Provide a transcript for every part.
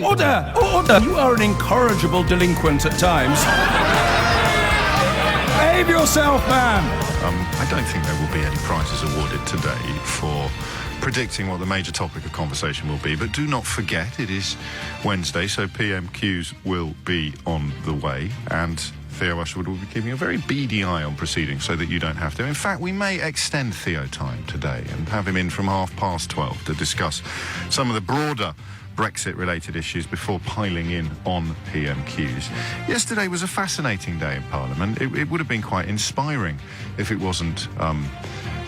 Order! Order! You are an incorrigible delinquent at times. Behave yourself, man! I don't think there will be any prizes awarded today for predicting what the major topic of conversation will be, but do not forget it is Wednesday, so PMQs will be on the way, and Theo Usherwood will be keeping a very beady eye on proceedings so that you don't have to. In fact, we may extend Theo time today and have him in from 12:30 to discuss some of the broader Brexit-related issues before piling in on PMQs. Yesterday was a fascinating day in Parliament. It would have been quite inspiring if it wasn't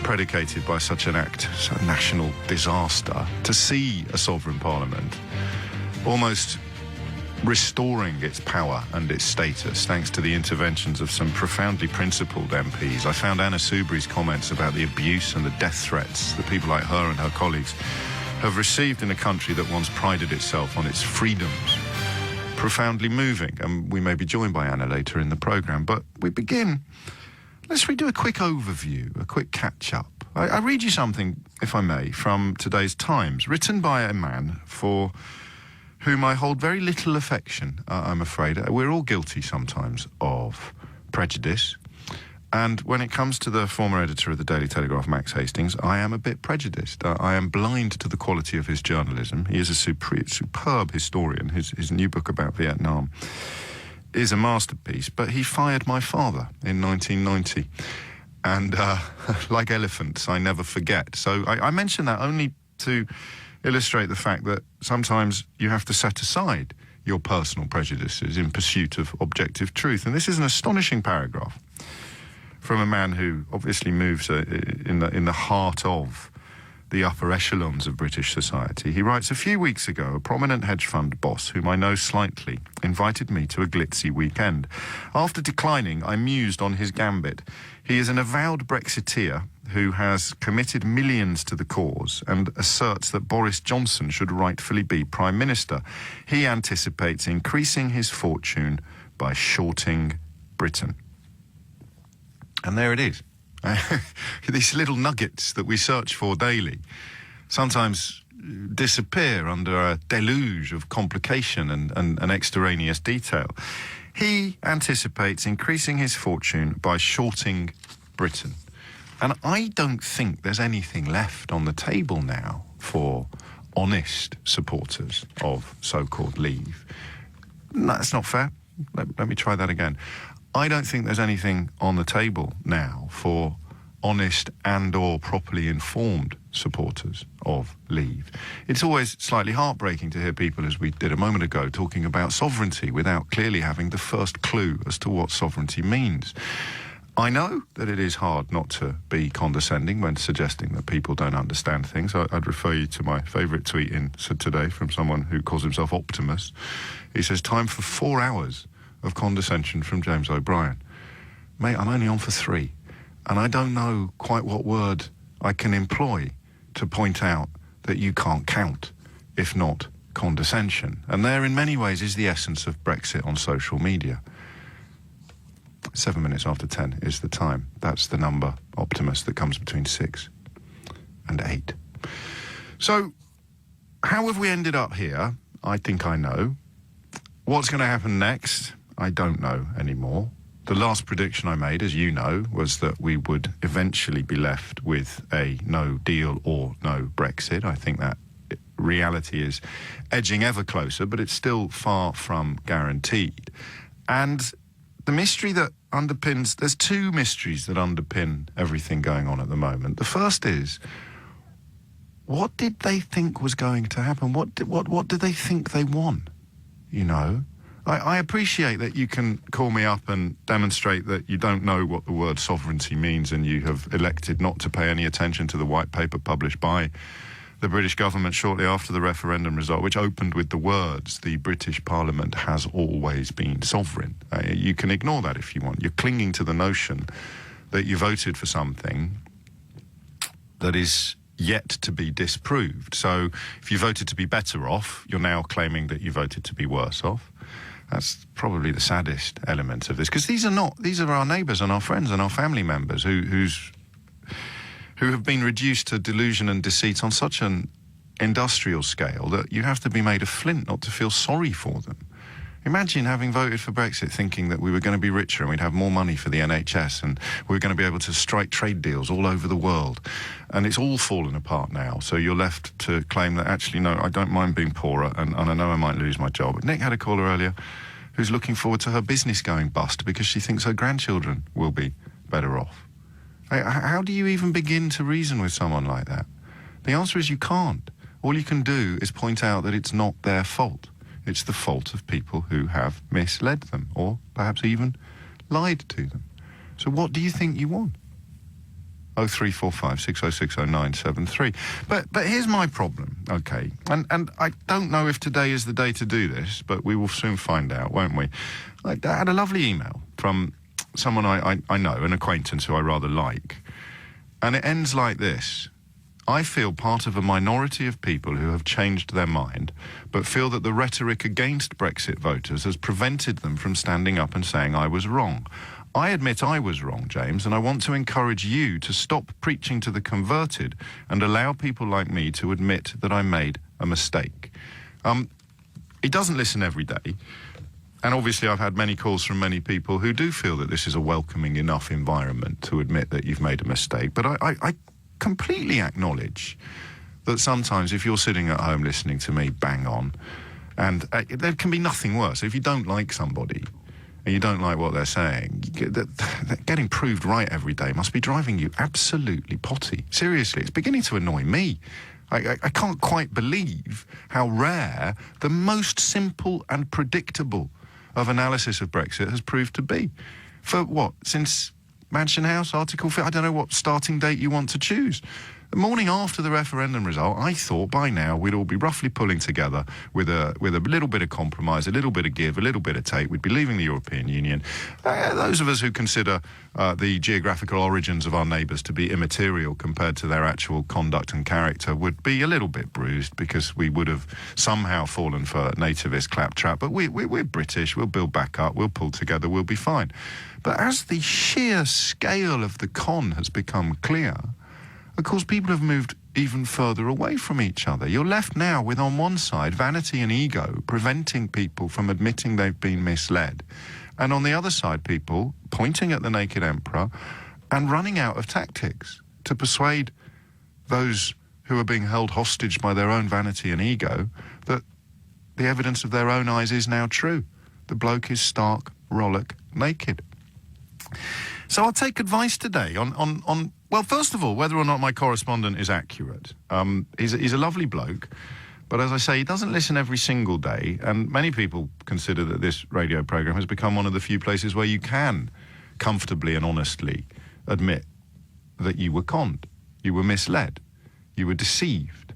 predicated by such an act, such a national disaster, to see a sovereign Parliament almost restoring its power and its status thanks to the interventions of some profoundly principled MPs. I found Anna Soubry's comments about the abuse and the death threats that people like her and her colleagues have received in a country that once prided itself on its freedoms profoundly moving, and we may be joined by Anna later in the programme. But we begin, let's redo a quick overview, a quick catch-up. I read you something, if I may, from today's Times, written by a man for whom I hold very little affection, I'm afraid. We're all guilty sometimes of prejudice. And when it comes to the former editor of the Daily Telegraph, Max Hastings, I am a bit prejudiced. I am blind to the quality of his journalism. He is a superb historian. His new book about Vietnam is a masterpiece. But he fired my father in 1990. And like elephants, I never forget. So I mention that only to illustrate the fact that sometimes you have to set aside your personal prejudices in pursuit of objective truth. And this is an astonishing paragraph from a man who obviously moves in the heart of the upper echelons of British society. He writes, a few weeks ago, a prominent hedge fund boss, whom I know slightly, invited me to a glitzy weekend. After declining, I mused on his gambit. He is an avowed Brexiteer who has committed millions to the cause and asserts that Boris Johnson should rightfully be Prime Minister. He anticipates increasing his fortune by shorting Britain. And there it is. These little nuggets that we search for daily sometimes disappear under a deluge of complication and extraneous detail. He anticipates increasing his fortune by shorting Britain. And I don't think there's anything left on the table now for honest supporters of so-called Leave. No, that's not fair. Let me try that again. I don't think there's anything on the table now for honest and or properly informed supporters of Leave. It's always slightly heartbreaking to hear people, as we did a moment ago, talking about sovereignty without clearly having the first clue as to what sovereignty means. I know that it is hard not to be condescending when suggesting that people don't understand things. I'd refer you to my favourite tweet today from someone who calls himself Optimus. He says, time for 4 hours of condescension from James O'Brien. Mate, I'm only on for 3, and I don't know quite what word I can employ to point out that you can't count, if not condescension. And there, in many ways, is the essence of Brexit on social media. 7 minutes after 10 is the time. That's the number, Optimus, that comes between 6 and 8. So, how have we ended up here? I think I know. What's going to happen next? I don't know anymore. The last prediction I made, as you know, was that we would eventually be left with a no deal or no Brexit. I think that reality is edging ever closer, but it's still far from guaranteed. And the mystery that there's two mysteries that underpin everything going on at the moment. The first is, what did they think was going to happen? What did they think they won? You know? I appreciate that you can call me up and demonstrate that you don't know what the word sovereignty means and you have elected not to pay any attention to the white paper published by the British government shortly after the referendum result, which opened with the words, the British Parliament has always been sovereign. You can ignore that if you want. You're clinging to the notion that you voted for something that is yet to be disproved. So if you voted to be better off, you're now claiming that you voted to be worse off. That's probably the saddest element of this, because these are our neighbours and our friends and our family members who have been reduced to delusion and deceit on such an industrial scale that you have to be made of flint not to feel sorry for them. Imagine having voted for Brexit thinking that we were going to be richer and we'd have more money for the NHS and we were going to be able to strike trade deals all over the world. And it's all fallen apart now. So you're left to claim that, actually, no, I don't mind being poorer and I know I might lose my job. Nick had a caller earlier who's looking forward to her business going bust because she thinks her grandchildren will be better off. How do you even begin to reason with someone like that? The answer is you can't. All you can do is point out that it's not their fault. It's the fault of people who have misled them or perhaps even lied to them. So what do you think you want? 0345 606 0973. But here's my problem, okay? And I don't know if today is the day to do this, but we will soon find out, won't we? I had a lovely email from someone I know, an acquaintance who I rather like. And it ends like this. I feel part of a minority of people who have changed their mind, but feel that the rhetoric against Brexit voters has prevented them from standing up and saying I was wrong. I admit I was wrong, James, and I want to encourage you to stop preaching to the converted and allow people like me to admit that I made a mistake. He doesn't listen every day, and obviously I've had many calls from many people who do feel that this is a welcoming enough environment to admit that you've made a mistake, but I completely acknowledge that sometimes if you're sitting at home listening to me bang on, and there can be nothing worse. If you don't like somebody and you don't like what they're saying, getting proved right every day must be driving you absolutely potty. Seriously, it's beginning to annoy me. I can't quite believe how rare the most simple and predictable of analysis of Brexit has proved to be. For what, since Mansion House, Article 5, I don't know what starting date you want to choose. The morning after the referendum result, I thought by now we'd all be roughly pulling together with a little bit of compromise, a little bit of give, a little bit of take. We'd be leaving the European Union. Those of us who consider the geographical origins of our neighbours to be immaterial compared to their actual conduct and character would be a little bit bruised because we would have somehow fallen for nativist claptrap. But we're British, we'll build back up, we'll pull together, we'll be fine. But as the sheer scale of the con has become clear, of course, people have moved even further away from each other. You're left now with, on one side, vanity and ego preventing people from admitting they've been misled, and on the other side, people pointing at the naked emperor and running out of tactics to persuade those who are being held hostage by their own vanity and ego that the evidence of their own eyes is now true. The bloke is stark, rollock, naked. So I'll take advice today on well, first of all, whether or not my correspondent is accurate. He's a lovely bloke, but as I say, he doesn't listen every single day, and many people consider that this radio programme has become one of the few places where you can comfortably and honestly admit that you were conned, you were misled, you were deceived.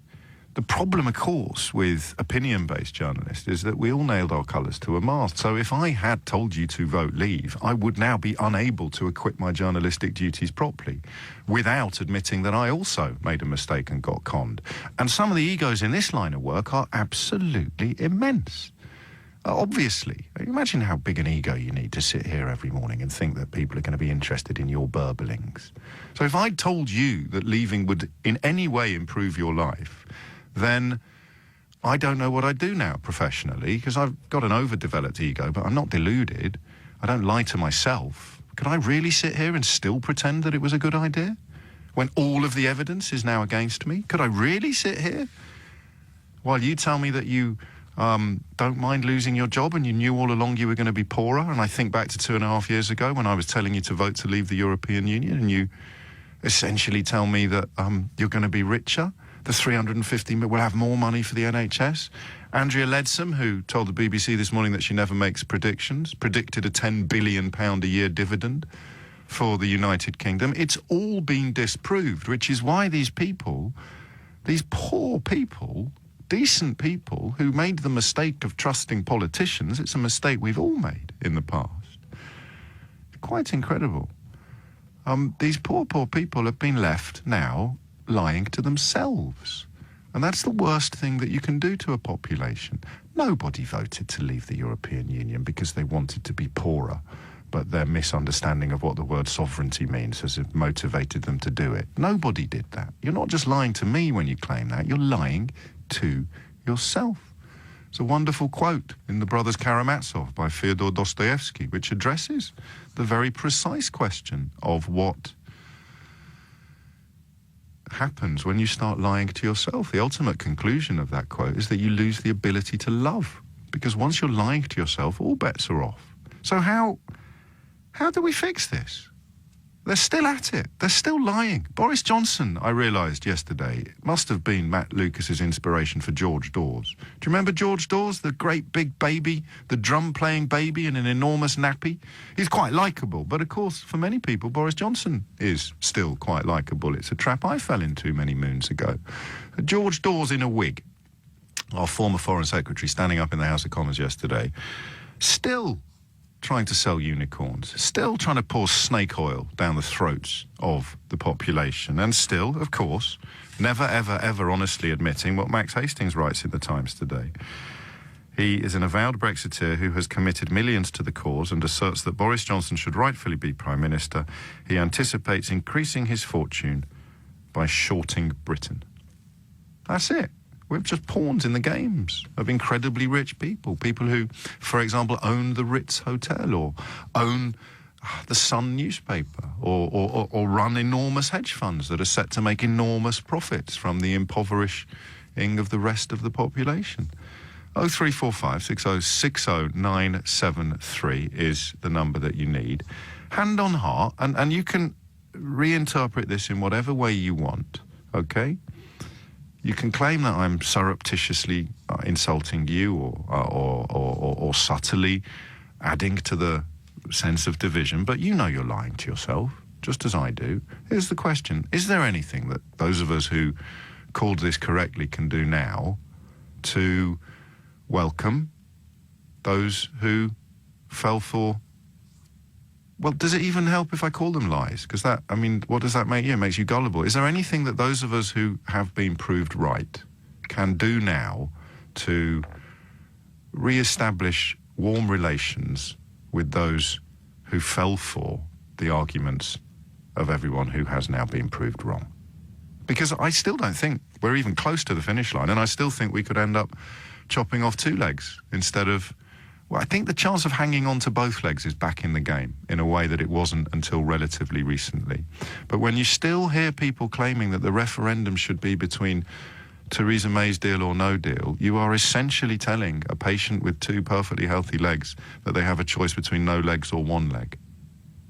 The problem, of course, with opinion-based journalists is that we all nailed our colours to a mast. So if I had told you to vote Leave, I would now be unable to acquit my journalistic duties properly without admitting that I also made a mistake and got conned. And some of the egos in this line of work are absolutely immense. Obviously, imagine how big an ego you need to sit here every morning and think that people are going to be interested in your burblings. So if I'd told you that leaving would in any way improve your life, then I don't know what I'd do now professionally, because I've got an overdeveloped ego, but I'm not deluded. I don't lie to myself. Could I really sit here and still pretend that it was a good idea when all of the evidence is now against me? Could I really sit here while you tell me that you don't mind losing your job and you knew all along you were going to be poorer? And I think back to 2.5 years ago when I was telling you to vote to leave the European Union, and you essentially tell me that you're going to be richer. The 350 will have more money for the NHS. Andrea Leadsom, who told the BBC this morning that she never makes predictions, predicted a £10 billion a year dividend for the United Kingdom. It's all been disproved, which is why these people, these poor people, decent people who made the mistake of trusting politicians, it's a mistake we've all made in the past. Quite incredible. These poor people have been left now lying to themselves. And that's the worst thing that you can do to a population. Nobody voted to leave the European Union because they wanted to be poorer. but their misunderstanding of what the word sovereignty means has motivated them to do it. Nobody did that. You're not just lying to me when you claim that, you're lying to yourself. It's a wonderful quote in The Brothers Karamazov by Fyodor Dostoevsky, which addresses the very precise question of what happens when you start lying to yourself. The ultimate conclusion of that quote is that you lose the ability to love, because once you're lying to yourself, all bets are off. So how do we fix this? They're still at it. They're still lying. Boris Johnson, I realised yesterday, must have been Matt Lucas's inspiration for George Dawes. Do you remember George Dawes, the great big baby, the drum-playing baby in an enormous nappy? He's quite likeable, but of course, for many people, Boris Johnson is still quite likeable. It's a trap I fell into many moons ago. George Dawes in a wig, our former Foreign Secretary, standing up in the House of Commons yesterday, still trying to sell unicorns, still trying to pour snake oil down the throats of the population, and still, of course, never, ever, ever honestly admitting what Max Hastings writes in the Times today. He is an avowed Brexiteer who has committed millions to the cause and asserts that Boris Johnson should rightfully be Prime Minister. He anticipates increasing his fortune by shorting Britain. That's it. We're just pawns in the games of incredibly rich people. People who, for example, own the Ritz Hotel or own the Sun newspaper or run enormous hedge funds that are set to make enormous profits from the impoverishing of the rest of the population. 0345 60 973 is the number that you need. Hand on heart, and you can reinterpret this in whatever way you want, okay? You can claim that I'm surreptitiously insulting you or subtly adding to the sense of division, but you know you're lying to yourself, just as I do. Here's the question. Is there anything that those of us who called this correctly can do now to welcome those who fell for... Well, does it even help if I call them lies? Because that, I mean, what does that make you? It makes you gullible. Is there anything that those of us who have been proved right can do now to re-establish warm relations with those who fell for the arguments of everyone who has now been proved wrong? Because I still don't think we're even close to the finish line, and I still think we could end up chopping off two legs instead of... Well, I think the chance of hanging on to both legs is back in the game in a way that it wasn't until relatively recently. But when you still hear people claiming that the referendum should be between Theresa May's deal or no deal, you are essentially telling a patient with two perfectly healthy legs that they have a choice between no legs or one leg.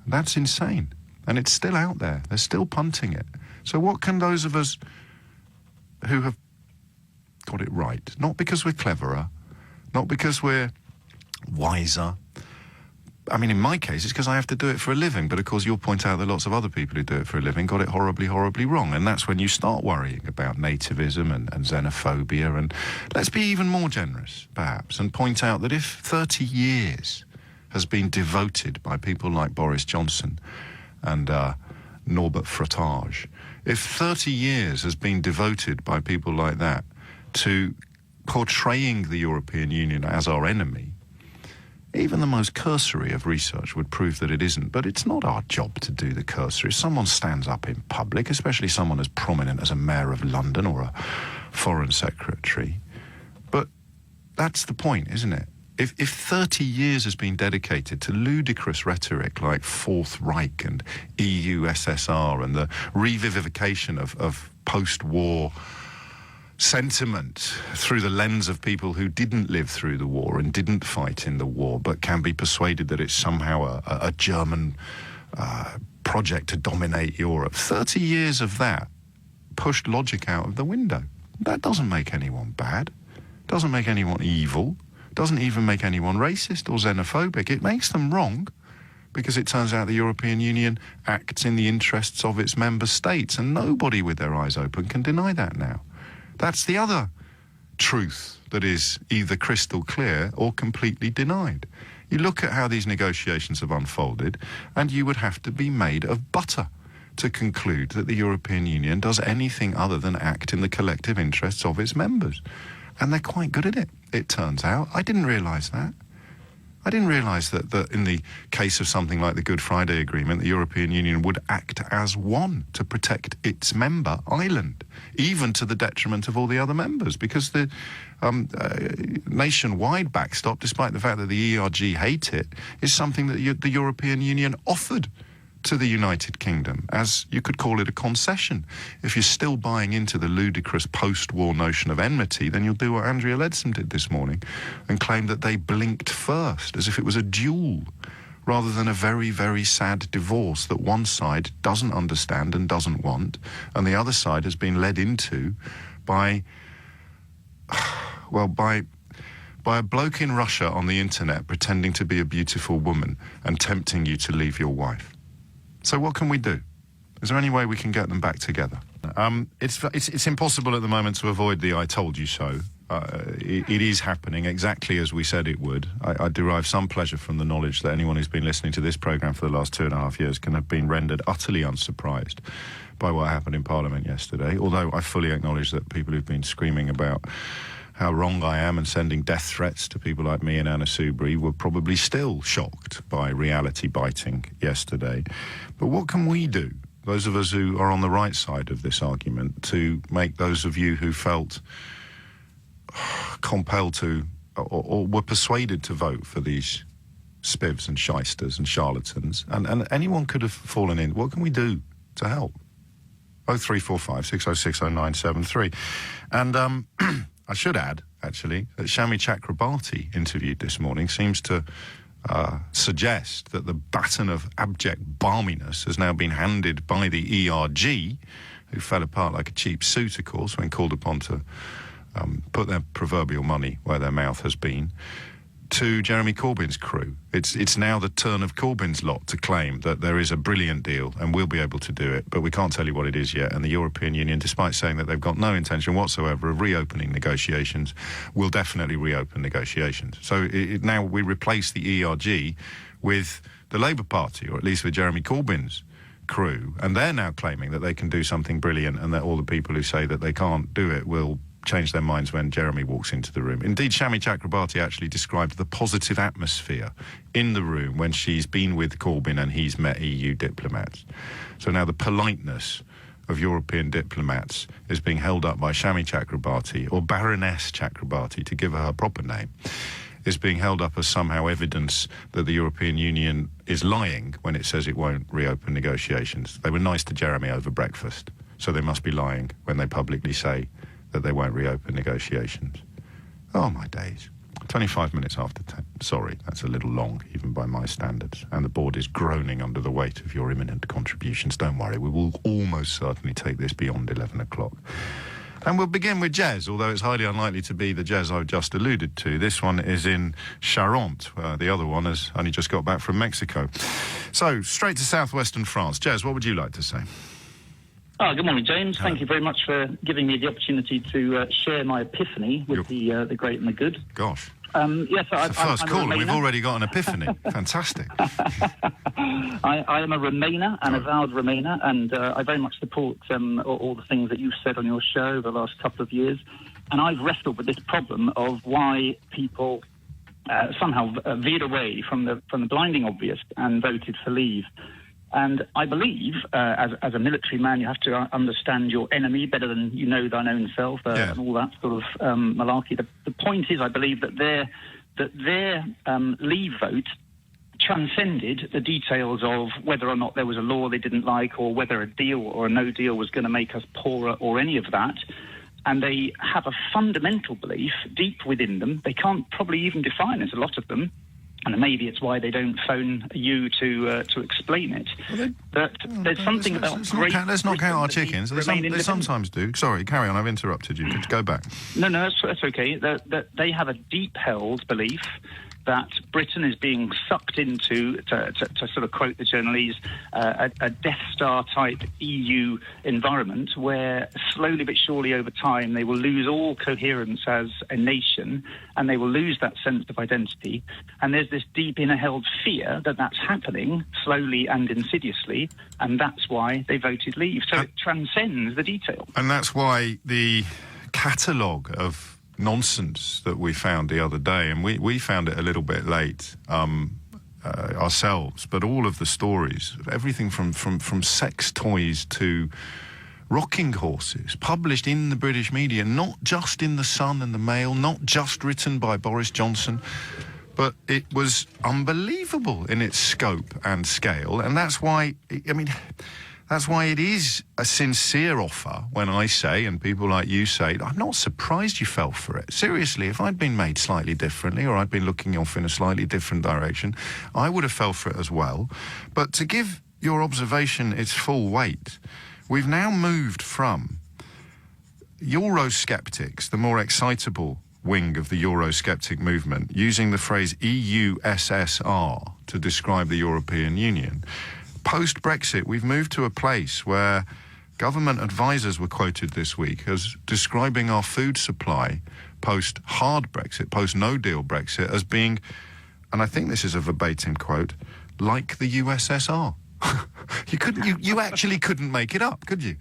That's insane. And it's still out there. They're still punting it. So what can those of us who have got it right, not because we're cleverer, not because we're wiser. I mean, in my case, it's because I have to do it for a living, but of course you'll point out that lots of other people who do it for a living got it horribly, horribly wrong, and that's when you start worrying about nativism and xenophobia, and let's be even more generous, perhaps, and point out that if 30 years has been devoted by people like Boris Johnson and Norbert Frottage, if 30 years has been devoted by people like that to portraying the European Union as our enemy, even the most cursory of research would prove that it isn't. But it's not our job to do the cursory. If someone stands up in public, especially someone as prominent as a mayor of London or a foreign secretary. But that's the point, isn't it? If 30 years has been dedicated to ludicrous rhetoric like Fourth Reich and EU SSR and the revivification of post-war sentiment through the lens of people who didn't live through the war and didn't fight in the war, but can be persuaded that it's somehow a German project to dominate Europe. 30 years of that pushed logic out of the window. That doesn't make anyone bad, doesn't make anyone evil, doesn't even make anyone racist or xenophobic. It makes them wrong because it turns out the European Union acts in the interests of its member states, and nobody with their eyes open can deny that now. That's the other truth that is either crystal clear or completely denied. You look at how these negotiations have unfolded, and you would have to be made of butter to conclude that the European Union does anything other than act in the collective interests of its members. And they're quite good at it, it turns out. I didn't realise that. I didn't realise that in the case of something like the Good Friday Agreement, the European Union would act as one to protect its member island, even to the detriment of all the other members, because the nationwide backstop, despite the fact that the ERG hate it, is something that the European Union offered to the United Kingdom, as you could call it a concession. If you're still buying into the ludicrous post-war notion of enmity, then you'll do what Andrea Leadsom did this morning and claim that they blinked first, as if it was a duel, rather than a very, very sad divorce that one side doesn't understand and doesn't want, and the other side has been led into by a bloke in Russia on the internet pretending to be a beautiful woman and tempting you to leave your wife. So what can we do? Is there any way we can get them back together? It's impossible at the moment to avoid the I told you so. It is happening exactly as we said it would. I derive some pleasure from the knowledge that anyone who's been listening to this programme for the last 2.5 years can have been rendered utterly unsurprised by what happened in Parliament yesterday, although I fully acknowledge that people who've been screaming about how wrong I am and sending death threats to people like me and Anna Soubry were probably still shocked by reality biting yesterday. But what can we do, those of us who are on the right side of this argument, to make those of you who felt compelled to or were persuaded to vote for these spivs and shysters and charlatans, and anyone could have fallen in, what can we do to help? 0345 606 0973. And I should add, actually, that Shami Chakrabarti, interviewed this morning, seems to suggest that the baton of abject balminess has now been handed by the ERG, who fell apart like a cheap suit, of course, when called upon to put their proverbial money where their mouth has been, to Jeremy Corbyn's crew. It's now the turn of Corbyn's lot to claim that there is a brilliant deal and we'll be able to do it, but we can't tell you what it is yet. And the European Union, despite saying that they've got no intention whatsoever of reopening negotiations, will definitely reopen negotiations. So now we replace the ERG with the Labour Party, or at least with Jeremy Corbyn's crew, and they're now claiming that they can do something brilliant and that all the people who say that they can't do it will change their minds when Jeremy walks into the room. Indeed, Shami Chakrabarti actually described the positive atmosphere in the room when she's been with Corbyn and he's met EU diplomats. So now the politeness of European diplomats is being held up by Shami Chakrabarti, or Baroness Chakrabarti, to give her proper name, is being held up as somehow evidence that the European Union is lying when it says it won't reopen negotiations. They were nice to Jeremy over breakfast, so they must be lying when they publicly say that they won't reopen negotiations. Oh, my days. 25 minutes after 10. Sorry, that's a little long, even by my standards. And the board is groaning under the weight of your imminent contributions. Don't worry, we will almost certainly take this beyond 11 o'clock. And we'll begin with Jez, although it's highly unlikely to be the Jez I've just alluded to. This one is in Charente. The other one has only just got back from Mexico. So, straight to southwestern France. Jez, what would you like to say? Oh, good morning, James. Thank you very much for giving me the opportunity to share my epiphany with the great and the good. Gosh. Yes, it's the first call and we've already got an epiphany. Fantastic. I am a Remainer, an avowed Remainer, and I very much support all the things that you've said on your show over the last couple of years. And I've wrestled with this problem of why people somehow veered away from the blinding obvious and voted for Leave. And I believe, as a military man, you have to understand your enemy better than you know thine own self, and all that sort of malarkey. The point is, I believe that their Leave vote transcended the details of whether or not there was a law they didn't like, or whether a deal or a no deal was going to make us poorer, or any of that. And they have a fundamental belief deep within them. They can't probably even define it, a lot of them. And maybe it's why they don't phone you to explain it. But there's something about let's not count our chickens. They sometimes do. Sorry, carry on. I've interrupted you. Go back. No, that's okay. That they have a deep-held belief that Britain is being sucked into, to sort of quote the journalese, a Death Star-type EU environment where slowly but surely over time they will lose all coherence as a nation and they will lose that sense of identity. And there's this deep inner-held fear that that's happening slowly and insidiously, and that's why they voted Leave. So it transcends the detail. And that's why the catalogue of nonsense that we found the other day, and we found it a little bit late ourselves, but all of the stories, everything from sex toys to rocking horses, published in the British media, not just in The Sun and the Mail, not just written by Boris Johnson, but it was unbelievable in its scope and scale, and that's why, that's why it is a sincere offer when I say, and people like you say, I'm not surprised you fell for it. Seriously, if I'd been made slightly differently, or I'd been looking off in a slightly different direction, I would have fell for it as well. But to give your observation its full weight, we've now moved from Eurosceptics, the more excitable wing of the Eurosceptic movement, using the phrase EUSSR to describe the European Union. Post-Brexit, we've moved to a place where government advisors were quoted this week as describing our food supply post-hard Brexit, post-no-deal Brexit, as being, and I think this is a verbatim quote, like the USSR. You actually couldn't make it up, could you?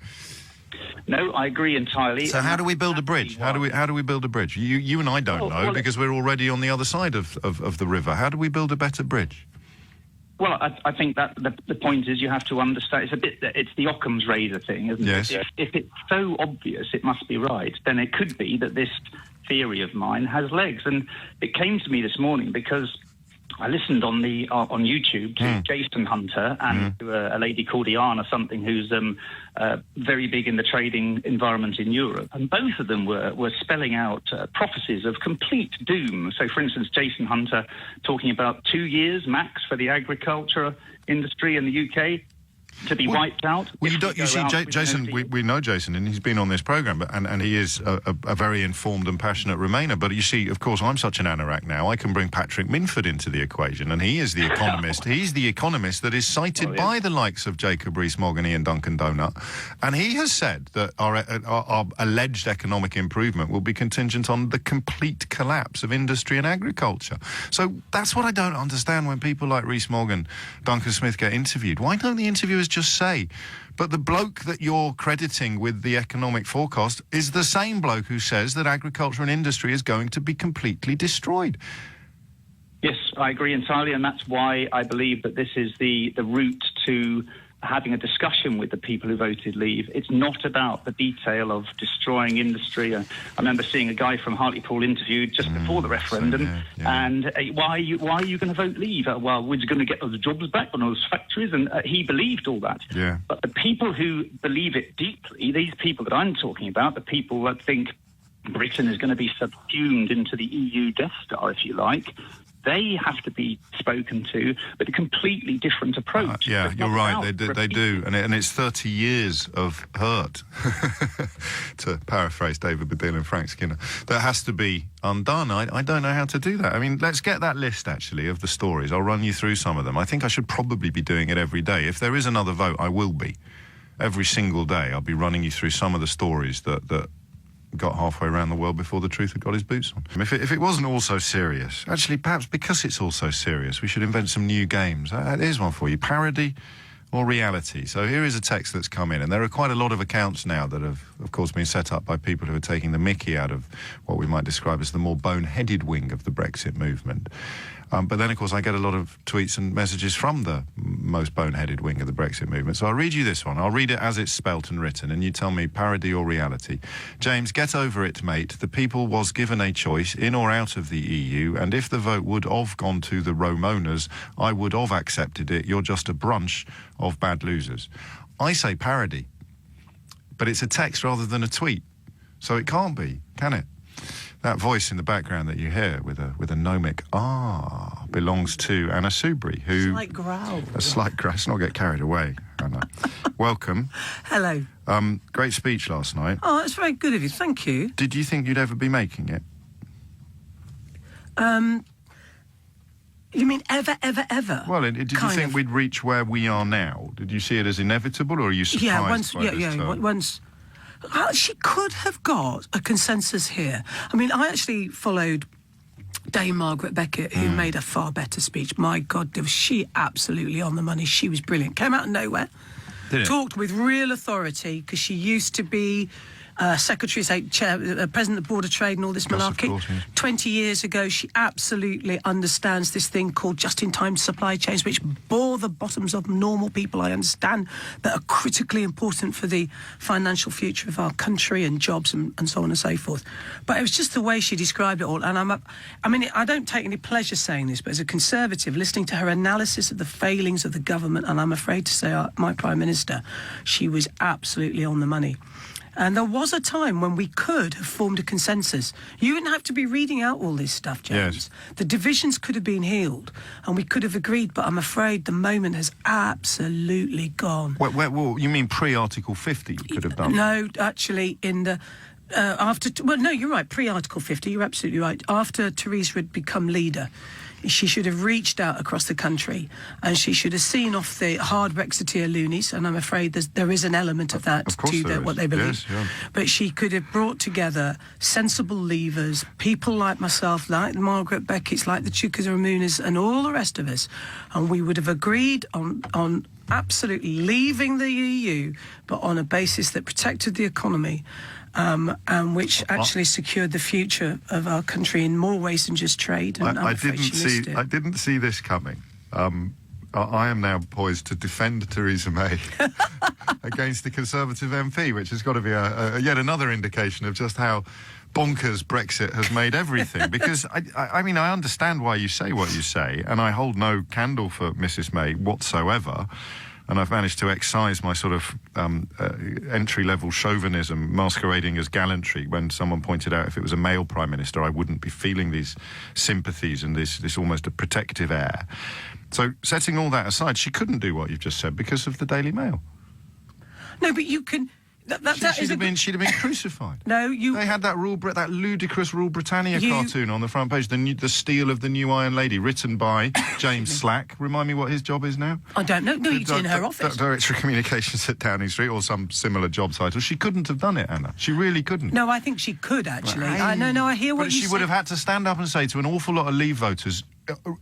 No, I agree entirely. So how do we build a bridge? How do we build a bridge? You and I don't know, because we're already on the other side of the river. How do we build a better bridge? Well, I think that the point is you have to understand, it's the Occam's razor thing, isn't Yes. it? If it's so obvious it must be right, then it could be that this theory of mine has legs. And it came to me this morning because I listened on YouTube to Jason Hunter and to a lady called Iana something, who's very big in the trading environment in Europe, and both of them were spelling out prophecies of complete doom. So, for instance, Jason Hunter talking about 2 years max for the agriculture industry in the UK to be wiped out. Well, Jason, we know Jason, and he's been on this programme, and he is a very informed and passionate Remainer. But you see, of course, I'm such an anorak now, I can bring Patrick Minford into the equation, and he is the economist. He's the economist that is cited by the likes of Jacob Rees-Mogg and Duncan Donut, and he has said that our alleged economic improvement will be contingent on the complete collapse of industry and agriculture. So that's what I don't understand when people like Rees-Mogg and Duncan Smith get interviewed. Why don't the interviewers just say, but the bloke that you're crediting with the economic forecast is the same bloke who says that agriculture and industry is going to be completely destroyed? Yes, I agree entirely, and that's why I believe that this is the route to having a discussion with the people who voted leave. It's not about the detail of destroying industry. I remember seeing a guy from Hartlepool interviewed just before the referendum, and why are you going to vote leave? Well, we're going to get those jobs back on those factories, and he believed all that. Yeah. But the people who believe it deeply, these people that I'm talking about, the people that think Britain is going to be subsumed into the EU Death Star, if you like, they have to be spoken to with a completely different approach. Yeah, you're right, they do. And it's 30 years of hurt, to paraphrase David Baddiel and Frank Skinner, that has to be undone. I don't know how to do that. I mean, let's get that list, actually, of the stories. I'll run you through some of them. I think I should probably be doing it every day. If there is another vote, I will be. Every single day, I'll be running you through some of the stories that got halfway around the world before the truth had got his boots on. If it wasn't all so serious, actually, perhaps because it's all so serious, we should invent some new games. Here's one for you. Parody or reality. So here is a text that's come in, and there are quite a lot of accounts now that have, of course, been set up by people who are taking the mickey out of what we might describe as the more boneheaded wing of the Brexit movement. But then, of course, I get a lot of tweets and messages from the most boneheaded wing of the Brexit movement. So I'll read you this one. I'll read it as it's spelt and written, and you tell me parody or reality. James, get over it, mate. The people was given a choice, in or out of the EU, and if the vote would have gone to the Romonas, I would have accepted it. You're just a brunch of bad losers. I say parody, but it's a text rather than a tweet. So it can't be, can it? That voice in the background that you hear with a gnomic belongs to Anna Soubry, who... Slight growl. A slight growl. Let's not get carried away, Anna. Welcome. Hello. Great speech last night. Oh, that's very good of you. Thank you. Did you think you'd ever be making it? You mean ever, ever, ever? Well, did you think we'd reach where we are now? Did you see it as inevitable, or are you surprised by this turn? Once... She could have got a consensus here. I mean, I actually followed Dame Margaret Beckett, who made a far better speech. My God, was she absolutely on the money. She was brilliant. Came out of nowhere. Talked with real authority, because she used to be Secretary of State, President of the Board of Trade and all this malarkey. Of course, yes. 20 years ago, she absolutely understands this thing called just-in-time supply chains, which bore the bottoms of normal people, I understand, that are critically important for the financial future of our country and jobs and so on and so forth. But it was just the way she described it all. And I don't take any pleasure saying this, but as a Conservative, listening to her analysis of the failings of the government, and I'm afraid to say my Prime Minister, she was absolutely on the money. And there was a time when we could have formed a consensus. You wouldn't have to be reading out all this stuff, James. Yes. The divisions could have been healed and we could have agreed, but I'm afraid the moment has absolutely gone. Well, you mean pre-Article 50 you could have done? No, actually, in the... no, you're right, pre-Article 50, you're absolutely right. After Theresa had become leader, she should have reached out across the country and she should have seen off the hard Brexiteer loonies, and I'm afraid there is an element of that to what they believe. Yes, yeah. But she could have brought together sensible leavers, people like myself, like Margaret Beckett's, like the Chukas Ramunas and all the rest of us, and we would have agreed on absolutely leaving the EU, but on a basis that protected the economy, and which actually secured the future of our country in more ways than just trade. And I didn't see this coming. I am now poised to defend Theresa May against the Conservative MP, which has got to be yet another indication of just how bonkers Brexit has made everything. Because, I mean, I understand why you say what you say, and I hold no candle for Mrs May whatsoever. And I've managed to excise my sort of entry-level chauvinism masquerading as gallantry when someone pointed out if it was a male Prime Minister, I wouldn't be feeling these sympathies and this almost a protective air. So, setting all that aside, she couldn't do what you've just said because of the Daily Mail. No, but you can... She'd have been crucified. No, They had that ludicrous Rule Britannia cartoon on the front page, the Steel of the New Iron Lady, written by James Slack. Remind me what his job is now? I don't know. No, he's in her office. Director of Communications at Downing Street, or some similar job title. She couldn't have done it, Anna. She really couldn't. No, I think she could, actually. I hear what you say. But she would have had to stand up and say to an awful lot of Leave voters,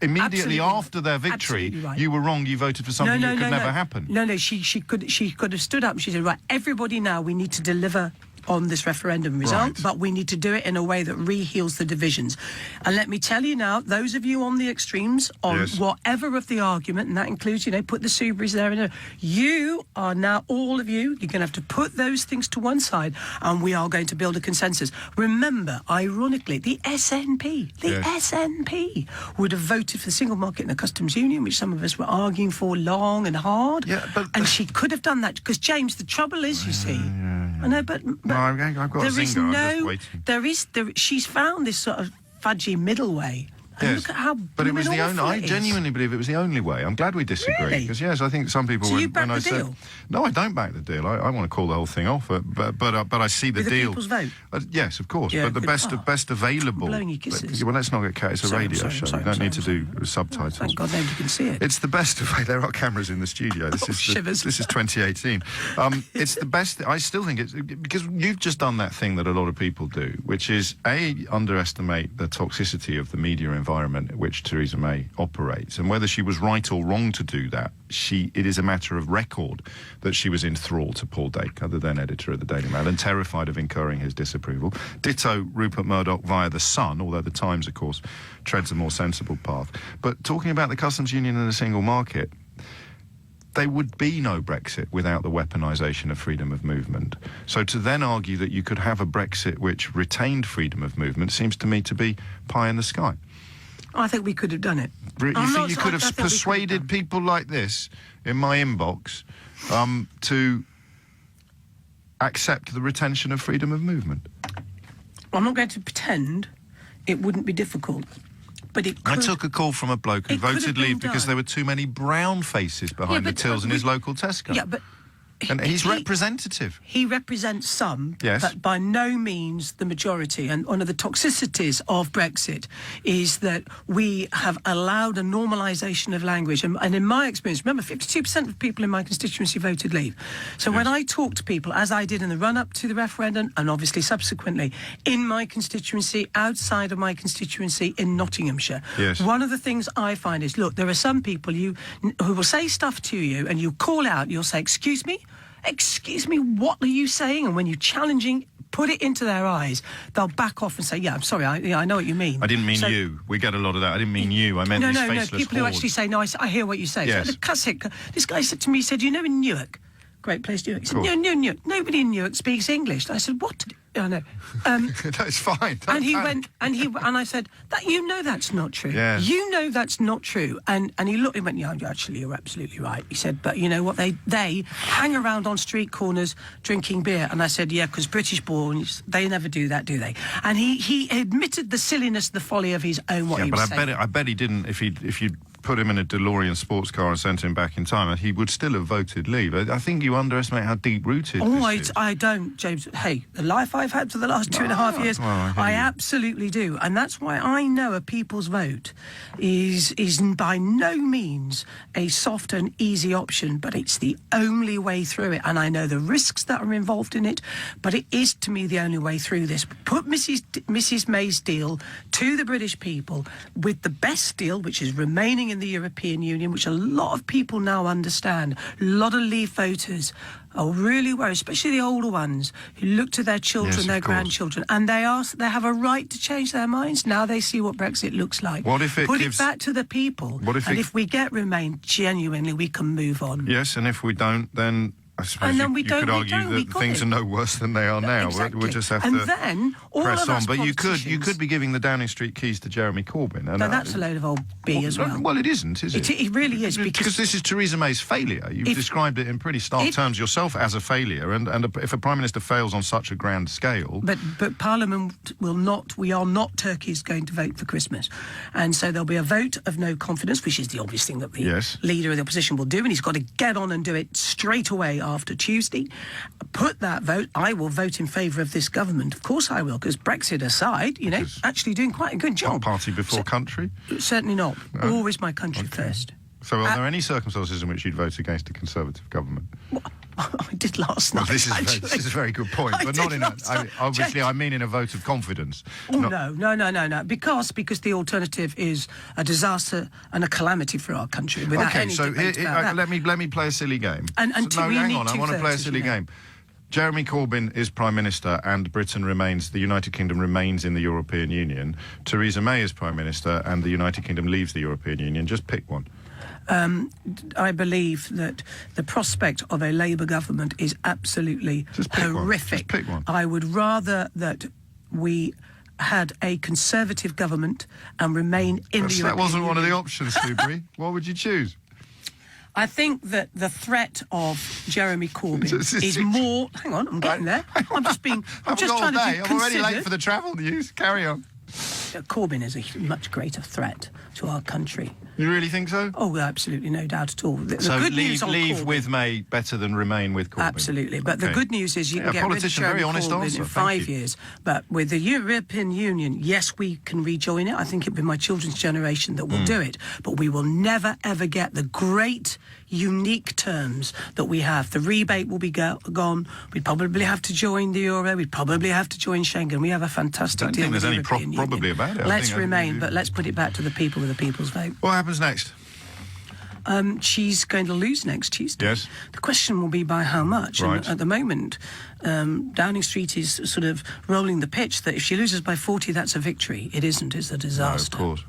immediately after their victory, right. You were wrong, you voted for something that could never happen. No, she could have stood up and she said, right, everybody now, we need to deliver on this referendum result, but we need to do it in a way that re-heals the divisions. And let me tell you now, those of you on the extremes, on whatever of the argument, and that includes, put the Subarus there, and you are now, all of you, you're going to have to put those things to one side, and we are going to build a consensus. Remember, ironically, the SNP would have voted for the single market and the customs union, which some of us were arguing for long and hard, and she could have done that, because, James, the trouble is, you see, I know, but I've got a zinger. I'm just waiting. She's found this sort of fudgy middle way. And look at how but it was the only. I genuinely believe it was the only way. I'm glad we disagree because yes, I think some people. So you back the deal? No, I don't back the deal. I want to call the whole thing off. But I see the deal. People's vote. Yes, of course. Yeah, but the best available. Blowing your kisses. Well, let's not get carried. It's a radio show. You don't need to do subtitles. Thank God nobody can see it. It's the best. There are cameras in the studio. This is shivers. This is 2018. It's the best. I still think it's because you've just done that thing that a lot of people do, which is underestimate the toxicity of the media environment which Theresa May operates, and whether she was right or wrong to do that, it is a matter of record that she was in thrall to Paul Dacre, the then editor of the Daily Mail, and terrified of incurring his disapproval. Ditto Rupert Murdoch via The Sun, although The Times, of course, treads a more sensible path. But talking about the customs union and the single market, there would be no Brexit without the weaponisation of freedom of movement. So to then argue that you could have a Brexit which retained freedom of movement seems to me to be pie in the sky. I think we could have done it. You think you could have persuaded people like this in my inbox to accept the retention of freedom of movement? I'm not going to pretend it wouldn't be difficult, but it could. I took a call from a bloke who voted leave because there were too many brown faces behind the tills in his local Tesco. Yeah, but... And he's representative. He represents some, yes, but by no means the majority. And one of the toxicities of Brexit is that we have allowed a normalisation of language. And in my experience, remember, 52% of people in my constituency voted leave. So when I talk to people, as I did in the run-up to the referendum, and obviously subsequently, in my constituency, outside of my constituency in Nottinghamshire, one of the things I find is, look, there are some people who will say stuff to you and you call out, you'll say, excuse me, what are you saying? And when you're challenging put it into their eyes, they'll back off and say, yeah, I'm sorry, I know what you mean. I didn't mean you. We get a lot of that. I didn't mean you. I meant these faceless people who hordes. actually say, no, I hear what you say. Yes. So the classic, this guy said to me, he said, you know, in Newark, great place, Newark. He said, no, Newark, nobody in Newark speaks English. And I said, what? I know. That's fine. And he went, and I said, that that's not true. Yeah. You know that's not true. And he looked and went, yeah, actually, you're absolutely right. He said, but you know what? They hang around on street corners drinking beer. And I said, yeah, because British born, they never do that, do they? And he admitted the silliness, the folly of his own what he was saying. I bet he didn't. If you put him in a DeLorean sports car and sent him back in time, he would still have voted Leave. I think you underestimate how deep-rooted this is. I don't, James. Hey, the life I've had for the last 2.5 years, I absolutely do. And that's why I know a people's vote is by no means a soft and easy option, but it's the only way through it. And I know the risks that are involved in it, but it is, to me, the only way through this. Put Mrs May's deal to the British people with the best deal, which is remaining in the European Union, which a lot of people now understand. A lot of Leave voters are really worried, especially the older ones who look to their children, their grandchildren, and they have a right to change their minds. Now they see what Brexit looks like. What if it Put it back to the people, if we get Remain, genuinely, we can move on. Yes, and if we don't, then I suppose you could argue that things are no worse than they are now. Exactly. We'll just have and to then, all press of on. us But you could be giving the Downing Street keys to Jeremy Corbyn. And no, that's a load of old B as well. Well, it isn't, is it? It really is. Because this is Theresa May's failure. You've described it in pretty stark terms yourself as a failure. And if a Prime Minister fails on such a grand scale... But Parliament will not... We are not Turkey's going to vote for Christmas. And so there'll be a vote of no confidence, which is the obvious thing that the leader of the opposition will do, and he's got to get on and do it straight away after Tuesday. Put that vote. I will vote in favour of this government. Of course I will, because Brexit aside, actually doing quite a good job. Party before country? Certainly not. No? Always my country first. So are there any circumstances in which you'd vote against a Conservative government? Well, I did last night. This is a very good point, but not in obviously I mean in a vote of confidence. Oh, no. Because the alternative is a disaster and a calamity for our country. Without any debate about that. Let me play a silly game. And hang on, I want to play a silly game. Jeremy Corbyn is Prime Minister and the United Kingdom remains in the European Union. Theresa May is Prime Minister and the United Kingdom leaves the European Union. Just pick one. I believe that the prospect of a Labour government is absolutely horrific. Just pick one. I would rather that we had a Conservative government and remain in the European That wasn't Union. one of the options, Subri. What would you choose? I think that the threat of Jeremy Corbyn is more... Hang on, I'm getting there. I'm just trying to be I'm already late for the travel news. Carry on. Corbyn is a much greater threat to our country. You really think so? Oh, absolutely, no doubt at all. The so good news on leave Corbyn, with May better than remain with Corbyn? Absolutely, but the good news is you can get rid of Jeremy Corbyn in 5 years. But with the European Union, yes, we can rejoin it. I think it'll be my children's generation that will do it. But we will never, ever get the great, unique terms that we have. The rebate will be gone. We'd probably have to join the Euro. We'd probably have to join Schengen. We have a fantastic deal with the European Union. Probably about it. Let's remain, but let's put it back to the people with the people's vote. What happens next? She's going to lose next Tuesday. Yes. The question will be by how much. Right. And at the moment, Downing Street is sort of rolling the pitch that if she loses by 40, that's a victory. It isn't. It's a disaster. No, of course.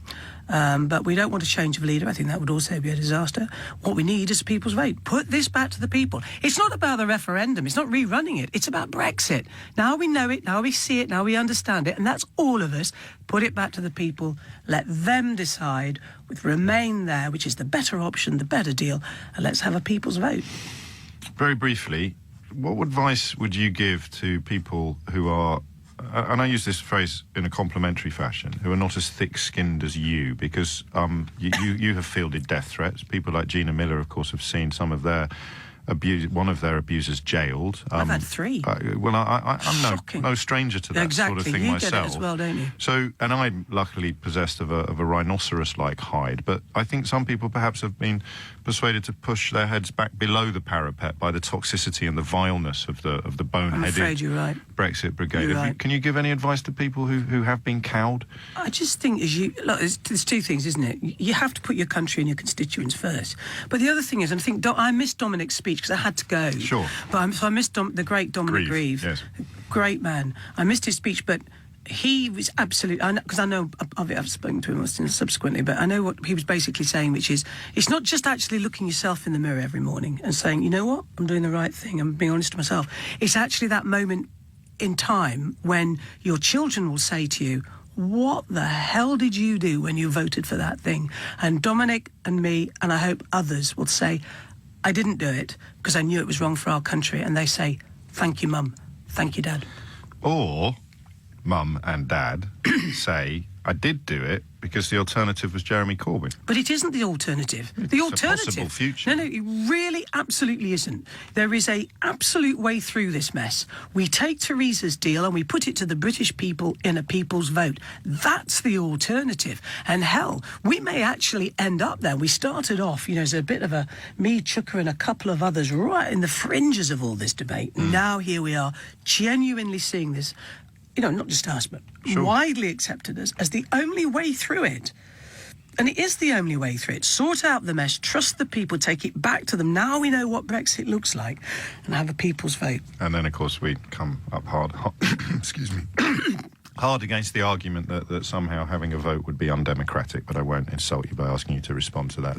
But we don't want a change of leader. I think that would also be a disaster. What we need is a people's vote. Put this back to the people. It's not about the referendum. It's not rerunning it. It's about Brexit. Now we know it. Now we see it. Now we understand it. And that's all of us. Put it back to the people. Let them decide with Remain there, which is the better option, the better deal. And let's have a people's vote. Very briefly, what advice would you give to people who are, and I use this phrase in a complimentary fashion, who are not as thick-skinned as you, because you have fielded death threats. People like Gina Miller, of course, have seen some of their one of their abusers jailed. I've had 3. I'm no stranger to that sort of thing you myself. Get it as well, don't you? So, and I'm luckily possessed of a rhinoceros-like hide, but I think some people perhaps have been persuaded to push their heads back below the parapet by the toxicity and the vileness of the boneheaded I'm afraid you're right. Brexit brigade. You're right. Can you give any advice to people who have been cowed? I just think there's 2 things, isn't it? You have to put your country and your constituents first. But the other thing is, and I think I missed Dominic's speech because I had to go. Sure. But I missed the great Dominic Grieve. Yes. great man. I missed his speech, but he was absolutely... Because I know I've spoken to him subsequently, but I know what he was basically saying, which is, it's not just actually looking yourself in the mirror every morning and saying, you know what, I'm doing the right thing, I'm being honest to myself. It's actually that moment in time when your children will say to you, what the hell did you do when you voted for that thing? And Dominic and me, and I hope others, will say, I didn't do it because I knew it was wrong for our country. And they say, thank you, Mum. Thank you, Dad. Or Mum and Dad say, I did do it because the alternative was Jeremy Corbyn. But it isn't the alternative. It's The alternative... a possible future. No, it really absolutely isn't. There is a absolute way through this mess. We take Theresa's deal and we put it to the British people in a people's vote. That's the alternative. And hell, we may actually end up there. We started off, as a bit of a me, Chucker and a couple of others right in the fringes of all this debate. Now here we are, genuinely seeing this, not just us, but widely accepted as the only way through it. And it is the only way through it. Sort out the mess, trust the people, take it back to them. Now we know what Brexit looks like, and have a people's vote. And then, of course, we come up hard excuse me, hard against the argument that somehow having a vote would be undemocratic, but I won't insult you by asking you to respond to that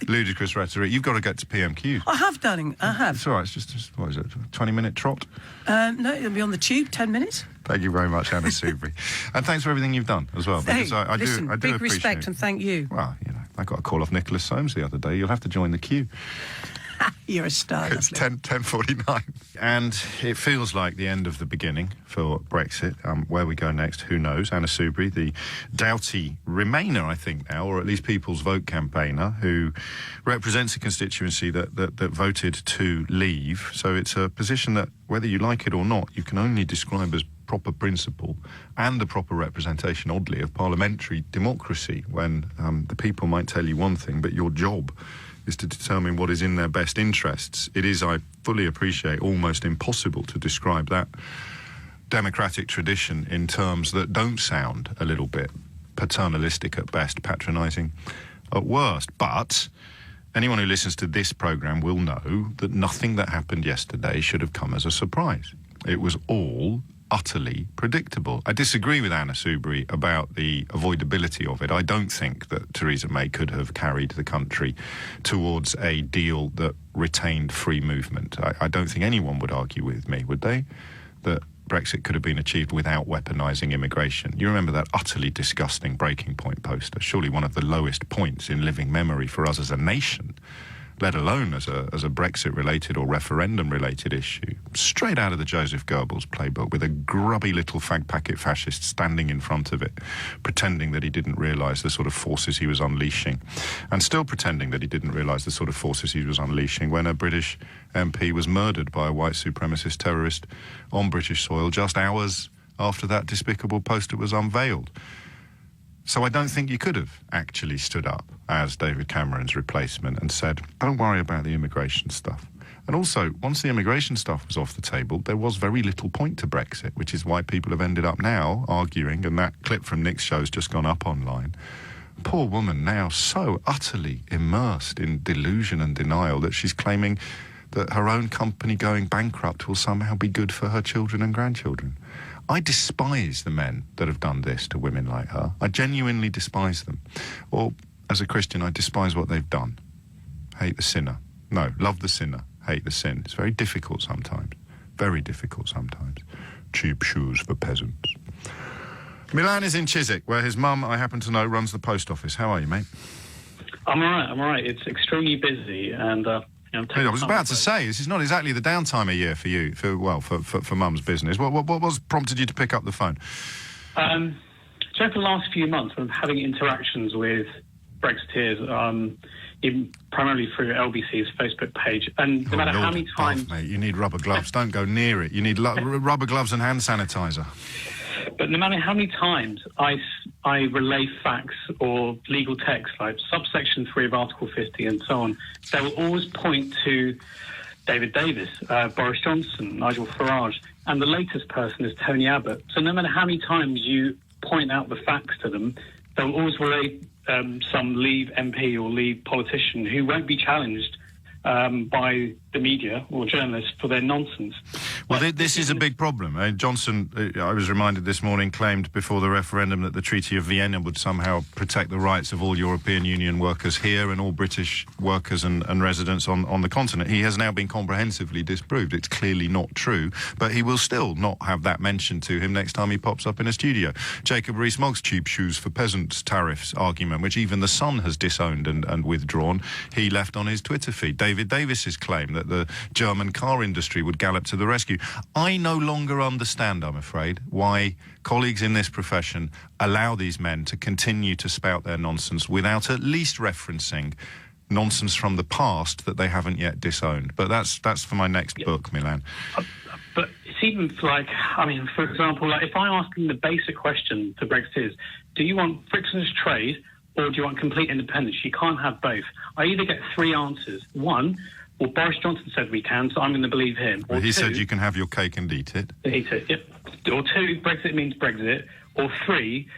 ludicrous rhetoric. You've got to get to PMQ. I have, darling, I have. It's all right, it's just what is it, a 20-minute trot? No, it'll be on the tube, 10 minutes. Thank you very much, Anna Soubry. And thanks for everything you've done as well. Because I do big appreciate respect it. and thank you. Well, I got a call off Nicholas Soames the other day. You'll have to join the queue. You're a star. It's 10:49. And it feels like the end of the beginning for Brexit. Where we go next, who knows? Anna Soubry, the doughty Remainer, I think now, or at least People's Vote campaigner, who represents a constituency that voted to leave. So it's a position that, whether you like it or not, you can only describe as proper principle and the proper representation, oddly, of parliamentary democracy, when the people might tell you one thing, but your job is to determine what is in their best interests. It is, I fully appreciate, almost impossible to describe that democratic tradition in terms that don't sound a little bit paternalistic at best, patronising at worst. But anyone who listens to this programme will know that nothing that happened yesterday should have come as a surprise. It was all utterly predictable. I disagree with Anna Soubry about the avoidability of it. I don't think that Theresa May could have carried the country towards a deal that retained free movement. I don't think anyone would argue with me, would they, that Brexit could have been achieved without weaponising immigration. You remember that utterly disgusting Breaking Point poster, surely one of the lowest points in living memory for us as a nation, let alone as a Brexit-related or referendum-related issue, straight out of the Joseph Goebbels playbook, with a grubby little fag-packet fascist standing in front of it, pretending that he didn't realise the sort of forces he was unleashing, and still pretending that he didn't realise the sort of forces he was unleashing when a British MP was murdered by a white supremacist terrorist on British soil just hours after that despicable poster was unveiled. So I don't think you could have actually stood up as David Cameron's replacement and said, don't worry about the immigration stuff. And also, once the immigration stuff was off the table, there was very little point to Brexit, which is why people have ended up now arguing, and that clip from Nick's show's just gone up online. Poor woman now so utterly immersed in delusion and denial that she's claiming that her own company going bankrupt will somehow be good for her children and grandchildren. I despise the men that have done this to women like her. I genuinely despise them. Or, as a Christian, I despise what they've done. Hate the sinner. No, love the sinner, hate the sin. It's very difficult sometimes. Very difficult sometimes. Cheap shoes for peasants. Milan is in Chiswick, where his mum, I happen to know, runs the post office. How are you, mate? I'm all right. It's extremely busy, and I was about to say, this is not exactly the downtime of year for you, for Mum's business. What was prompted you to pick up the phone? So for the last few months, I'm having interactions with Brexiteers, primarily through LBC's Facebook page, and no matter how many times... mate, you need rubber gloves. Don't go near it. You need rubber gloves and hand sanitizer. But no matter how many times I relay facts or legal text, like subsection 3 of Article 50 and so on, they will always point to David Davis, Boris Johnson, Nigel Farage, and the latest person is Tony Abbott. So no matter how many times you point out the facts to them, they'll always relay some Leave MP or Leave politician who won't be challenged by the media or journalists for their nonsense. Well, this is a big problem. Johnson, I was reminded this morning, claimed before the referendum that the Treaty of Vienna would somehow protect the rights of all European Union workers here and all British workers and residents on the continent. He has now been comprehensively disproved. It's clearly not true, but he will still not have that mentioned to him next time he pops up in a studio. Jacob Rees-Mogg's cheap shoes for peasants tariffs argument, which even the Sun has disowned and withdrawn, he left on his Twitter feed. David Davis's claim that the German car industry would gallop to the rescue. I no longer understand, I'm afraid, why colleagues in this profession allow these men to continue to spout their nonsense without at least referencing nonsense from the past that they haven't yet disowned. But that's for my next book, Milan. But it's even like, I mean, for example, like if I ask them the basic question to Brexit is, do you want frictionless trade or do you want complete independence? You can't have both. I either get three answers. One, well, Boris Johnson said we can, so I'm going to believe him. Or he two, said you can have your cake and eat it. Eat it, yep. Or two, Brexit means Brexit. Or three,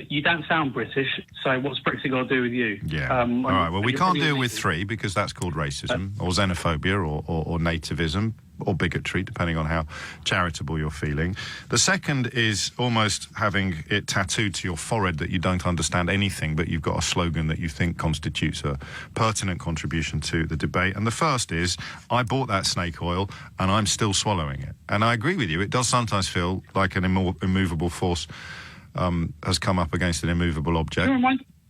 you don't sound British, so what's Brexit got to do with you? Yeah. All right, well, we can't deal with three because that's called racism or xenophobia or nativism or bigotry, depending on how charitable you're feeling. The second is almost having it tattooed to your forehead that you don't understand anything, but you've got a slogan that you think constitutes a pertinent contribution to the debate. And the first is, I bought that snake oil and I'm still swallowing it. And I agree with you, it does sometimes feel like an immovable force has come up against an immovable object.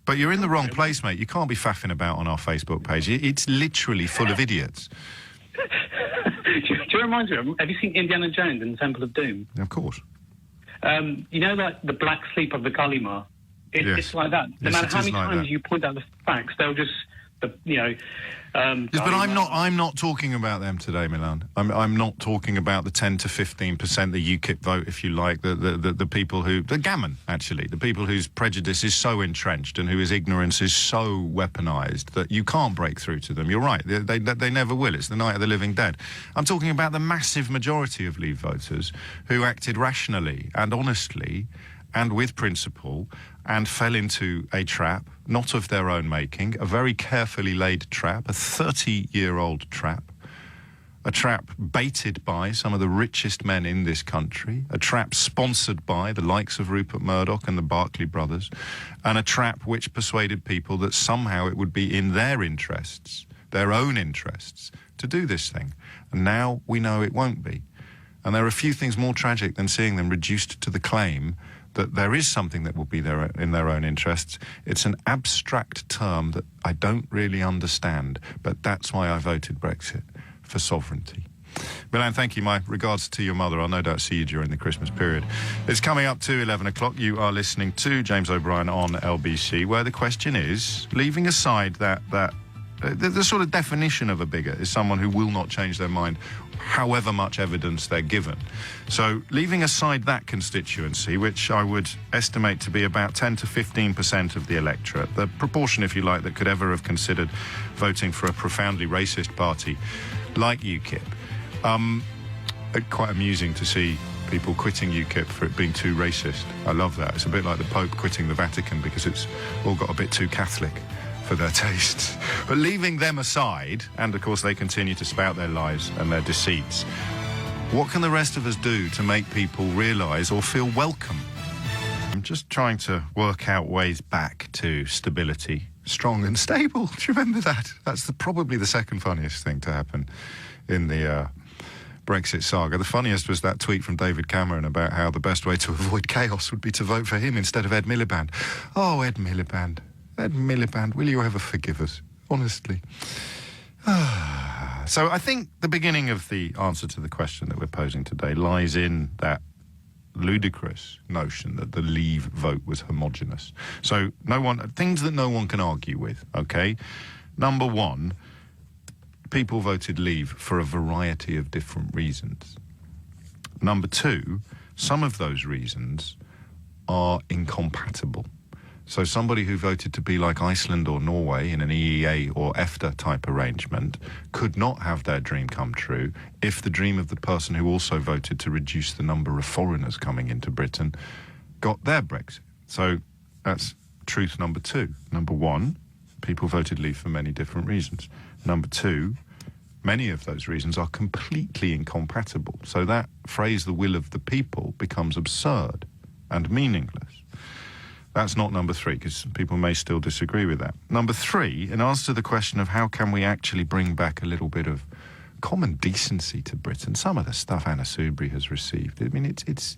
But you're in the wrong place, mate. You can't be faffing about on our Facebook page. It's literally full of idiots. Do you remind me, have you seen Indiana Jones and the Temple of Doom? Of course. You know, like the black sleep of the Gallimar? Yes. It's like that. No matter how many times you point out the facts, they'll just, yes, but I'm not talking about them today, Milan. I'm not talking about the 10 to 15%, the UKIP vote, if you like, the people who, the gammon, actually, the people whose prejudice is so entrenched and whose ignorance is so weaponised that you can't break through to them. You're right, they never will. It's the night of the living dead. I'm talking about the massive majority of Leave voters who acted rationally and honestly and with principle and fell into a trap, not of their own making, a very carefully laid trap, a 30-year-old trap, a trap baited by some of the richest men in this country, a trap sponsored by the likes of Rupert Murdoch and the Barclay brothers, and a trap which persuaded people that somehow it would be in their interests, their own interests, to do this thing. And now we know it won't be. And there are few things more tragic than seeing them reduced to the claim that there is something that will be there in their own interests. It's an abstract term that I don't really understand, but that's why I voted Brexit, for sovereignty. Milan, thank you. My regards to your mother. I'll no doubt see you during the Christmas period. It's coming up to 11 o'clock. You are listening to James O'Brien on LBC, where the question is, leaving aside the sort of definition of a bigot is someone who will not change their mind however much evidence they're given. So leaving aside that constituency, which I would estimate to be about 10 to 15% of the electorate, the proportion, if you like, that could ever have considered voting for a profoundly racist party like UKIP. Quite amusing to see people quitting UKIP for it being too racist. I love that. It's a bit like the Pope quitting the Vatican because it's all got a bit too Catholic for their tastes. But leaving them aside, and of course they continue to spout their lies and their deceits, what can the rest of us do to make people realise or feel welcome? I'm just trying to work out ways back to stability. Strong and stable. Do you remember that? That's probably the second funniest thing to happen in the Brexit saga. The funniest was that tweet from David Cameron about how the best way to avoid chaos would be to vote for him instead of Ed Miliband. Oh, Ed Miliband. Ed Miliband, will you ever forgive us? Honestly. So I think the beginning of the answer to the question that we're posing today lies in that ludicrous notion that the Leave vote was homogenous. So things that no one can argue with, okay? Number one, people voted Leave for a variety of different reasons. Number two, some of those reasons are incompatible. So somebody who voted to be like Iceland or Norway in an EEA or EFTA type arrangement could not have their dream come true if the dream of the person who also voted to reduce the number of foreigners coming into Britain got their Brexit. So that's truth number two. Number one, people voted Leave for many different reasons. Number two, many of those reasons are completely incompatible. So that phrase, the will of the people, becomes absurd and meaningless. That's not number 3, because people may still disagree with that. Number 3, in answer to the question of how can we actually bring back a little bit of common decency to Britain, some of the stuff Anna Soubry has received, I mean, it's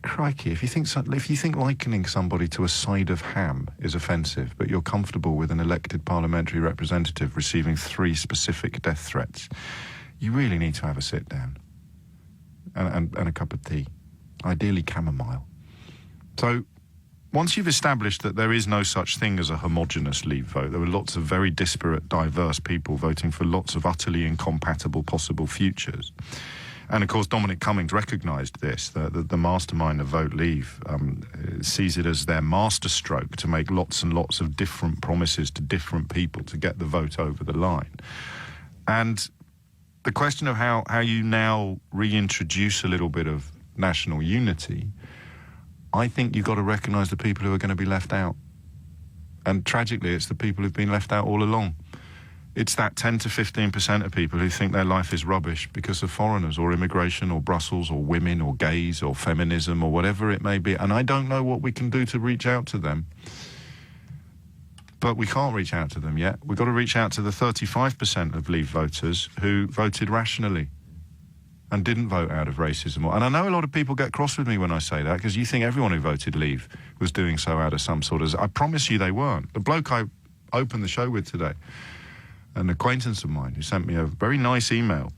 crikey. If you think likening somebody to a side of ham is offensive, but you're comfortable with an elected parliamentary representative receiving 3 specific death threats, you really need to have a sit down and a cup of tea, ideally chamomile. So once you've established that there is no such thing as a homogenous Leave vote, there were lots of very disparate, diverse people voting for lots of utterly incompatible possible futures. And, of course, Dominic Cummings recognised this, the mastermind of Vote Leave sees it as their masterstroke to make lots and lots of different promises to different people to get the vote over the line. And the question of how you now reintroduce a little bit of national unity, I think you've got to recognise the people who are going to be left out. And tragically, it's the people who've been left out all along. It's that 10 to 15% of people who think their life is rubbish because of foreigners or immigration or Brussels or women or gays or feminism or whatever it may be. And I don't know what we can do to reach out to them. But we can't reach out to them yet. We've got to reach out to the 35% of Leave voters who voted rationally and didn't vote out of racism. And I know a lot of people get cross with me when I say that, because you think everyone who voted Leave was doing so out of some sort of... I promise you they weren't. The bloke I opened the show with today, an acquaintance of mine who sent me a very nice email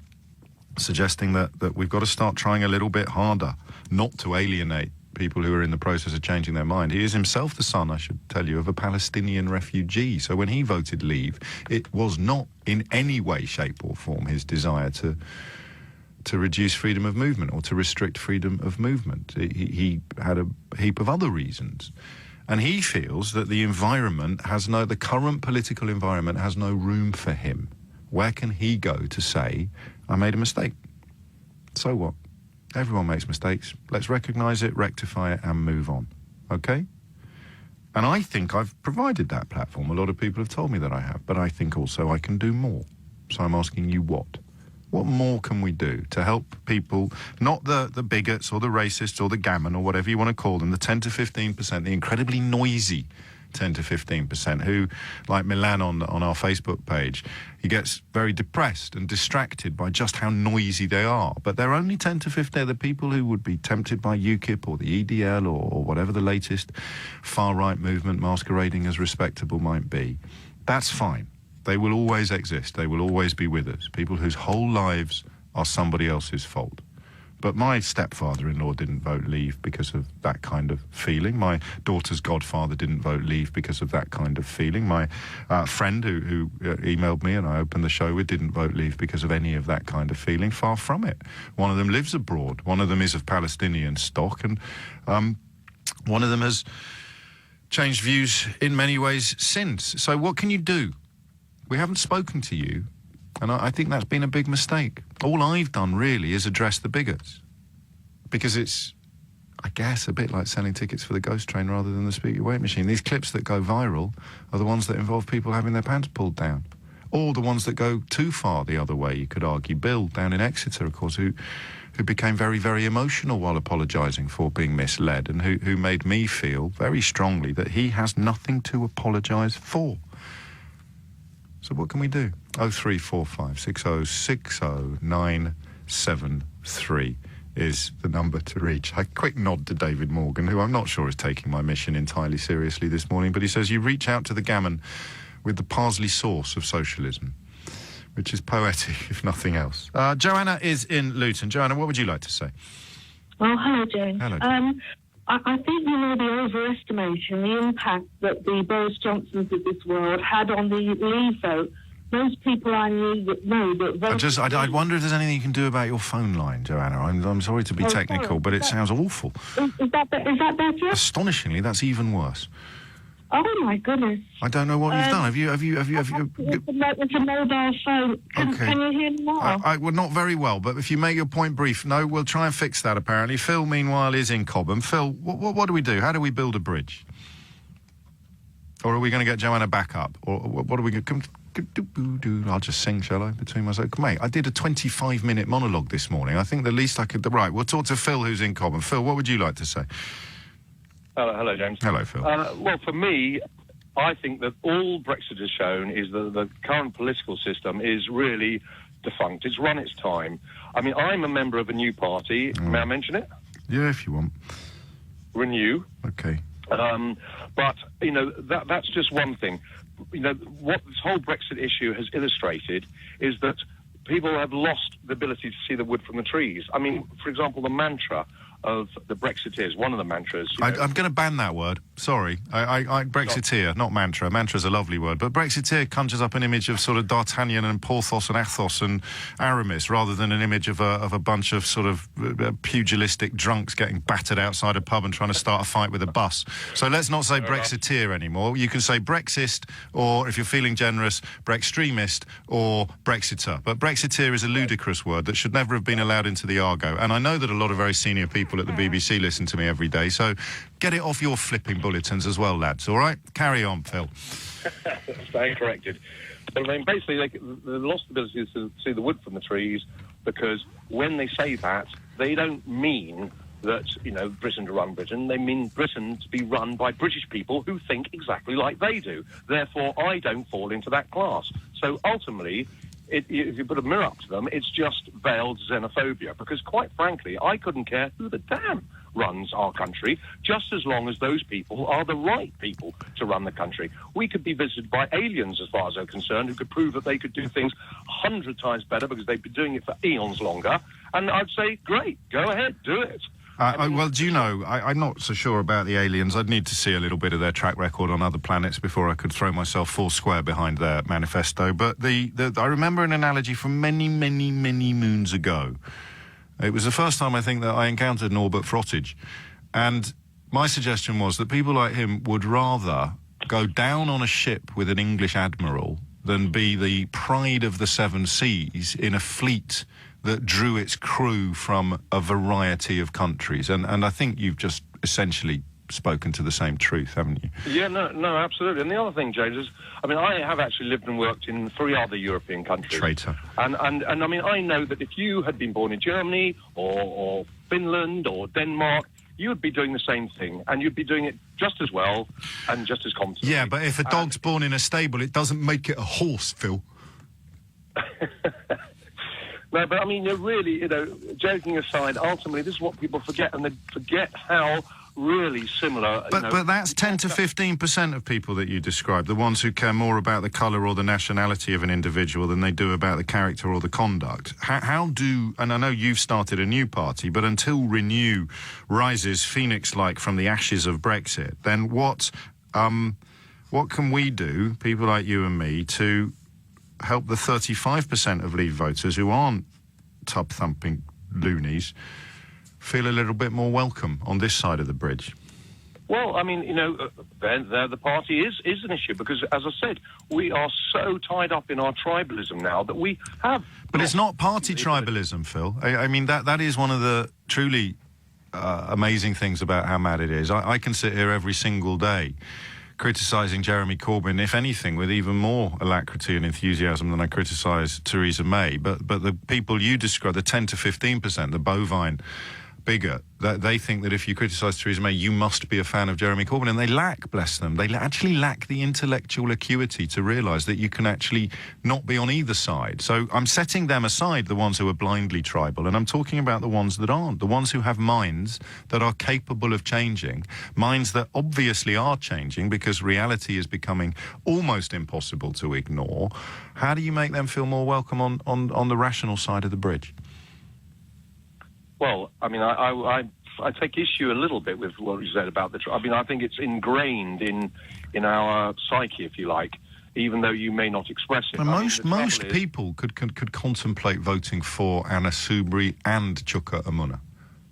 suggesting that we've got to start trying a little bit harder not to alienate people who are in the process of changing their mind. He is himself the son, I should tell you, of a Palestinian refugee. So when he voted Leave, it was not in any way, shape or form his desire to reduce freedom of movement or to restrict freedom of movement. He had a heap of other reasons. And he feels that the current political environment has no room for him. Where can he go to say, I made a mistake? So what? Everyone makes mistakes. Let's recognise it, rectify it, and move on. Okay? And I think I've provided that platform. A lot of people have told me that I have. But I think also I can do more. So I'm asking you what? What more can we do to help people, not the bigots or the racists or the gammon or whatever you want to call them, the 10 to 15%, the incredibly noisy 10 to 15% who, like Milan on our Facebook page, he gets very depressed and distracted by just how noisy they are. But they're only 10 to 15. They're the people who would be tempted by UKIP or the EDL or whatever the latest far-right movement masquerading as respectable might be. That's fine. They will always exist. They will always be with us. People whose whole lives are somebody else's fault. But my stepfather-in-law didn't vote Leave because of that kind of feeling. My daughter's godfather didn't vote Leave because of that kind of feeling. My friend who emailed me and I opened the show with didn't vote Leave because of any of that kind of feeling. Far from it. One of them lives abroad. One of them is of Palestinian stock. And one of them has changed views in many ways since. So what can you do? We haven't spoken to you, and I think that's been a big mistake. All I've done, really, is address the bigots. Because it's, I guess, a bit like selling tickets for the ghost train rather than the Speak Your Weight machine. These clips that go viral are the ones that involve people having their pants pulled down. Or the ones that go too far the other way, you could argue. Bill, down in Exeter, of course, who became very, very emotional while apologising for being misled, and who made me feel very strongly that he has nothing to apologise for. So what can we do? 0345 60 60 973 is the number to reach. A quick nod to David Morgan, who I'm not sure is taking my mission entirely seriously this morning, but he says you reach out to the gammon with the parsley sauce of socialism, which is poetic, if nothing else. Joanna is in Luton. Joanna, what would you like to say? Oh, hello, James. Hello. I think you may be overestimating the impact that the Boris Johnsons of this world had on the Leave vote. Most people I knew that know that voted... I wonder if there's anything you can do about your phone line, Joanna. I'm sorry to be technical, sorry. but it sounds awful. Is that better? Astonishingly, that's even worse. Oh my goodness! I don't know what you've done. Have you? It's a mobile phone. Okay. Can you hear me now? Well, not very well, but if you make your point brief, no, we'll try and fix that. Apparently, Phil, meanwhile, is in Cobham. Phil, what do we do? How do we build a bridge? Or are we going to get Joanna back up? Or what are we going to... I'll just sing, shall I, between myself? Mate, I did a 25-minute monologue this morning. I think the least I could... Right, we'll talk to Phil, who's in Cobham. Phil, what would you like to say? Hello, James. Hello, Phil. Well, for me, I think that all Brexit has shown is that the current political system is really defunct. It's run its time. I mean, I'm a member of a new party. May I mention it? Yeah, if you want. Renew. Okay. But, you know, that's just one thing. You know, what this whole Brexit issue has illustrated is that people have lost the ability to see the wood from the trees. I mean, for example, the mantra of the Brexiteers, one of the mantras... I'm going to ban that word. Sorry. Brexiteer, not mantra. Mantra's a lovely word. But Brexiteer conjures up an image of sort of D'Artagnan and Porthos and Athos and Aramis, rather than an image of a bunch of sort of pugilistic drunks getting battered outside a pub and trying to start a fight with a bus. So let's not say Brexiteer anymore. You can say Brexist, or, if you're feeling generous, Brextremist or Brexiter. But Brexiteer is a ludicrous word that should never have been allowed into the argot. And I know that a lot of very senior people at the BBC listen to me every day, so get it off your flipping bulletins as well, lads, all right? Carry on, Phil. Staying corrected. But, I mean, basically, they lost the ability to see the wood from the trees, because when they say that, they don't mean that, you know, Britain to run Britain. They mean Britain to be run by British people who think exactly like they do. Therefore, I don't fall into that class. So, ultimately... if you put a mirror up to them, it's just veiled xenophobia. Because, quite frankly, I couldn't care who the damn runs our country, just as long as those people are the right people to run the country. We could be visited by aliens, as far as they're concerned, who could prove that they could do things 100 times better because they've been doing it for eons longer. And I'd say, great, go ahead, do it. Well, do you know, I'm not so sure about the aliens. I'd need to see a little bit of their track record on other planets before I could throw myself full square behind their manifesto. But I remember an analogy from many, many, many moons ago. It was the first time, I think, that I encountered Norbert Frottage. And my suggestion was that people like him would rather go down on a ship with an English admiral than be the pride of the seven seas in a fleet that drew its crew from a variety of countries. And I think you've just essentially spoken to the same truth, haven't you? Yeah, no, absolutely. And the other thing, James, is, I mean, I have actually lived and worked in 3 other European countries. Traitor. And I mean, I know that if you had been born in Germany or Finland or Denmark, you would be doing the same thing, and you'd be doing it just as well and just as competently. Yeah, but if a dog's born in a stable, it doesn't make it a horse, Phil. No, but I mean, you're really, you know, joking aside, ultimately, this is what people forget, and they forget how really similar... But that's 10 to 15% of people that you describe, the ones who care more about the colour or the nationality of an individual than they do about the character or the conduct. How do... And I know you've started a new party, but until Renew rises phoenix-like from the ashes of Brexit, then what can we do, people like you and me, to help the 35% of Leave voters who aren't tub-thumping loonies feel a little bit more welcome on this side of the bridge? Well, I mean, you know, the party is an issue because, as I said, we are so tied up in our tribalism now that we have... But it's not party tribalism, Phil. I mean, that is one of the truly amazing things about how mad it is. I can sit here every single day criticising Jeremy Corbyn, if anything, with even more alacrity and enthusiasm than I criticise Theresa May. But the people you describe, the 10 to 15%, the bovine bigot, that they think that if you criticise Theresa May, you must be a fan of Jeremy Corbyn. And they lack, bless them, they actually lack the intellectual acuity to realise that you can actually not be on either side. So I'm setting them aside, the ones who are blindly tribal, and I'm talking about the ones that aren't, the ones who have minds that are capable of changing, minds that obviously are changing because reality is becoming almost impossible to ignore. How do you make them feel more welcome on the rational side of the bridge? Well, I mean, I take issue a little bit with what you said about I mean, I think it's ingrained in our psyche, if you like, even though you may not express it. Most people could contemplate voting for Anna Soubry and Chuka Umunna.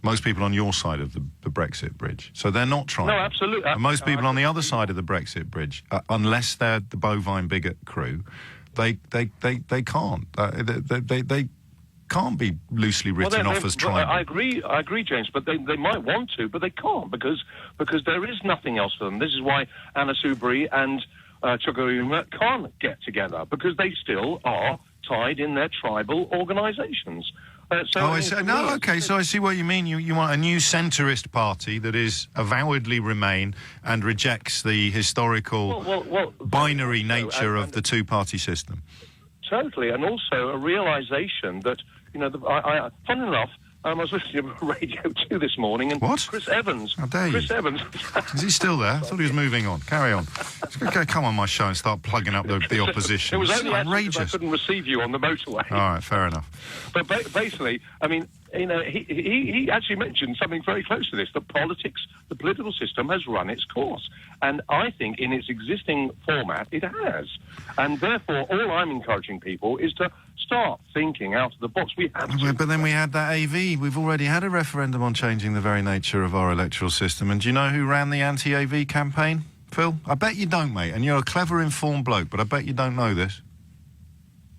Most people on your side of the Brexit bridge. So they're not trying. No, absolutely. And most people on the other side of the Brexit bridge, unless they're the bovine bigot crew, they can't. They can't be loosely written off as tribal. I agree, James, but they might want to, but they can't because there is nothing else for them. This is why Anna Soubry and Tuggeruma can't get together because they still are tied in their tribal organisations. So I see what you mean. You want a new centrist party that is avowedly Remain and rejects the historical binary nature of the two-party system. Totally, and also a realisation that, fun enough, I was listening to Radio 2 this morning, and what? Chris Evans... How dare you? Chris Evans... Is he still there? I thought he was moving on. Carry on. Come on my show and start plugging up the opposition. It was only outrageous. I couldn't receive you on the motorway. All right, fair enough. But basically, I mean, he actually mentioned something very close to this, that the political system has run its course. And I think in its existing format, it has. And therefore, all I'm encouraging people is to start thinking out of the box. We have to. But then we had that AV. We've already had a referendum on changing the very nature of our electoral system. And do you know who ran the anti-AV campaign, Phil? I bet you don't, mate. And you're a clever, informed bloke, but I bet you don't know this.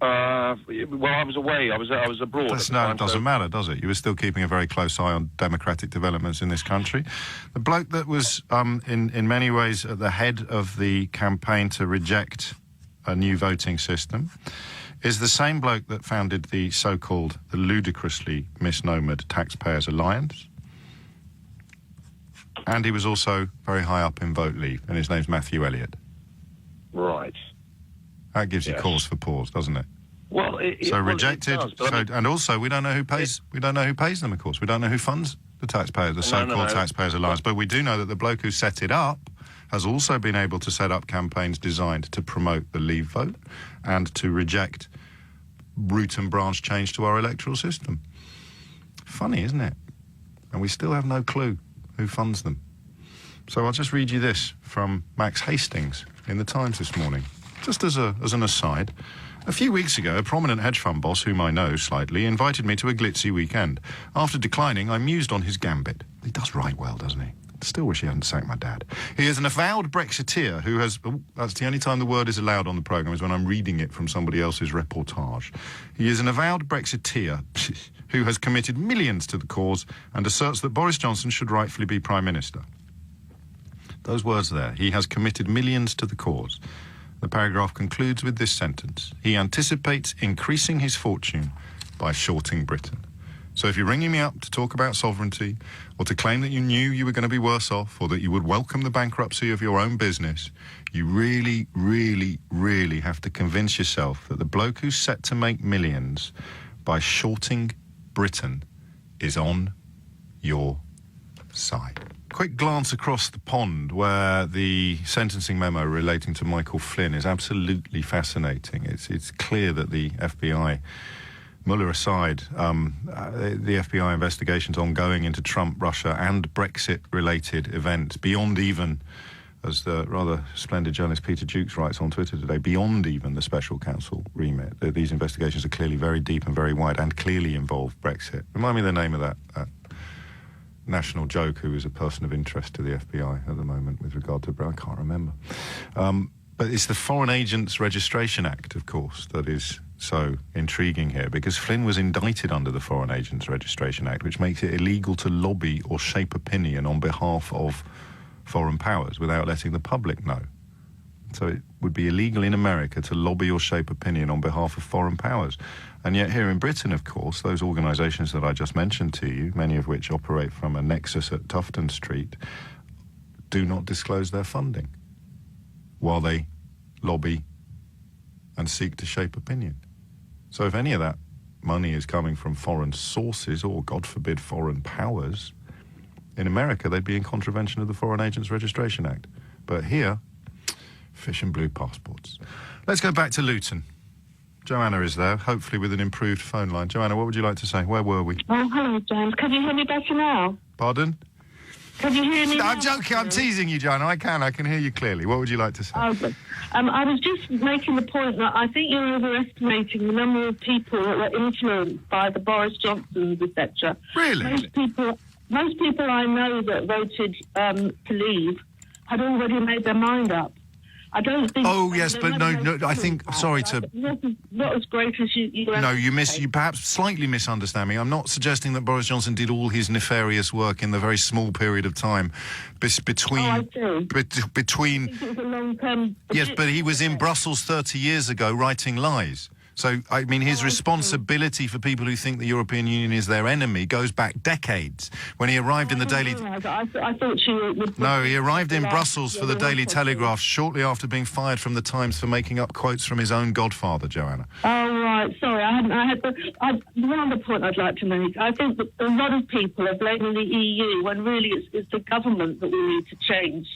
Well, I was away. I was abroad. It doesn't matter, does it? You were still keeping a very close eye on democratic developments in this country. The bloke that was, in many ways, at the head of the campaign to reject a new voting system is the same bloke that founded the so-called, the ludicrously misnomered Taxpayers Alliance. And he was also very high up in Vote Leave, and his name's Matthew Elliott. Right. That gives you cause for pause, doesn't it? Well, rejected. It does, and also, we don't know who pays. We don't know who pays them. Of course, we don't know who funds the taxpayers, the so-called Taxpayers Alliance. But we do know that the bloke who set it up has also been able to set up campaigns designed to promote the Leave vote and to reject root and branch change to our electoral system. Funny, isn't it? And we still have no clue who funds them. So I'll just read you this from Max Hastings in the Times this morning. Just as an aside, a few weeks ago, a prominent hedge fund boss, whom I know slightly, invited me to a glitzy weekend. After declining, I mused on his gambit. He does write well, doesn't he? Still wish he hadn't sacked my dad. He is an avowed Brexiteer who has... that's the only time the word is allowed on the programme, is when I'm reading it from somebody else's reportage. He is an avowed Brexiteer who has committed millions to the cause and asserts that Boris Johnson should rightfully be Prime Minister. Those words there. He has committed millions to the cause. The paragraph concludes with this sentence. He anticipates increasing his fortune by shorting Britain. So if you're ringing me up to talk about sovereignty or to claim that you knew you were going to be worse off or that you would welcome the bankruptcy of your own business, you really, really, really have to convince yourself that the bloke who's set to make millions by shorting Britain is on your side. Quick glance across the pond where the sentencing memo relating to Michael Flynn is absolutely fascinating. It's clear that the FBI, Mueller aside, the FBI investigation's ongoing into Trump, Russia and Brexit-related events beyond even, as the rather splendid journalist Peter Jukes writes on Twitter today, beyond even the special counsel remit. These investigations are clearly very deep and very wide and clearly involve Brexit. Remind me the name of that national joke who is a person of interest to the FBI at the moment with regard to... I can't remember. But it's the Foreign Agents Registration Act, of course, that is so intriguing here, because Flynn was indicted under the Foreign Agents Registration Act, which makes it illegal to lobby or shape opinion on behalf of foreign powers without letting the public know. So it would be illegal in America to lobby or shape opinion on behalf of foreign powers. And yet here in Britain, of course, those organisations that I just mentioned to you, many of which operate from a nexus at Tufton Street, do not disclose their funding while they lobby and seek to shape opinion. So if any of that money is coming from foreign sources or, God forbid, foreign powers, in America they'd be in contravention of the Foreign Agents Registration Act. But here, fish and blue passports. Let's go back to Luton. Joanna is there, hopefully with an improved phone line. Joanna, what would you like to say? Where were we? Oh, hello, James. Can you hear me better now? Pardon? Can you hear me now? I'm joking. I'm teasing you, Joanna. I can hear you clearly. What would you like to say? Oh, good. I was just making the point that I think you're overestimating the number of people that were influenced by the Boris Johnsons, etc. Really? Most people I know that voted to leave had already made their mind up. I don't think... Oh, yes, but no, I think... Sorry to... Not as great as you... No, you perhaps slightly misunderstand me. I'm not suggesting that Boris Johnson did all his nefarious work in the very small period of time between... I do. Between... I think it was a long-term... Yes, but he was in Brussels 30 years ago writing lies. So, I mean, his responsibility for people who think the European Union is their enemy goes back decades. When he arrived in the Daily... I thought she would... No, he arrived in Brussels for the Daily Telegraph shortly after being fired from the Times for making up quotes from his own godfather, Joanna. Oh, right. Sorry, one other point I'd like to make. I think that a lot of people are blaming the EU when really it's the government that we need to change.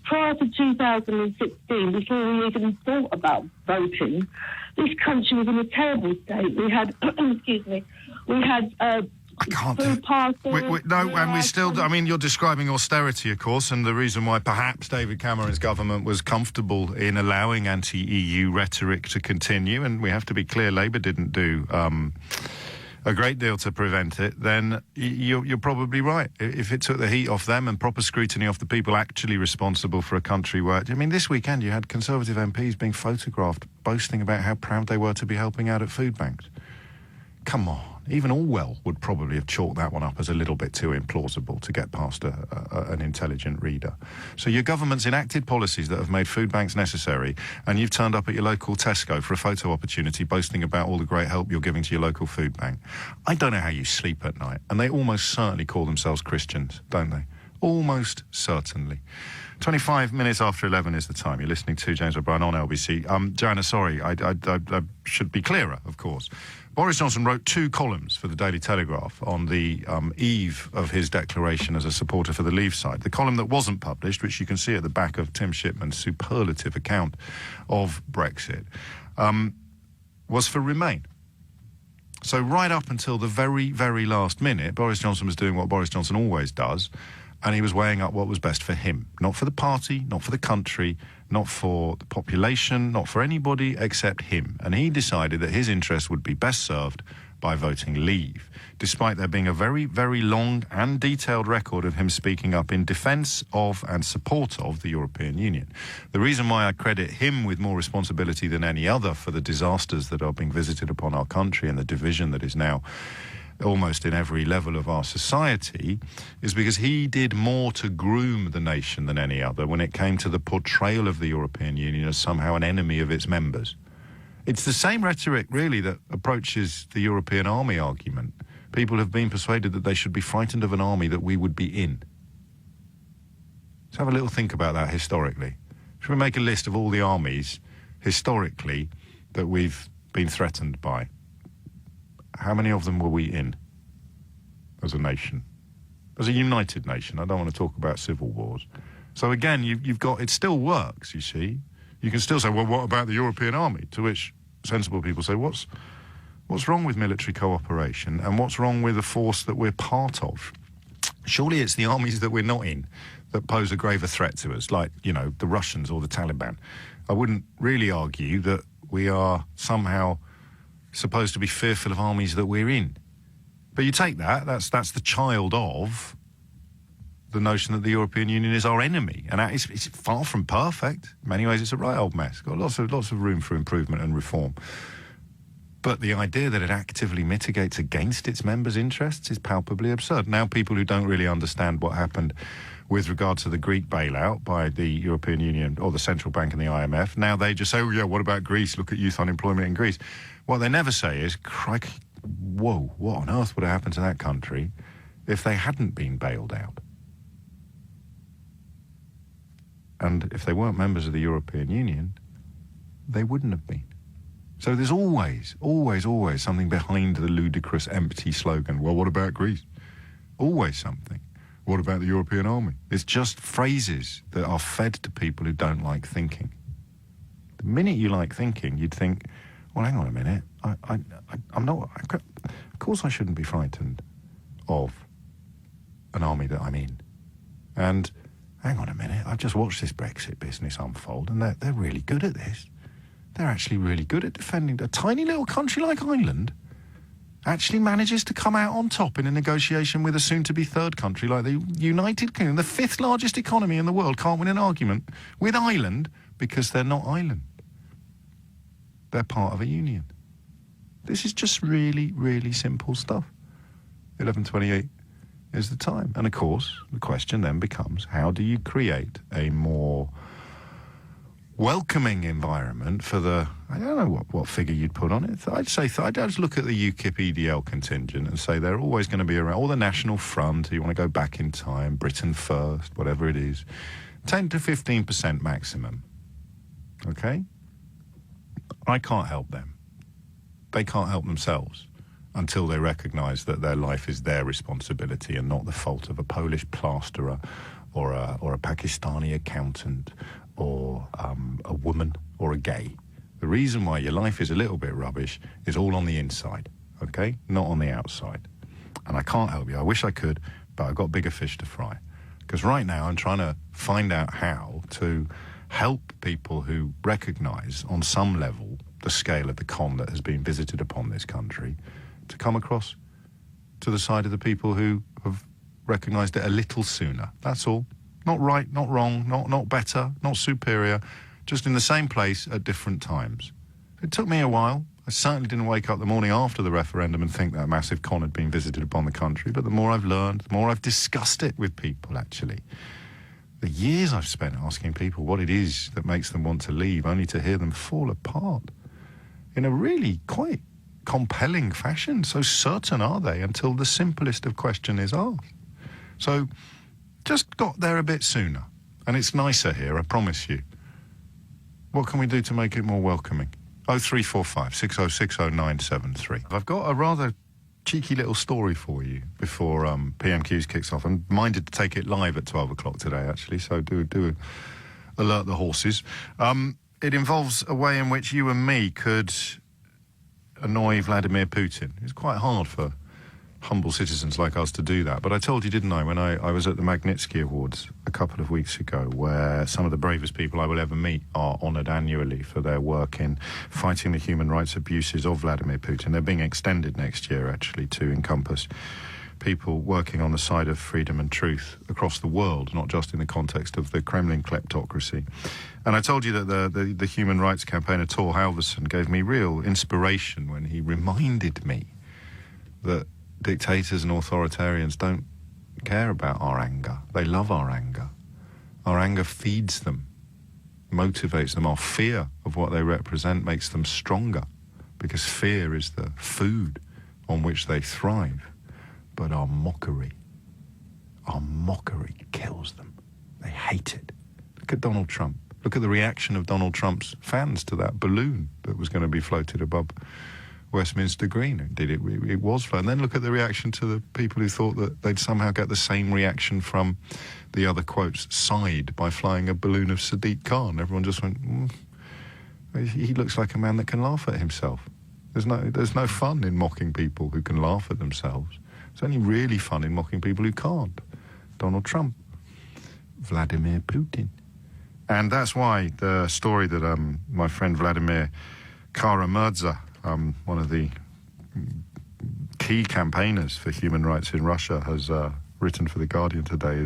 Prior to 2016, before we even thought about voting, this country was in a terrible state. We had, excuse me, we had... I can't do it. No, and we still... I mean, you're describing austerity, of course, and the reason why perhaps David Cameron's government was comfortable in allowing anti-EU rhetoric to continue, and we have to be clear, Labour didn't do... a great deal to prevent it, then you're probably right. If it took the heat off them and proper scrutiny off the people actually responsible for a country where... I mean, this weekend you had Conservative MPs being photographed boasting about how proud they were to be helping out at food banks. Come on. Even Orwell would probably have chalked that one up as a little bit too implausible to get past an intelligent reader. So your government's enacted policies that have made food banks necessary, and you've turned up at your local Tesco for a photo opportunity boasting about all the great help you're giving to your local food bank. I don't know how you sleep at night, and they almost certainly call themselves Christians, don't they? Almost certainly. 25 minutes after 11 is the time. You're listening to James O'Brien on LBC. Joanna, sorry, I should be clearer, of course. Boris Johnson wrote 2 columns for the Daily Telegraph on the eve of his declaration as a supporter for the Leave side. The column that wasn't published, which you can see at the back of Tim Shipman's superlative account of Brexit, was for Remain. So right up until the very, very last minute, Boris Johnson was doing what Boris Johnson always does, and he was weighing up what was best for him. Not for the party, not for the country, not for the population, not for anybody except him. And he decided that his interests would be best served by voting Leave, despite there being a very, very long and detailed record of him speaking up in defence of and support of the European Union. The reason why I credit him with more responsibility than any other for the disasters that are being visited upon our country and the division that is now almost in every level of our society is because he did more to groom the nation than any other when it came to the portrayal of the European Union as somehow an enemy of its members. It's the same rhetoric, really, that approaches the European army argument. People have been persuaded that they should be frightened of an army that we would be in. Let's have a little think about that historically. Should we make a list of all the armies, historically, that we've been threatened by? How many of them were we in as a nation? As a united nation. I don't want to talk about civil wars. So again, you've got... It still works, you see. You can still say, well, what about the European army? To which sensible people say, what's wrong with military cooperation and what's wrong with the force that we're part of? Surely it's the armies that we're not in that pose a graver threat to us, like, you know, the Russians or the Taliban. I wouldn't really argue that we are somehow supposed to be fearful of armies that we're in. But you take that's the child of the notion that the European Union is our enemy. And it's far from perfect. In many ways, it's a right old mess. Got lots of room for improvement and reform. But the idea that it actively mitigates against its members' interests is palpably absurd. Now people who don't really understand what happened with regard to the Greek bailout by the European Union or the Central Bank and the IMF, now they just say, oh yeah, what about Greece? Look at youth unemployment in Greece. What they never say is, crikey, whoa, what on earth would have happened to that country if they hadn't been bailed out? And if they weren't members of the European Union, they wouldn't have been. So there's always something behind the ludicrous, empty slogan, well, what about Greece? Always something. What about the European army? It's just phrases that are fed to people who don't like thinking. The minute you like thinking, you'd think, well, hang on a minute. I'm not... Of course I shouldn't be frightened of an army that I'm in. And hang on a minute, I've just watched this Brexit business unfold, and they're really good at this. They're actually really good at defending a tiny little country like Ireland. actually manages to come out on top in a negotiation with a soon-to-be third country like the United Kingdom, the fifth largest economy in the world, can't win an argument with Ireland because they're not Ireland. They're part of a union. This is just really, really simple stuff. 11:28 is the time. And, of course, the question then becomes, how do you create a more welcoming environment for the... I don't know what figure you'd put on it. I'd just look at the UKIP EDL contingent and say they're always going to be around. Or the National Front, you want to go back in time, Britain First, whatever it is. 10 to 15% maximum. OK? I can't help them. They can't help themselves until they recognise that their life is their responsibility and not the fault of a Polish plasterer or a Pakistani accountant or a woman or a gay. The reason why your life is a little bit rubbish is all on the inside, okay? Not on the outside. And I can't help you. I wish I could, but I've got bigger fish to fry. Because right now I'm trying to find out how to help people who recognise on some level the scale of the con that has been visited upon this country to come across to the side of the people who have recognised it a little sooner. That's all. Not right, not wrong, not better, not superior, just in the same place at different times. It took me a while. I certainly didn't wake up the morning after the referendum and think that massive con had been visited upon the country, but the more I've learned, the more I've discussed it with people, actually. The years I've spent asking people what it is that makes them want to leave, only to hear them fall apart in a really quite compelling fashion. So certain are they until the simplest of question is asked. So just got there a bit sooner. And it's nicer here, I promise you. What can we do to make it more welcoming? 0345 6060 973. I've got a rather cheeky little story for you before PMQs kicks off. I'm minded to take it live at 12 o'clock today, actually, so do alert the horses. It involves a way in which you and me could annoy Vladimir Putin. It's quite hard for humble citizens like us to do that. But I told you, didn't I, when I was at the Magnitsky Awards a couple of weeks ago, where some of the bravest people I will ever meet are honoured annually for their work in fighting the human rights abuses of Vladimir Putin. They're being extended next year, actually, to encompass people working on the side of freedom and truth across the world, not just in the context of the Kremlin kleptocracy. And I told you that the human rights campaigner Tor Halvorsen gave me real inspiration when he reminded me that dictators and authoritarians don't care about our anger. They love our anger. Our anger feeds them, motivates them. Our fear of what they represent makes them stronger, because fear is the food on which they thrive. But our mockery kills them. They hate it. Look at Donald Trump. Look at the reaction of Donald Trump's fans to that balloon that was going to be floated above Westminster Green. It was fun. And then look at the reaction to the people who thought that they'd somehow get the same reaction from the other, quotes, side by flying a balloon of Sadiq Khan. Everyone just went, he looks like a man that can laugh at himself. There's no fun in mocking people who can laugh at themselves. It's only really fun in mocking people who can't. Donald Trump, Vladimir Putin. And that's why the story that my friend Vladimir Kara-Murza, one of the key campaigners for human rights in Russia, has written for The Guardian today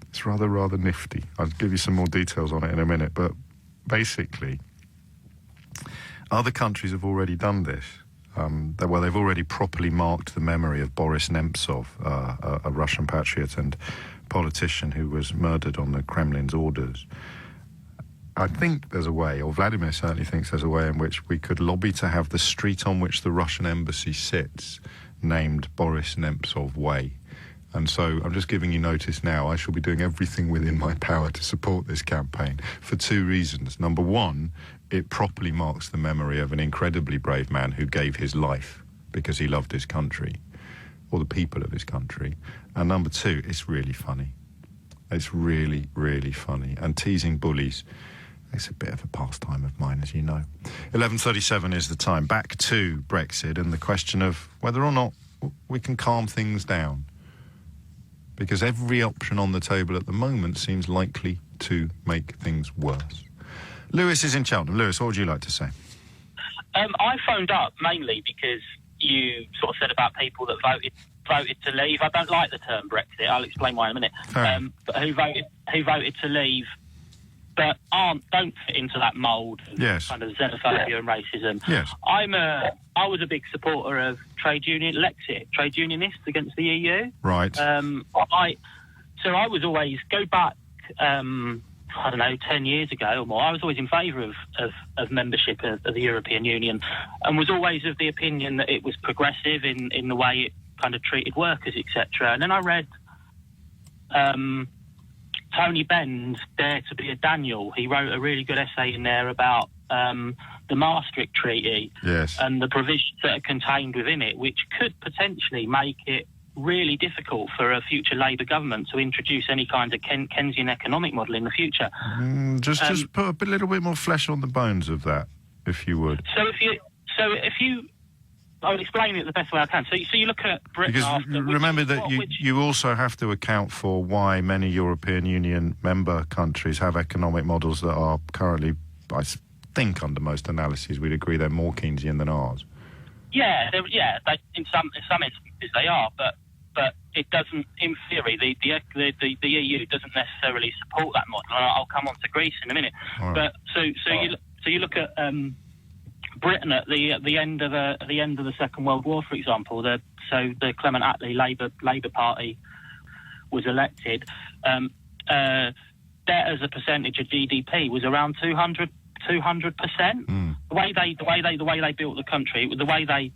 it's rather nifty. I'll give you some more details on it in a minute, but basically other countries have already done this. They've already properly marked the memory of Boris Nemtsov, a Russian patriot and politician who was murdered on the Kremlin's orders. I think there's a way, or Vladimir certainly thinks there's a way in which we could lobby to have the street on which the Russian embassy sits named Boris Nemtsov Way. And so I'm just giving you notice now. I shall be doing everything within my power to support this campaign for two reasons. Number one, it properly marks the memory of an incredibly brave man who gave his life because he loved his country, or the people of his country. And number two, it's really funny. It's really, really funny. And teasing bullies, it's a bit of a pastime of mine, as you know. 11:37 is the time. Back to Brexit and the question of whether or not we can calm things down. Because every option on the table at the moment seems likely to make things worse. Lewis is in Cheltenham. Lewis, what would you like to say? I phoned up mainly because you sort of said about people that voted to leave. I don't like the term Brexit. I'll explain why in a minute. But who voted to leave, but don't fit into that mould of kind of xenophobia and racism. Yes. I was a big supporter of Lexit, trade unionists against the EU. Right. So I was always, go back, I don't know, 10 years ago or more, I was always in favour of membership of the European Union, and was always of the opinion that it was progressive in the way it kind of treated workers, etc. And then I read Tony Benn's Dare to be a Daniel. He wrote a really good essay in there about the Maastricht Treaty and the provisions that are contained within it, which could potentially make it really difficult for a future Labour government to introduce any kind of Keynesian economic model in the future. Just put a little bit more flesh on the bones of that, if you would. So if you I'll explain it the best way I can. So you look at Britain. Because remember that you also have to account for why many European Union member countries have economic models that are currently, I think, under most analyses, we'd agree they're more Keynesian than ours. Yeah, in some instances they are, but it doesn't. In theory, the EU doesn't necessarily support that model. And I'll come on to Greece in a minute. Right. But you look at Britain at the end of the Second World War, for example. The Clement Attlee Labour Party was elected. Debt as a percentage of GDP was around 200%. The way they built the country, the way they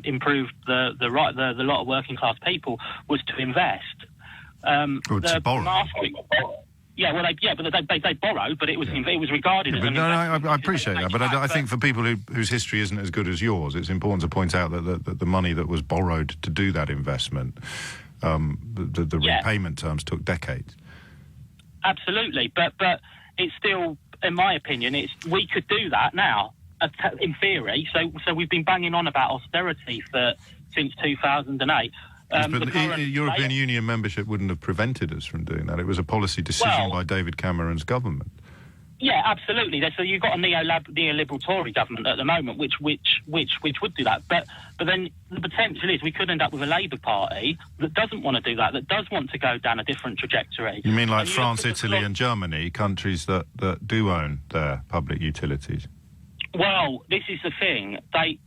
improved the lot of working class people was to invest. To borrow. They borrowed, but it was regarded as. I appreciate that, but I think for people whose history isn't as good as yours, it's important to point out that the money that was borrowed to do that investment, the repayment terms took decades. Absolutely, but it's still, in my opinion, we could do that now, in theory. So we've been banging on about austerity since 2008. But the European Union membership wouldn't have prevented us from doing that. It was a policy decision by David Cameron's government. Yeah, absolutely. So you've got a neoliberal Tory government at the moment, which would do that. But then the potential is we could end up with a Labour Party that doesn't want to do that does want to go down a different trajectory. You mean like France, Italy, and Germany, countries that do own their public utilities? Well, this is the thing. They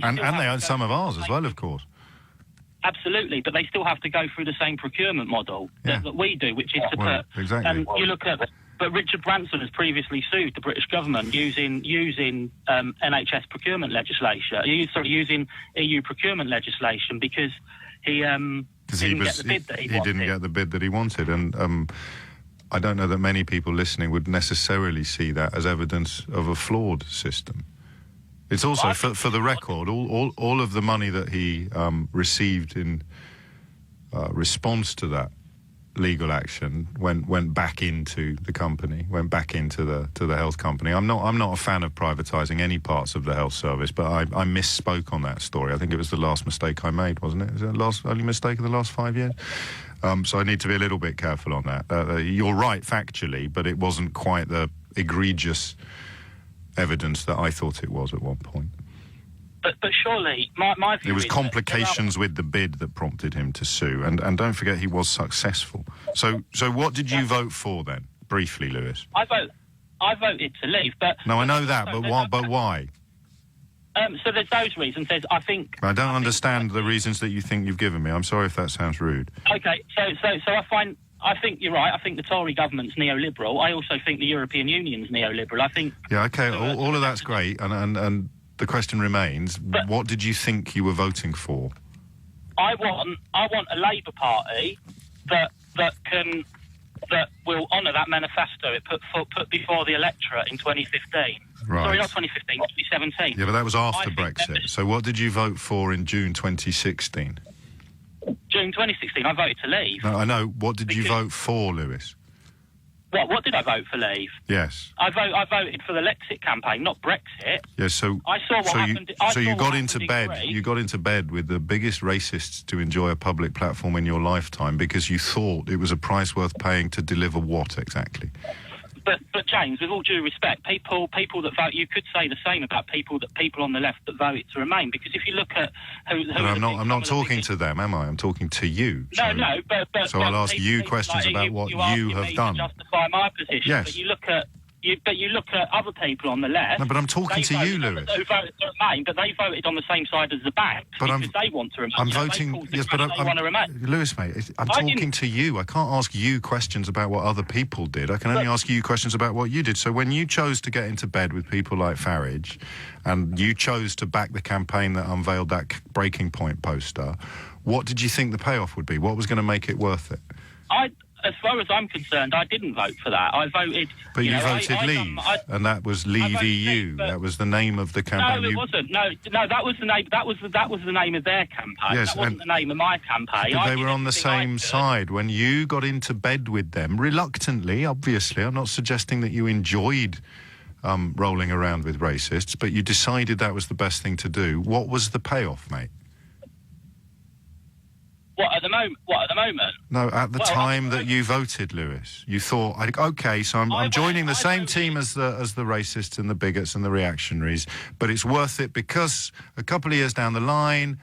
own some of ours as well, of course. Absolutely, but they still have to go through the same procurement model that we do, which is to put. Exactly. And you look at. But Richard Branson has previously sued the British government using NHS procurement legislation, using EU procurement legislation because he didn't get the bid that he wanted. He didn't get the bid that he wanted, and I don't know that many people listening would necessarily see that as evidence of a flawed system. It's also, for the record, all of the money that he received in response to that legal action went back into the company, went back into the health company. I'm not a fan of privatising any parts of the health service, but I misspoke on that story. I think it was the last mistake I made, wasn't it? Is it the only mistake of the last 5 years? So I need to be a little bit careful on that. You're right factually, but it wasn't quite the egregious evidence that I thought it was at one point. But surely, my view it was complications with the bid that prompted him to sue, and don't forget he was successful. So what did you vote for then? Briefly, Lewis. I voted to leave, but no, I know that, but why? So there's those reasons. I don't understand the reasons that you think you've given me. I'm sorry if that sounds rude. Okay, so I think you're right. I think the Tory government's neoliberal. I also think the European Union's neoliberal. I think. Yeah, okay, all of that's great, and the question remains: what did you think you were voting for? I want a Labour Party that will honour that manifesto it put before the electorate in 2015. Right. Sorry, not 2015, 2017. Yeah, but that was after Brexit. So what did you vote for in June 2016? June 2016, I voted to leave. No, I know. What did you vote for, Lewis? What did I vote for leave? Yes. I voted for the Lexit campaign, not Brexit. Yes, so I saw what happened. You got into bed. You got into bed with the biggest racists to enjoy a public platform in your lifetime because you thought it was a price worth paying to deliver what exactly? But James, with all due respect, people that vote, you could say the same about people on the left that voted to remain. Because if you look at who but I'm not talking to them, am I? I'm talking to you. No, So I'll ask you questions about what you have done. To justify my position. Yes. But you look at other people on the left. No, but I'm talking to you, Lewis. Who voted to remain, but they voted on the same side as the banks because they want to remain. I'm voting. Yes, but they want to remain. Lewis, mate, I'm talking to you. I can't ask you questions about what other people did. I can only ask you questions about what you did. So when you chose to get into bed with people like Farage, and you chose to back the campaign that unveiled that breaking point poster, what did you think the payoff would be? What was going to make it worth it? As far as I'm concerned, I didn't vote for that. I voted. But you voted Leave, and that was Leave EU. That was the name of the campaign. No, it wasn't. No, that was the name. That was the name of their campaign. Yes, that wasn't the name of my campaign. But they were on the same side when you got into bed with them, reluctantly. Obviously, I'm not suggesting that you enjoyed rolling around with racists, but you decided that was the best thing to do. What was the payoff, mate? What at the moment? No, at the time that you voted, Lewis, you thought, okay, so I'm joining the same team as the racists and the bigots and the reactionaries, but it's worth it because a couple of years down the line.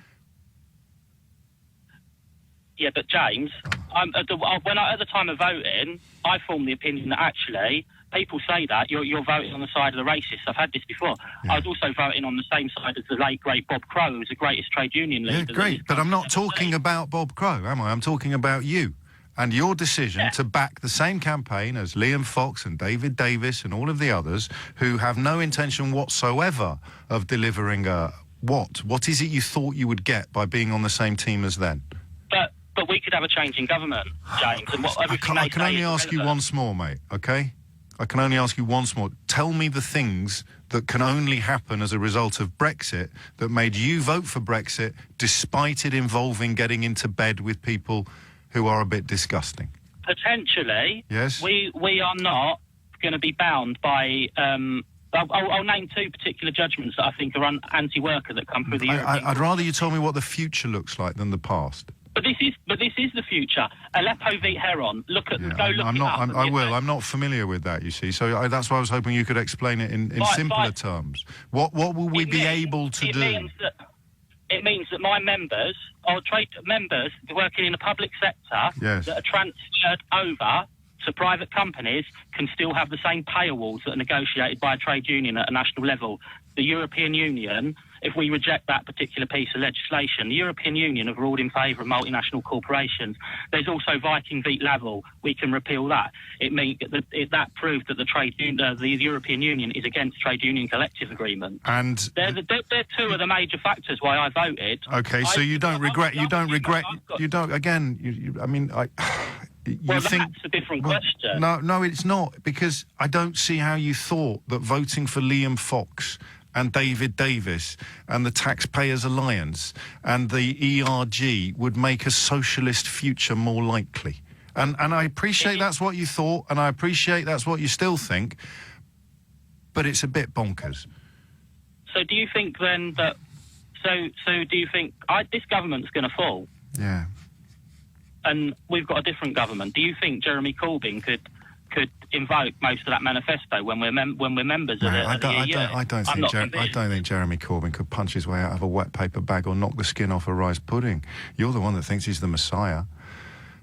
Yeah, but James, at the time of voting, I formed the opinion that actually people say that you're voting on the side of the racists. I've had this before. Yeah. I was also voting on the same side as the late great Bob Crow, who was the greatest trade union leader. Yeah, great, but I'm not talking about Bob Crow, am I? I'm talking about you and your decision to back the same campaign as Liam Fox and David Davis and all of the others who have no intention whatsoever of delivering what is it you thought you would get by being on the same team as them? But we could have a change in government, James. And I can only ask you once more, mate, okay? I can only ask you once more. Tell me the things that can only happen as a result of Brexit that made you vote for Brexit despite it involving getting into bed with people who are a bit disgusting. Potentially. Yes. We are not going to be bound by... I'll name two particular judgments that I think are anti-worker that come through the European... I'd rather you told me what the future looks like than the past. But this is the future. Aleppo v Heron. I'm not familiar with that, you see. So that's why I was hoping you could explain it in simpler terms. What will we be able to do? It means that my members, or trade members working in the public sector, that are transferred over to private companies, can still have the same pay awards that are negotiated by a trade union at a national level. The European Union, if we reject that particular piece of legislation, the European Union have ruled in favour of multinational corporations. There's also Viking v Laval. We can repeal that. That proved that the European Union is against trade union collective agreements. And they're two of the major factors why I voted. Okay, so you don't regret. That's a different question. No, it's not, because I don't see how you thought that voting for Liam Fox and David Davis and the Taxpayers Alliance and the ERG would make a socialist future more likely. And I appreciate that's what you thought, and I appreciate that's what you still think, but it's a bit bonkers. So do you think then that... So do you think this government's going to fall? Yeah. And we've got a different government. Do you think Jeremy Corbyn could invoke most of that manifesto when we're members of it? I don't think Jeremy Corbyn could punch his way out of a wet paper bag or knock the skin off a rice pudding. You're the one that thinks he's the Messiah.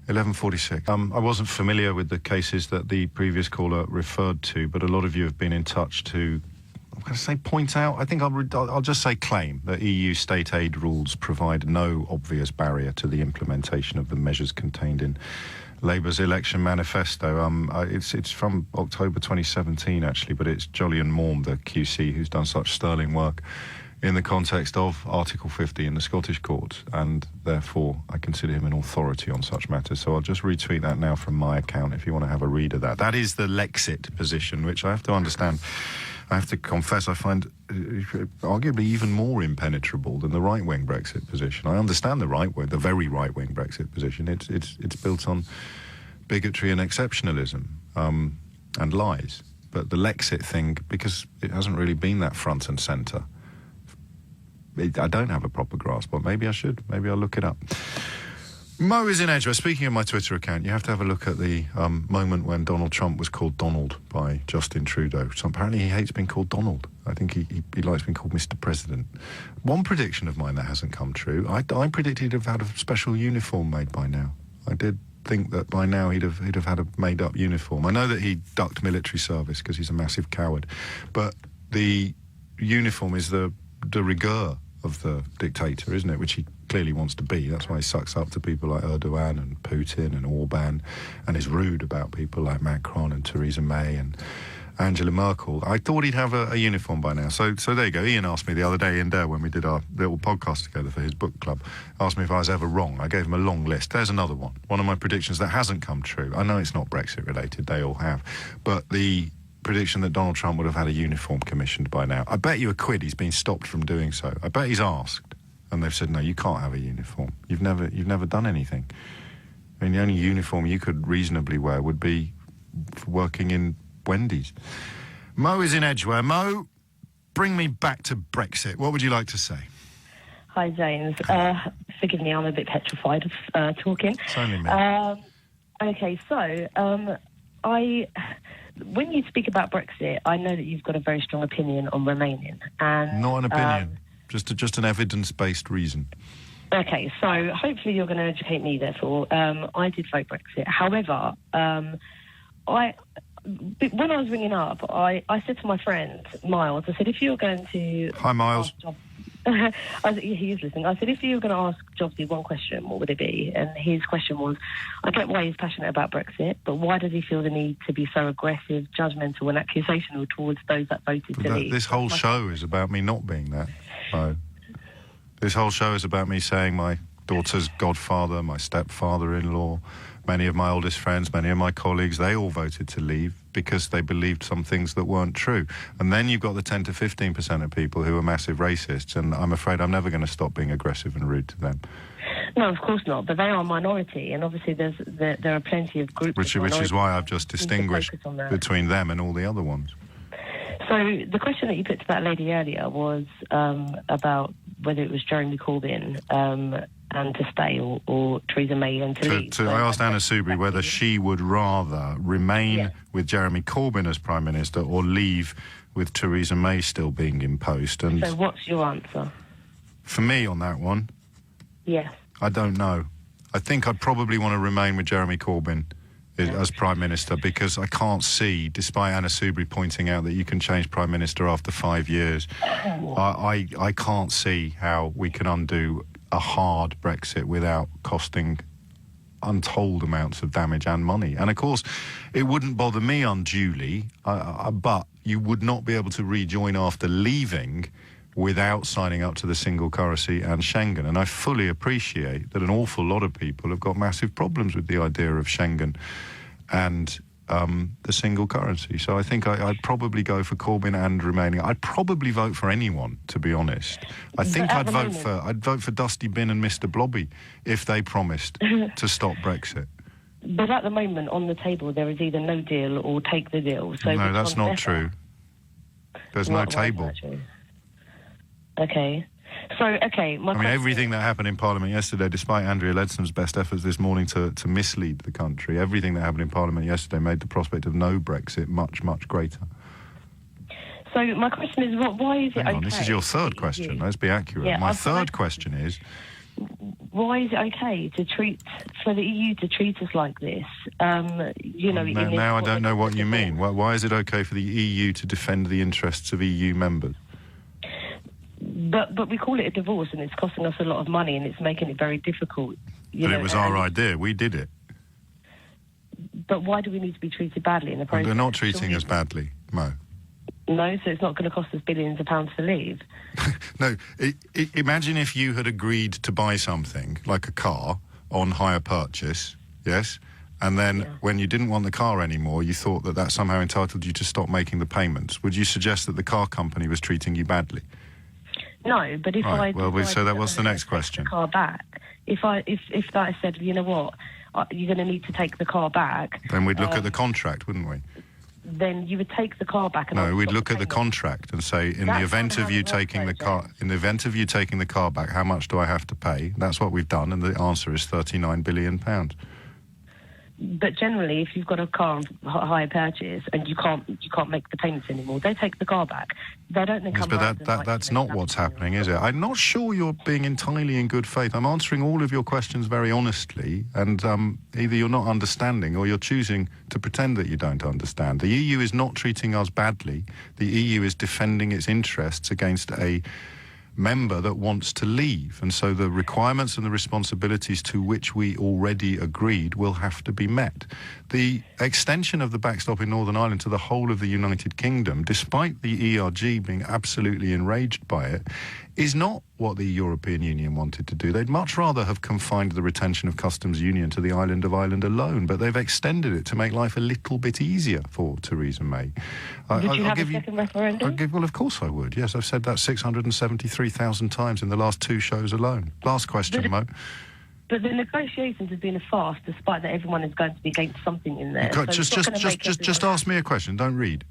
11:46. I wasn't familiar with the cases that the previous caller referred to, but a lot of you have been in touch to, I'm going to say point out, I think I'll just say claim that EU state aid rules provide no obvious barrier to the implementation of the measures contained in Labour's election manifesto. It's from October 2017, actually, but it's Jolyon Maugham, the QC, who's done such sterling work in the context of Article 50 in the Scottish courts, and therefore I consider him an authority on such matters. So I'll just retweet that now from my account if you want to have a read of that. That is the Lexit position, which I have to understand. I have to confess I find arguably even more impenetrable than the right-wing Brexit position. I understand the very right-wing Brexit position. It's built on bigotry and exceptionalism and lies. But the Lexit thing, because it hasn't really been that front and centre, I don't have a proper grasp, but maybe I should. Maybe I'll look it up. Mo is in Edgware. Speaking of my Twitter account, you have to have a look at the moment when Donald Trump was called Donald by Justin Trudeau. So apparently he hates being called Donald. I think he likes being called Mr. President. One prediction of mine that hasn't come true, I predicted he'd have had a special uniform made by now. I did think that by now he'd have had a made-up uniform. I know that he ducked military service because he's a massive coward, but the uniform is the rigueur of the dictator, isn't it? Which he clearly wants to be. That's why he sucks up to people like Erdogan and Putin and Orban, and is rude about people like Macron and Theresa May and Angela Merkel. I thought he'd have a uniform by now. So there you go. Ian asked me the other day in there when we did our little podcast together for his book club, asked me if I was ever wrong. I gave him a long list. There's another one. One of my predictions that hasn't come true. I know it's not Brexit related. They all have. But the prediction that Donald Trump would have had a uniform commissioned by now. I bet you £1 he's been stopped from doing so. I bet he's asked, and they've said, no, you can't have a uniform. You've never done anything. I mean, the only uniform you could reasonably wear would be working in Wendy's. Mo is in Edgware. Mo, bring me back to Brexit. What would you like to say? Hi, James. Forgive me, I'm a bit petrified of talking. It's only me. Okay, so when you speak about Brexit, I know that you've got a very strong opinion on remaining. And not an opinion, just an evidence-based reason. Okay, so hopefully you're going to educate me, therefore. I did vote Brexit. However, when I was ringing up, I said to my friend, Miles, I said, if you're going to... Hi, Miles. He is listening. I said, if you were going to ask Jobsy one question, what would it be? And his question was, I get why he's passionate about Brexit, but why does he feel the need to be so aggressive, judgmental and accusational towards those that voted to leave? This whole show is about me not being that. No. This whole show is about me saying my daughter's godfather, my stepfather-in-law, many of my oldest friends, many of my colleagues, they all voted to leave because they believed some things that weren't true. And then you've got the 10 to 15% of people who are massive racists, and I'm afraid I'm never going to stop being aggressive and rude to them. No, of course not, but they are a minority, and obviously there are plenty of groups... Which is why I've just distinguished between them and all the other ones. So the question that you put to that lady earlier was about whether it was Jeremy Corbyn and to stay or Theresa May and to leave. I asked Anna Soubry whether she would rather remain with Jeremy Corbyn as Prime Minister or leave with Theresa May still being in post. And so what's your answer? For me on that one? Yes. I don't know. I think I'd probably want to remain with Jeremy Corbyn as Prime Minister, because I can't see, despite Anna Soubry pointing out that you can change Prime Minister after 5 years, I can't see how we can undo a hard Brexit without costing untold amounts of damage and money. And of course, it wouldn't bother me unduly, but you would not be able to rejoin after leaving without signing up to the single currency and Schengen. And I fully appreciate that an awful lot of people have got massive problems with the idea of Schengen and the single currency. So I think I'd probably go for Corbyn and remaining. I'd probably vote for anyone, to be honest. I think I'd vote for Dusty Bin and Mr. Blobby if they promised to stop Brexit. But at the moment, on the table, there is either no deal or take the deal. So no, that's not true. There's no table. Okay. So, okay, everything that happened in Parliament yesterday, despite Andrea Leadsom's best efforts this morning to mislead the country, everything that happened in Parliament yesterday made the prospect of no Brexit much, much greater. So my question is, why is it okay? This is your third question. Let's be accurate. Yeah, my third question is... Why is it okay for the EU to treat us like this? Now I don't know what you mean. Why is it okay for the EU to defend the interests of EU members? But we call it a divorce, and it's costing us a lot of money, and it's making it very difficult. But it was our idea. We did it. But why do we need to be treated badly in the process? They're not treating us badly, Mo. No, so it's not going to cost us billions of pounds to leave. No, imagine if you had agreed to buy something, like a car, on hire purchase, yes? And then when you didn't want the car anymore, you thought that somehow entitled you to stop making the payments. Would you suggest that the car company was treating you badly? No, but if right. What's the next question? The car back. If I said, you know what, you're going to need to take the car back. Then we'd look at the contract, wouldn't we? then you would take the car back. And no, we'd look at the contract and say, in the event of you taking the car, back, how much do I have to pay? That's what we've done, and the answer is £39 billion. But generally, if you've got a car on hire purchase and you can't make the payments anymore, they take the car back. They don't then come. Yes, but that's not what's happening, is it? I'm not sure you're being entirely in good faith. I'm answering all of your questions very honestly, and either you're not understanding or you're choosing to pretend that you don't understand. The EU is not treating us badly. The EU is defending its interests against a member that wants to leave, and so the requirements and the responsibilities to which we already agreed will have to be met. The extension of the backstop in Northern Ireland to the whole of the United Kingdom, despite the ERG being absolutely enraged by it, is not what the European Union wanted to do. They'd much rather have confined the retention of customs union to the island of Ireland alone, but they've extended it to make life a little bit easier for Theresa May. Would you have a second referendum? Well, of course I would. Yes, I've said that 673,000 times in the last 2 shows alone. Last question, Mo. But the negotiations have been a farce, despite that everyone is going to be against something in there. Just ask me a question. Don't read.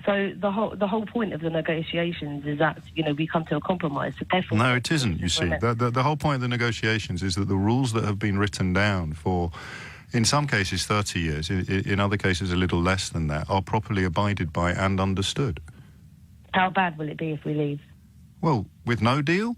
So the whole point of the negotiations is that, we come to a compromise. So therefore, no, it isn't, you see. The whole point of the negotiations is that the rules that have been written down for, in some cases, 30 years, in other cases a little less than that, are properly abided by and understood. How bad will it be if we leave? Well, with no deal?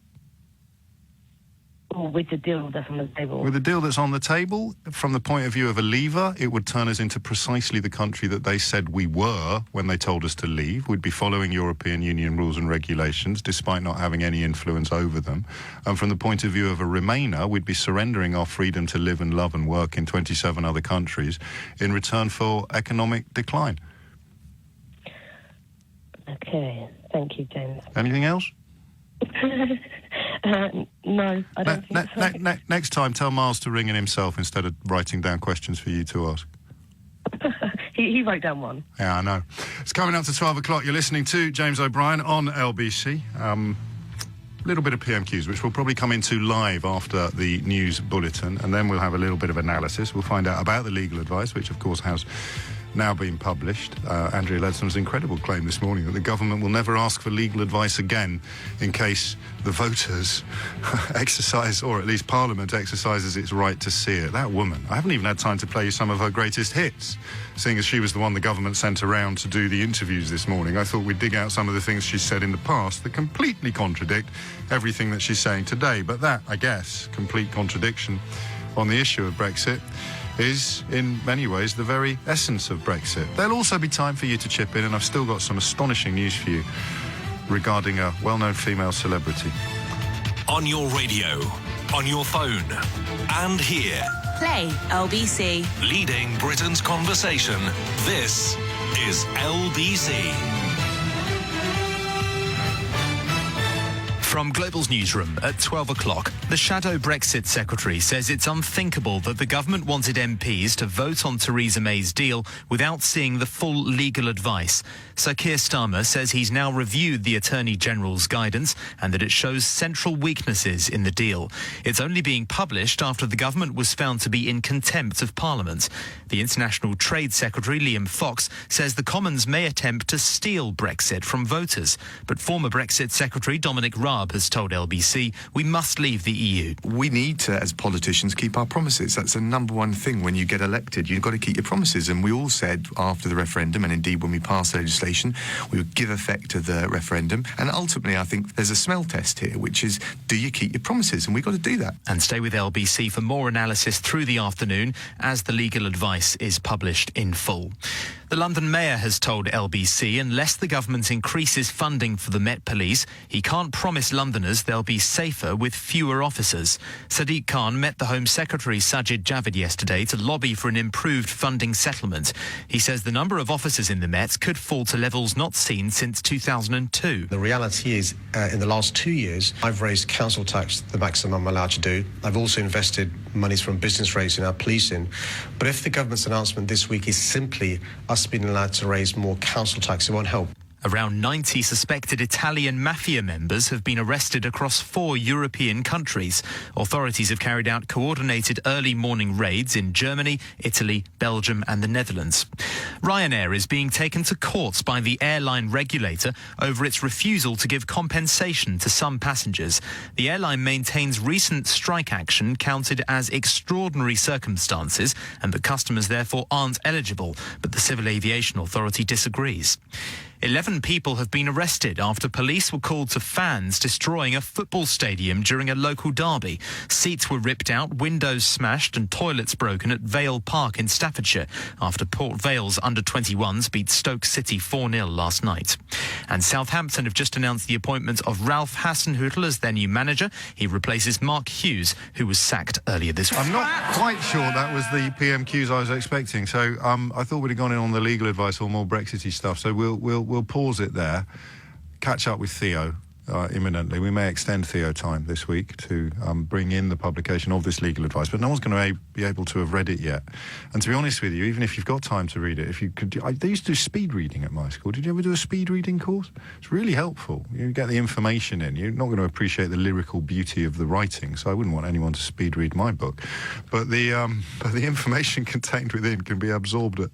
Or with the deal that's on the table? With the deal that's on the table, from the point of view of a leaver, it would turn us into precisely the country that they said we were when they told us to leave. We'd be following European Union rules and regulations, despite not having any influence over them. And from the point of view of a Remainer, we'd be surrendering our freedom to live and love and work in 27 other countries in return for economic decline. Okay, thank you, James. Anything else? No, I don't think so. Next time, tell Miles to ring in himself instead of writing down questions for you to ask. He wrote down one. Yeah, I know. It's coming up to 12 o'clock. You're listening to James O'Brien on LBC. Little bit of PMQs, which we'll probably come into live after the news bulletin, and then we'll have a little bit of analysis. We'll find out about the legal advice, which, of course, has now been published. Andrea Leadsam's incredible claim this morning that the government will never ask for legal advice again in case the voters exercise, or at least Parliament exercises its right to see it. That woman, I haven't even had time to play you some of her greatest hits, seeing as she was the one the government sent around to do the interviews this morning. I thought we'd dig out some of the things she's said in the past that completely contradict everything that she's saying today. But that, I guess, complete contradiction on the issue of Brexit is, in many ways, the very essence of Brexit. There'll also be time for you to chip in, and I've still got some astonishing news for you regarding a well-known female celebrity. On your radio, on your phone, and here. Play LBC. Leading Britain's conversation. This is LBC. From Global's newsroom at 12 o'clock, the shadow Brexit secretary says it's unthinkable that the government wanted MPs to vote on Theresa May's deal without seeing the full legal advice. Sir Keir Starmer says he's now reviewed the Attorney General's guidance and that it shows central weaknesses in the deal. It's only being published after the government was found to be in contempt of Parliament. The International Trade Secretary, Liam Fox, says the Commons may attempt to steal Brexit from voters. But former Brexit Secretary Dominic Raab has told LBC we must leave the EU. We need to, as politicians, keep our promises. That's the number one thing when you get elected. You've got to keep your promises. And we all said after the referendum, and indeed when we passed legislation, we would give effect to the referendum. And ultimately, I think there's a smell test here, which is, do you keep your promises? And we've got to do that. And stay with LBC for more analysis through the afternoon as the legal advice is published in full. The London Mayor has told LBC unless the government increases funding for the Met Police, he can't promise Londoners they'll be safer with fewer officers. Sadiq Khan met the Home Secretary Sajid Javid yesterday to lobby for an improved funding settlement. He says the number of officers in the Met could fall to levels not seen since 2002. The reality is, in the last 2 years, I've raised council tax the maximum I'm allowed to do. I've also invested monies from business rates in our policing. But if the government's announcement this week is simply us being allowed to raise more council tax, it won't help. Around 90 suspected Italian mafia members have been arrested across 4 European countries. Authorities have carried out coordinated early morning raids in Germany, Italy, Belgium and the Netherlands. Ryanair is being taken to court by the airline regulator over its refusal to give compensation to some passengers. The airline maintains recent strike action counted as extraordinary circumstances and that customers therefore aren't eligible, but the Civil Aviation Authority disagrees. 11 people have been arrested after police were called to fans destroying a football stadium during a local derby. Seats were ripped out, windows smashed and toilets broken at Vale Park in Staffordshire after Port Vale's under-21s beat Stoke City 4-0 last night. And Southampton have just announced the appointment of Ralph Hasenhüttl as their new manager. He replaces Mark Hughes, who was sacked earlier this week. I'm not quite sure that was the PMQs I was expecting, so I thought we'd have gone in on the legal advice or more Brexity stuff, so we'll pause it there, catch up with Theo imminently. We may extend Theo time this week to bring in the publication of this legal advice, but no one's going to be able to have read it yet. And to be honest with you, even if you've got time to read it, if you could, they used to do speed reading at my school. Did you ever do a speed reading course? It's really helpful. You get the information in. You're not going to appreciate the lyrical beauty of the writing, so I wouldn't want anyone to speed read my book. But the information contained within can be absorbed at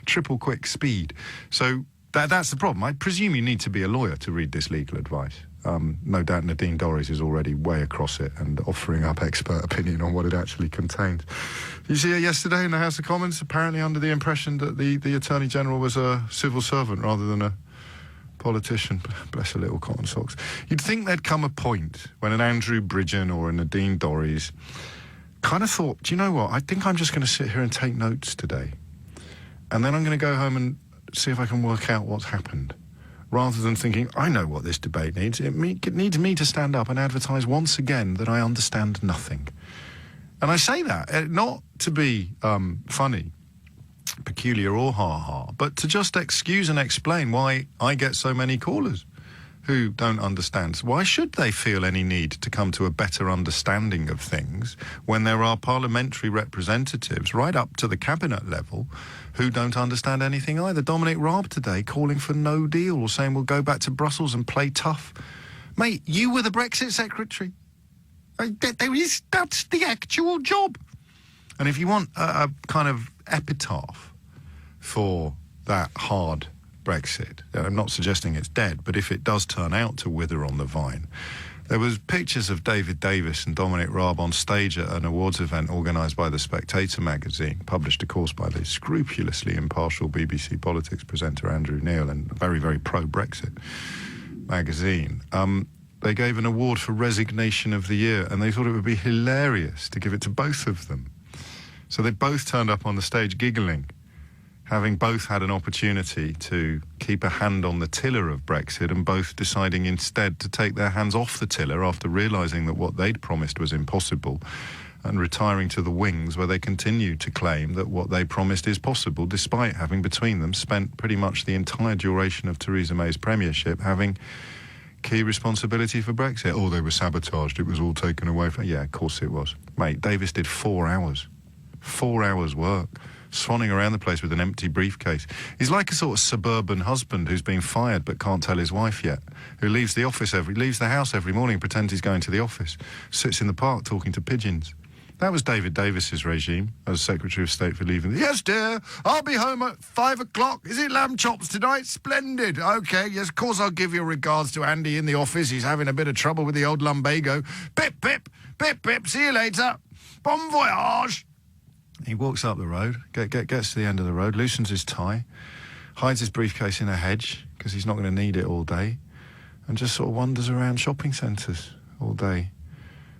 triple quick speed. So that's the problem. I presume you need to be a lawyer to read this legal advice. No doubt Nadine Dorries is already way across it and offering up expert opinion on what it actually contains. You see her yesterday in the House of Commons, apparently under the impression that the Attorney General was a civil servant rather than a politician. Bless her little cotton socks. You'd think there'd come a point when an Andrew Bridgen or a Nadine Dorries kind of thought, do you know what, I think I'm just going to sit here and take notes today. And then I'm going to go home and see if I can work out what's happened, rather than thinking, I know what this debate needs. It needs me to stand up and advertise once again that I understand nothing. And I say that not to be funny, peculiar or ha-ha, but to just excuse and explain why I get so many callers who don't understand. Why should they feel any need to come to a better understanding of things when there are parliamentary representatives right up to the cabinet level who don't understand anything either? Dominic Raab today calling for no deal or saying we'll go back to Brussels and play tough. Mate, you were the Brexit secretary. That's the actual job. And if you want a kind of epitaph for that hard Brexit, I'm not suggesting it's dead, but if it does turn out to wither on the vine, there was pictures of David Davis and Dominic Raab on stage at an awards event organised by The Spectator magazine, published, of course, by the scrupulously impartial BBC politics presenter Andrew Neil, and a very, very pro-Brexit magazine. They gave an award for Resignation of the Year, and they thought it would be hilarious to give it to both of them. So they both turned up on the stage giggling, having both had an opportunity to keep a hand on the tiller of Brexit and both deciding instead to take their hands off the tiller after realising that what they'd promised was impossible and retiring to the wings, where they continue to claim that what they promised is possible, despite having between them spent pretty much the entire duration of Theresa May's premiership having key responsibility for Brexit. Oh, they were sabotaged. It was all taken away from... Yeah, of course it was. Mate, Davis did 4 hours. 4 hours work, swanning around the place with an empty briefcase. He's like a sort of suburban husband who's been fired but can't tell his wife yet, who leaves the house every morning, pretends he's going to the office, sits in the park talking to pigeons. That was David Davis's regime as Secretary of State for leaving. Yes, dear, I'll be home at 5 o'clock. Is it lamb chops tonight? Splendid. OK, yes, of course I'll give your regards to Andy in the office. He's having a bit of trouble with the old lumbago. Pip, pip, pip, pip, see you later. Bon voyage. He walks up the road, gets to the end of the road, loosens his tie, hides his briefcase in a hedge, because he's not going to need it all day, and just sort of wanders around shopping centres all day.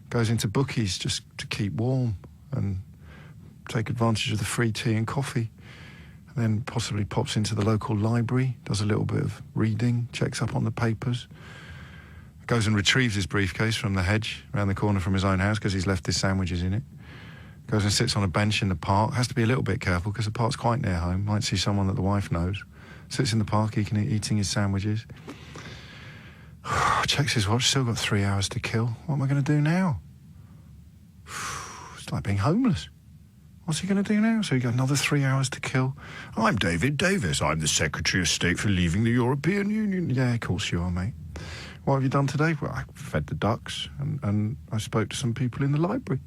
Goes into bookies just to keep warm and take advantage of the free tea and coffee. And then possibly pops into the local library, does a little bit of reading, checks up on the papers, goes and retrieves his briefcase from the hedge around the corner from his own house because he's left his sandwiches in it. Goes and sits on a bench in the park. Has to be a little bit careful because the park's quite near home. Might see someone that the wife knows. Sits in the park eating his sandwiches. Checks his watch, still got 3 hours to kill. What am I going to do now? It's like being homeless. What's he going to do now? So you got another 3 hours to kill. I'm David Davis. I'm the Secretary of State for leaving the European Union. Yeah, of course you are, mate. What have you done today? Well, I fed the ducks and I spoke to some people in the library.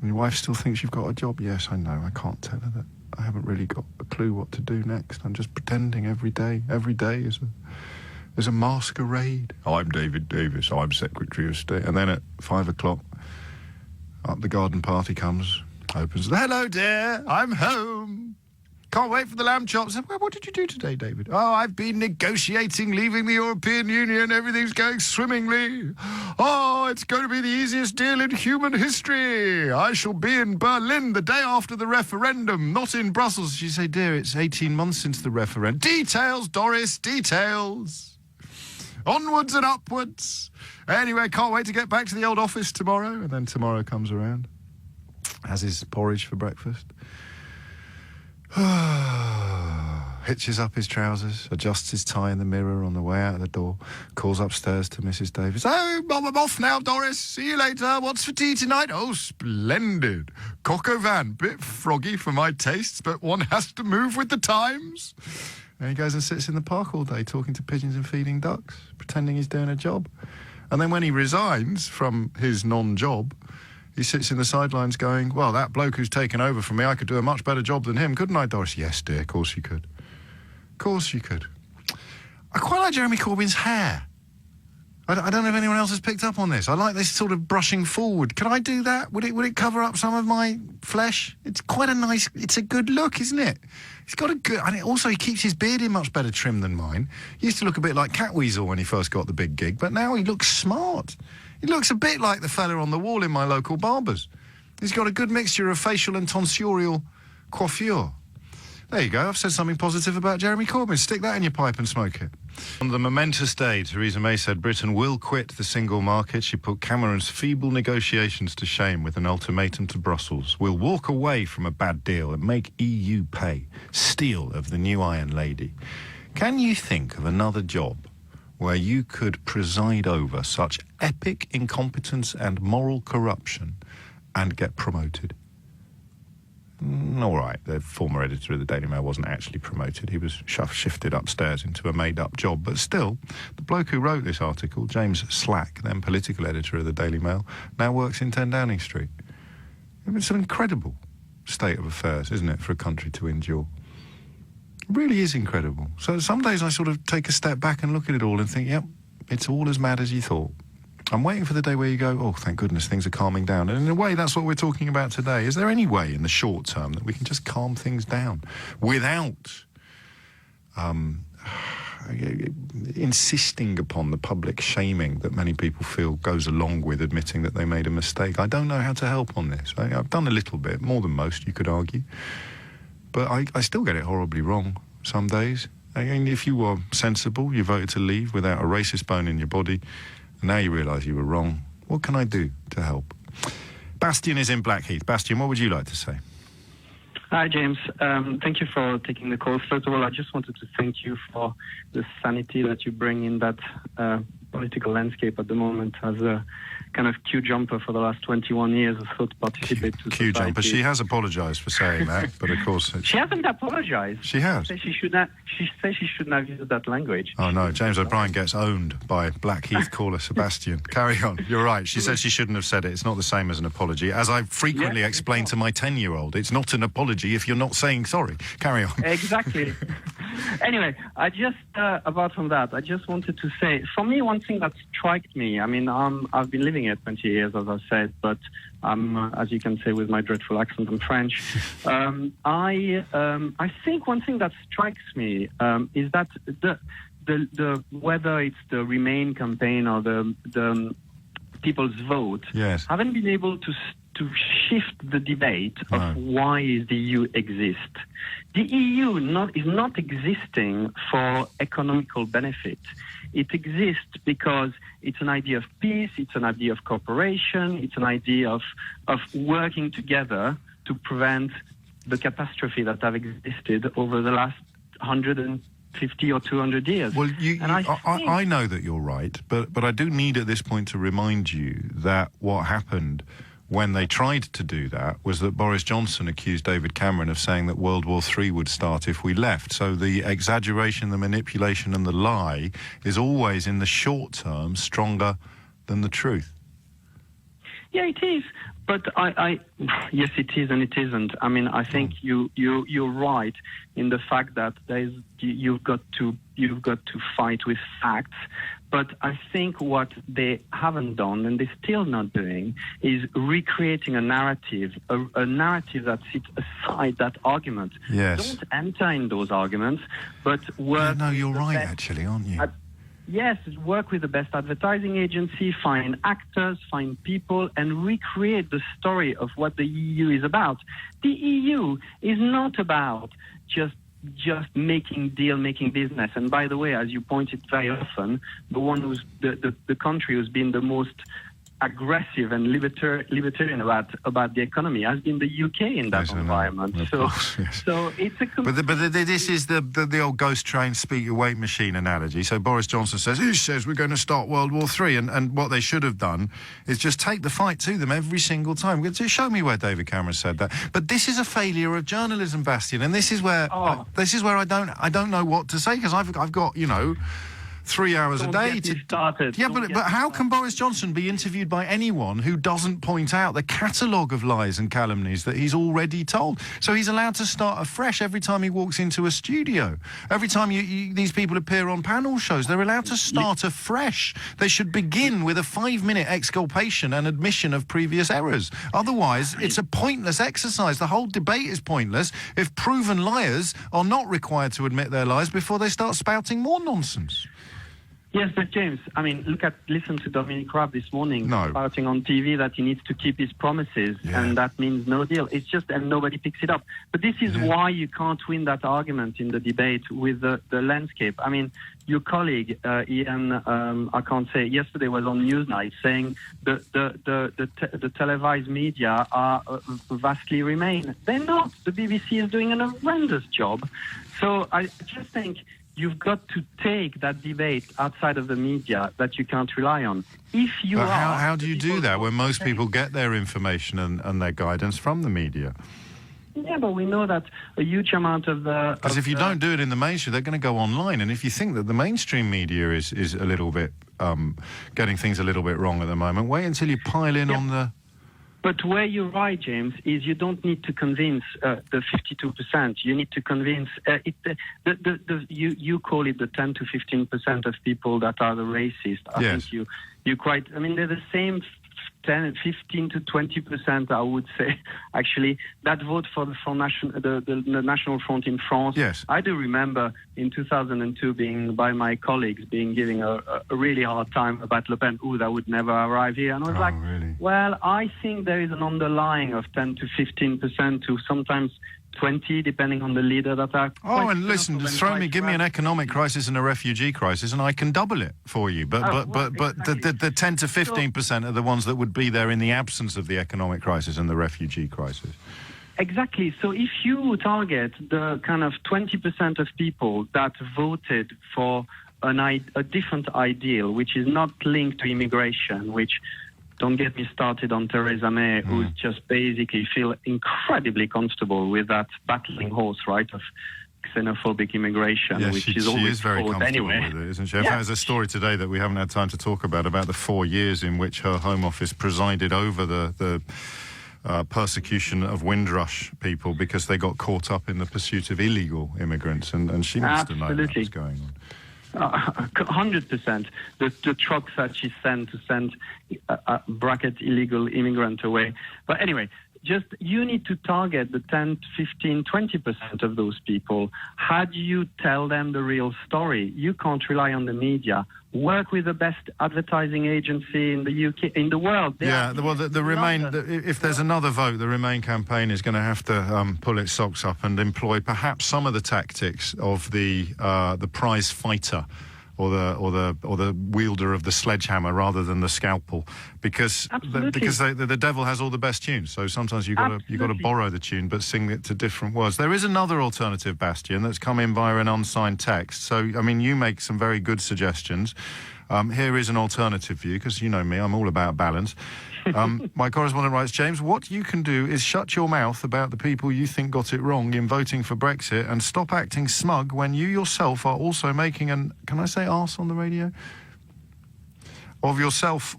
And your wife still thinks you've got a job. Yes, I know. I can't tell her that. I haven't really got a clue what to do next. I'm just pretending every day. Every day is a masquerade. I'm David Davis. I'm Secretary of State. And then at 5 o'clock, up the garden party comes, opens. Hello, dear. I'm home. Can't wait for the lamb chops. Well, what did you do today, David? Oh, I've been negotiating leaving the European Union. Everything's going swimmingly. Oh, it's going to be the easiest deal in human history. I shall be in Berlin the day after the referendum, not in Brussels. You say, dear, it's 18 months since the referendum. Details, Doris, details. Onwards and upwards. Anyway, can't wait to get back to the old office tomorrow. And then tomorrow comes around, has his porridge for breakfast. Hitches up his trousers, adjusts his tie in the mirror on the way out of the door, calls upstairs to Mrs. Davis. Oh, I'm off now, Doris. See you later. What's for tea tonight? Oh, splendid. Coq au vin. Bit froggy for my tastes, but one has to move with the times. And he goes and sits in the park all day talking to pigeons and feeding ducks, pretending he's doing a job. And then when he resigns from his non-job, he sits in the sidelines going, well, that bloke who's taken over from me, I could do a much better job than him, couldn't I, Doris? Yes, dear, of course you could. Of course you could. I quite like Jeremy Corbyn's hair. I don't know if anyone else has picked up on this. I like this sort of brushing forward. Can I do that? Would it cover up some of my flesh? It's quite a nice, it's a good look, isn't it? He's got a good, and also he keeps his beard in much better trim than mine. He used to look a bit like Catweasel when he first got the big gig, but now he looks smart. He looks a bit like the fella on the wall in my local barber's. He's got a good mixture of facial and tonsorial coiffure. There you go, I've said something positive about Jeremy Corbyn. Stick that in your pipe and smoke it. On the momentous day, Theresa May said Britain will quit the single market. She put Cameron's feeble negotiations to shame with an ultimatum to Brussels. We'll walk away from a bad deal and make EU pay. Steal of the new Iron Lady. Can you think of another job where you could preside over such epic incompetence and moral corruption and get promoted? All right, the former editor of the Daily Mail wasn't actually promoted. He was shifted upstairs into a made-up job. But still, the bloke who wrote this article, James Slack, then political editor of the Daily Mail, now works in 10 Downing Street. It's an incredible state of affairs, isn't it, for a country to endure? It really is incredible. So some days I sort of take a step back and look at it all and think, yep, it's all as mad as you thought. I'm waiting for the day where you go, oh, thank goodness, things are calming down. And in a way, that's what we're talking about today. Is there any way in the short term that we can just calm things down without insisting upon the public shaming that many people feel goes along with admitting that they made a mistake? I don't know how to help on this. I've done a little bit, more than most, you could argue. But I still get it horribly wrong some days. I mean, if you were sensible, you voted to leave without a racist bone in your body, and now you realise you were wrong. What can I do to help? Bastian is in Blackheath. Bastian, what would you like to say? Hi, James. Thank you for taking the call. First of all, I just wanted to thank you for the sanity that you bring in that political landscape at the moment as a kind of queue jumper for the last 21 years or so to participate to queue society. jumper. She has apologised for saying that, but of course... She hasn't apologised. She has. She says she shouldn't have used that language. Oh, no, James O'Brien gets owned by Blackheath caller Sebastian. Carry on. You're right. She said she shouldn't have said it. It's not the same as an apology. As I frequently explain to my 10-year-old, it's not an apology if you're not saying sorry. Carry on. Exactly. Anyway, apart from that, I just wanted to say, for me, one thing that struck me, I mean, I've been living here 20 years, as I said, but as you can say with my dreadful accent, I'm French. I think one thing that strikes me is that the whether it's the Remain campaign or the People's Vote, haven't been able to shift the debate of why the EU exists. The EU is not existing for economical benefit. It exists because it's an idea of peace, it's an idea of cooperation, it's an idea of working together to prevent the catastrophe that have existed over the last 150 or 200 years. Well, I know that you're right, but I do need at this point to remind you that what happened when they tried to do that was that Boris Johnson accused David Cameron of saying that World War III would start if we left. So the exaggeration, the manipulation and the lie is always, in the short term, stronger than the truth. Yeah, it is. But yes, it is and it isn't. I mean, I think you're right in the fact that you've got to fight with facts. But I think what they haven't done, and they're still not doing, is recreating a narrative that sits aside that argument. Yes. Don't enter in those arguments, but work. Yeah, no, you're right, actually, aren't you? Yes, work with the best advertising agency, find actors, find people, and recreate the story of what the EU is about. The EU is not about just making deal, making business. And by the way, as you pointed very often, the one who's the country who's been the most aggressive and libertarian about the economy has been the UK in that environment. So it's a. But this is the old ghost train speak your weight machine analogy. So Boris Johnson says, who says we're going to start World War III? And what they should have done is just take the fight to them every single time. Show me where David Cameron said that. But this is a failure of journalism, Bastian, and this is where I don't know what to say, because I've got 3 hours a day to started. Yeah, but how can Boris Johnson be interviewed by anyone who doesn't point out the catalogue of lies and calumnies that he's already told? So he's allowed to start afresh every time he walks into a studio. Every time these people appear on panel shows, they're allowed to start afresh. They should begin with a 5-minute exculpation and admission of previous errors. Otherwise, it's a pointless exercise. The whole debate is pointless if proven liars are not required to admit their lies before they start spouting more nonsense. Yes, but James, I mean, listen to Dominic Raab this morning shouting on TV that he needs to keep his promises, and that means no deal. It's just, and nobody picks it up. But this is why you can't win that argument in the debate with the landscape. I mean, your colleague, Ian, I can't say, yesterday was on Newsnight saying the televised media are vastly remain. They're not. The BBC is doing an horrendous job. So I just think you've got to take that debate outside of the media that you can't rely on. If you but how do you do that when most people get their information and their guidance from the media? Yeah, but we know that a huge amount of the... Because if you don't do it in the mainstream, they're going to go online. And if you think that the mainstream media is a little bit... getting things a little bit wrong at the moment, wait until you pile in on the... But where you're right, James, is you don't need to convince the 52%. You need to convince you call it the 10 to 15% of people that are the racist. I think you quite. I mean, they're the same 15 to 20%, I would say, actually, that vote for the National Front in France. Yes. I do remember in 2002 being giving a really hard time about Le Pen. That would never arrive here. And I was really? Well, I think there is an underlying of 10 to 15% to sometimes 20, depending on the leader that are... Oh, and listen, give me an economic crisis and a refugee crisis, and I can double it for you. But the 10 to 15% are the ones that would be there in the absence of the economic crisis and the refugee crisis. Exactly. So if you target the kind of 20% of people that voted for a different ideal, which is not linked to immigration, which... Don't get me started on Theresa May, who's just basically feel incredibly comfortable with that battling horse, right, of xenophobic immigration, which is always she is very comfortable anyway. with it, isn't she? There's a story today that we haven't had time to talk about the 4 years in which her Home Office presided over the persecution of Windrush people because they got caught up in the pursuit of illegal immigrants, and she must have known what was going on. 100%. The trucks that she sent to send bracket illegal immigrant away. But anyway, just you need to target the 10, 15, 20% of those people. How do you tell them the real story? You can't rely on the media. Work with the best advertising agency in the UK, in the world. The Remain. If there's another vote, the Remain campaign is going to have to pull its socks up and employ perhaps some of the tactics of the prize fighter, or the wielder of the sledgehammer rather than the scalpel, because the devil has all the best tunes. So sometimes you got to borrow the tune, but sing it to different words. There is another alternative, Bastian, that's come in via an unsigned text. So I mean, you make some very good suggestions. Here is an alternative view, because you know me, I'm all about balance. My correspondent writes, James, what you can do is shut your mouth about the people you think got it wrong in voting for Brexit and stop acting smug when you yourself are also making an, can I say arse on the radio? Of yourself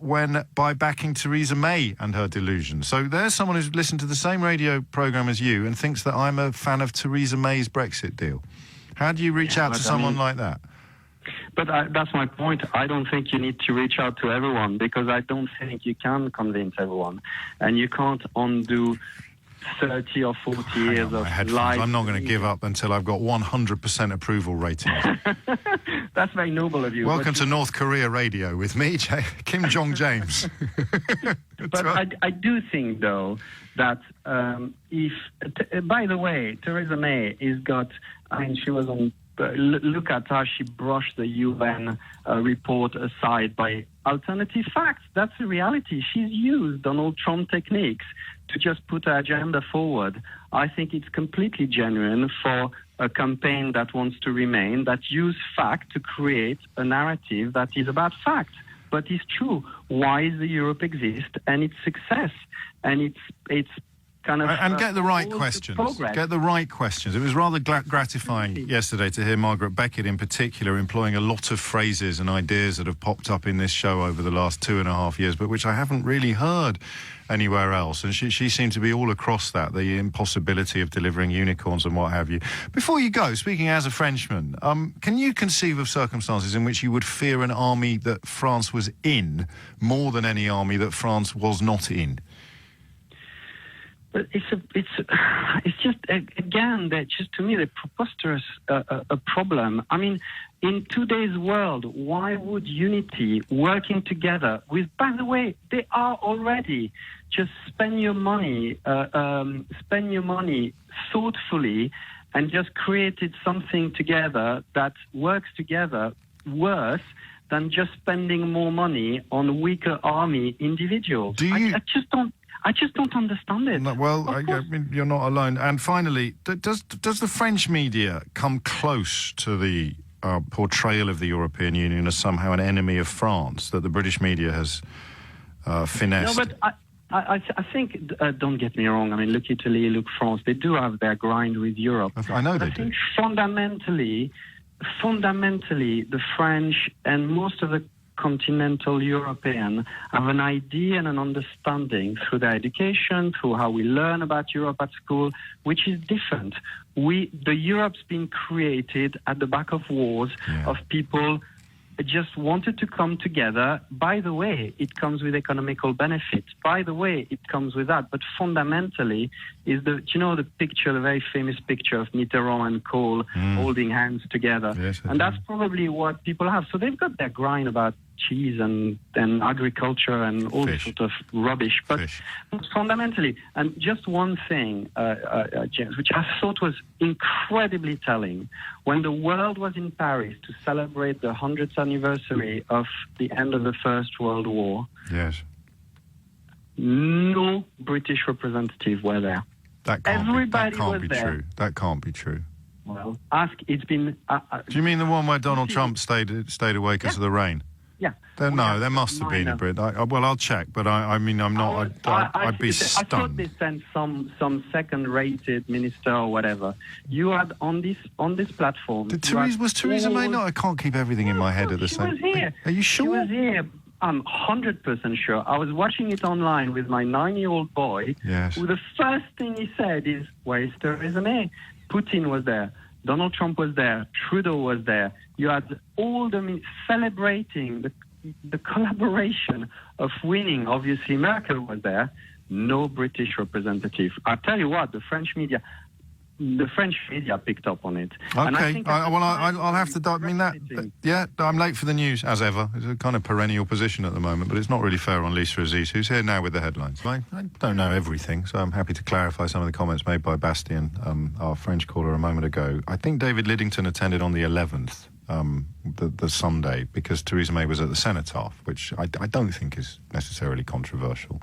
by backing Theresa May and her delusions. So there's someone who's listened to the same radio programme as you and thinks that I'm a fan of Theresa May's Brexit deal. How do you reach out to someone like that? But that's my point. I don't think you need to reach out to everyone, because I don't think you can convince everyone. And you can't undo 30 or 40 years of life. I'm not going to give up until I've got 100% approval ratings. That's very noble of you. Welcome to North Korea Radio with me, Kim Jong-James. But I do think, though, that by the way, Theresa May she was on, look at how she brushed the UN report aside by alternative facts. That's the reality. She's used Donald Trump techniques to just put her agenda forward. I think it's completely genuine for a campaign that wants to remain, that use fact to create a narrative that is about fact. But it's true. Why does Europe exist and its success? And it's kind of... And get the right questions. Get the right questions. It was rather gratifying yesterday to hear Margaret Beckett in particular employing a lot of phrases and ideas that have popped up in this show over the last 2.5 years, but which I haven't really heard anywhere else. And she seemed to be all across that, the impossibility of delivering unicorns and what have you. Before you go, speaking as a Frenchman, can you conceive of circumstances in which you would fear an army that France was in more than any army that France was not in? But it's just, again, that just to me, the preposterous a problem. I mean, in today's world, why would unity, working together with, by the way, they are already, just spend your money thoughtfully and just created something together that works together worse than just spending more money on weaker army individuals. I just don't understand it. No, well, I mean, you're not alone. And finally, does the French media come close to the portrayal of the European Union as somehow an enemy of France that the British media has finessed? No, but I think, don't get me wrong, I mean, look Italy, look France, they do have their grind with Europe. I know they do. I think fundamentally, the French and most of the continental European have an idea and an understanding through their education, through how we learn about Europe at school, which is different. The Europe's been created at the back of wars of people just wanted to come together. By the way, it comes with economical benefits. By the way, it comes with that. But fundamentally, is the picture, the very famous picture of Mitterrand and Kohl holding hands together. Yes, and that's probably what people have. So they've got their grind about cheese and agriculture and all sort of rubbish. But fundamentally, and just one thing, James, which I thought was incredibly telling, when the world was in Paris to celebrate the 100th anniversary of the end of the First World War, no British representative were there. That can't be true. That can't be true. Well, it's been... Do you mean the one where Donald Trump stayed away because of the rain? Yeah. There must have been a Brit. Well, I'll check, but I mean, I'm not. I'd be stunned. I thought they sent some second-rated minister or whatever. You had on this platform. Was Theresa May not? I can't keep everything in my head at the same time. She was here. Are you sure? She was here. I'm 100% sure. I was watching it online with my 9-year-old boy. Yes. Who the first thing he said is, "Where is Theresa May?" Putin was there. Donald Trump was there. Trudeau was there. You had all the celebrating the collaboration of winning. Obviously, Merkel was there. No British representative. I tell you what, the French media picked up on it. Okay. And I think I'll have to. I mean that. Yeah, I'm late for the news as ever. It's a kind of perennial position at the moment, but it's not really fair on Lisa Aziz, who's here now with the headlines. I don't know everything, so I'm happy to clarify some of the comments made by Bastien, our French caller, a moment ago. I think David Liddington attended on the 11th. The Sunday, because Theresa May was at the Cenotaph, which I don't think is necessarily controversial.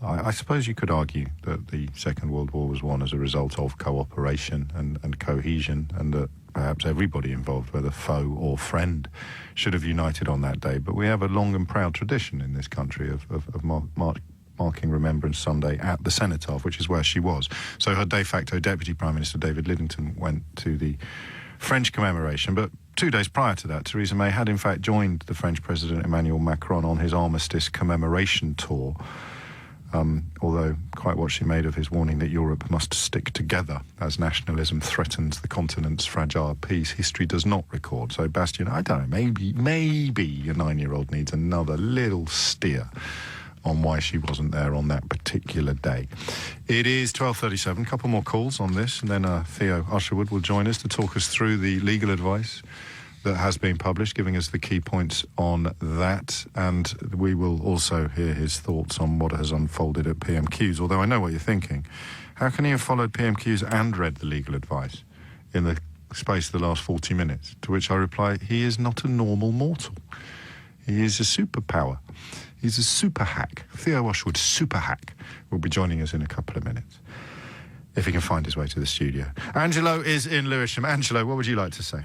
I suppose you could argue that the Second World War was won as a result of cooperation and cohesion, and that perhaps everybody involved, whether foe or friend, should have united on that day. But we have a long and proud tradition in this country of marking Remembrance Sunday at the Cenotaph, which is where she was. So her de facto Deputy Prime Minister, David Lidington, went to the French commemoration. But 2 days prior to that, Theresa May had in fact joined the French President Emmanuel Macron on his armistice commemoration tour. Although quite what she made of his warning that Europe must stick together as nationalism threatens the continent's fragile peace, history does not record. So, Bastien, I don't know, maybe your 9-year-old needs another little steer on why she wasn't there on that particular day. It is 12:37, a couple more calls on this, and then Theo Usherwood will join us to talk us through the legal advice that has been published, giving us the key points on that, and we will also hear his thoughts on what has unfolded at PMQs, although I know what you're thinking. How can he have followed PMQs and read the legal advice in the space of the last 40 minutes? To which I reply, he is not a normal mortal. He is a superpower. He's a super hack. Theo Usherwood, super hack, will be joining us in a couple of minutes, if he can find his way to the studio. Angelo is in Lewisham. Angelo, what would you like to say?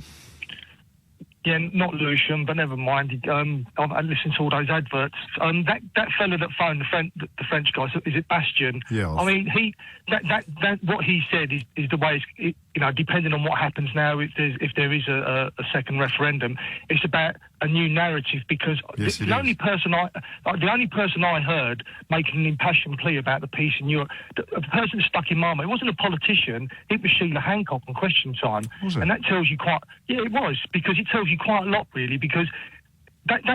Yeah, not Lewisham, but never mind. I listened to all those adverts. That fella that phoned the French guy, is it Bastien? Yeah. I mean, that what he said is the way it's, depending on what happens now, if there is a second referendum, it's about a new narrative, because the only person I heard making an impassioned plea about the peace in Europe, the person that stuck in my mind, it wasn't a politician, it was Sheila Hancock on Question Time. Was it? And that tells you it was, because it tells you quite a lot, really, because that's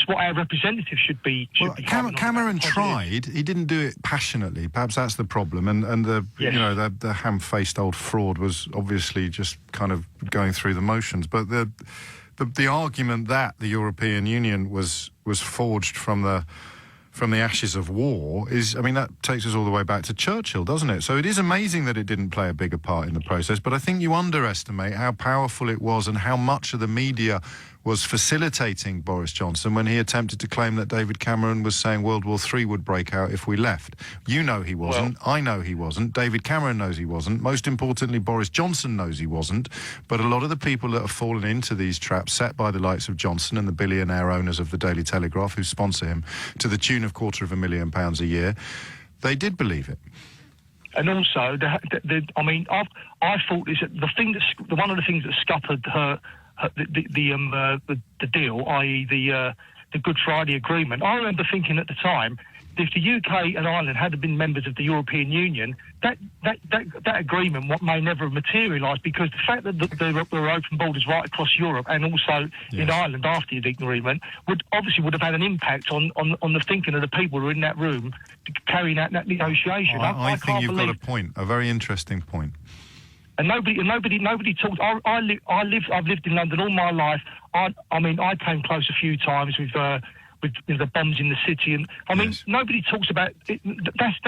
what our representatives should be. Cameron tried. He didn't do it passionately. Perhaps that's the problem. And the ham-faced old fraud was obviously just kind of going through the motions. But the argument that the European Union was forged from the ashes of war is, that takes us all the way back to Churchill, doesn't it? So it is amazing that it didn't play a bigger part in the process, but I think you underestimate how powerful it was and how much of the media was facilitating Boris Johnson when he attempted to claim that David Cameron was saying World War III would break out if we left. You know he wasn't. I know he wasn't. David Cameron knows he wasn't. Most importantly, Boris Johnson knows he wasn't. But a lot of the people that have fallen into these traps set by the likes of Johnson and the billionaire owners of the Daily Telegraph who sponsor him to the tune of £250,000 a year, they did believe it. And also, I thought one of the things that scuppered the deal, i.e. the Good Friday Agreement. I remember thinking at the time, if the UK and Ireland had been members of the European Union, that agreement may never have materialised, because the fact that there were open borders right across Europe and also in Ireland after the agreement would have had an impact on the thinking of the people who were in that room carrying out that negotiation. I think you've got a point, a very interesting point. And nobody talks. I've lived in London all my life. I came close a few times with the bombs in the city, and nobody talks about it. That's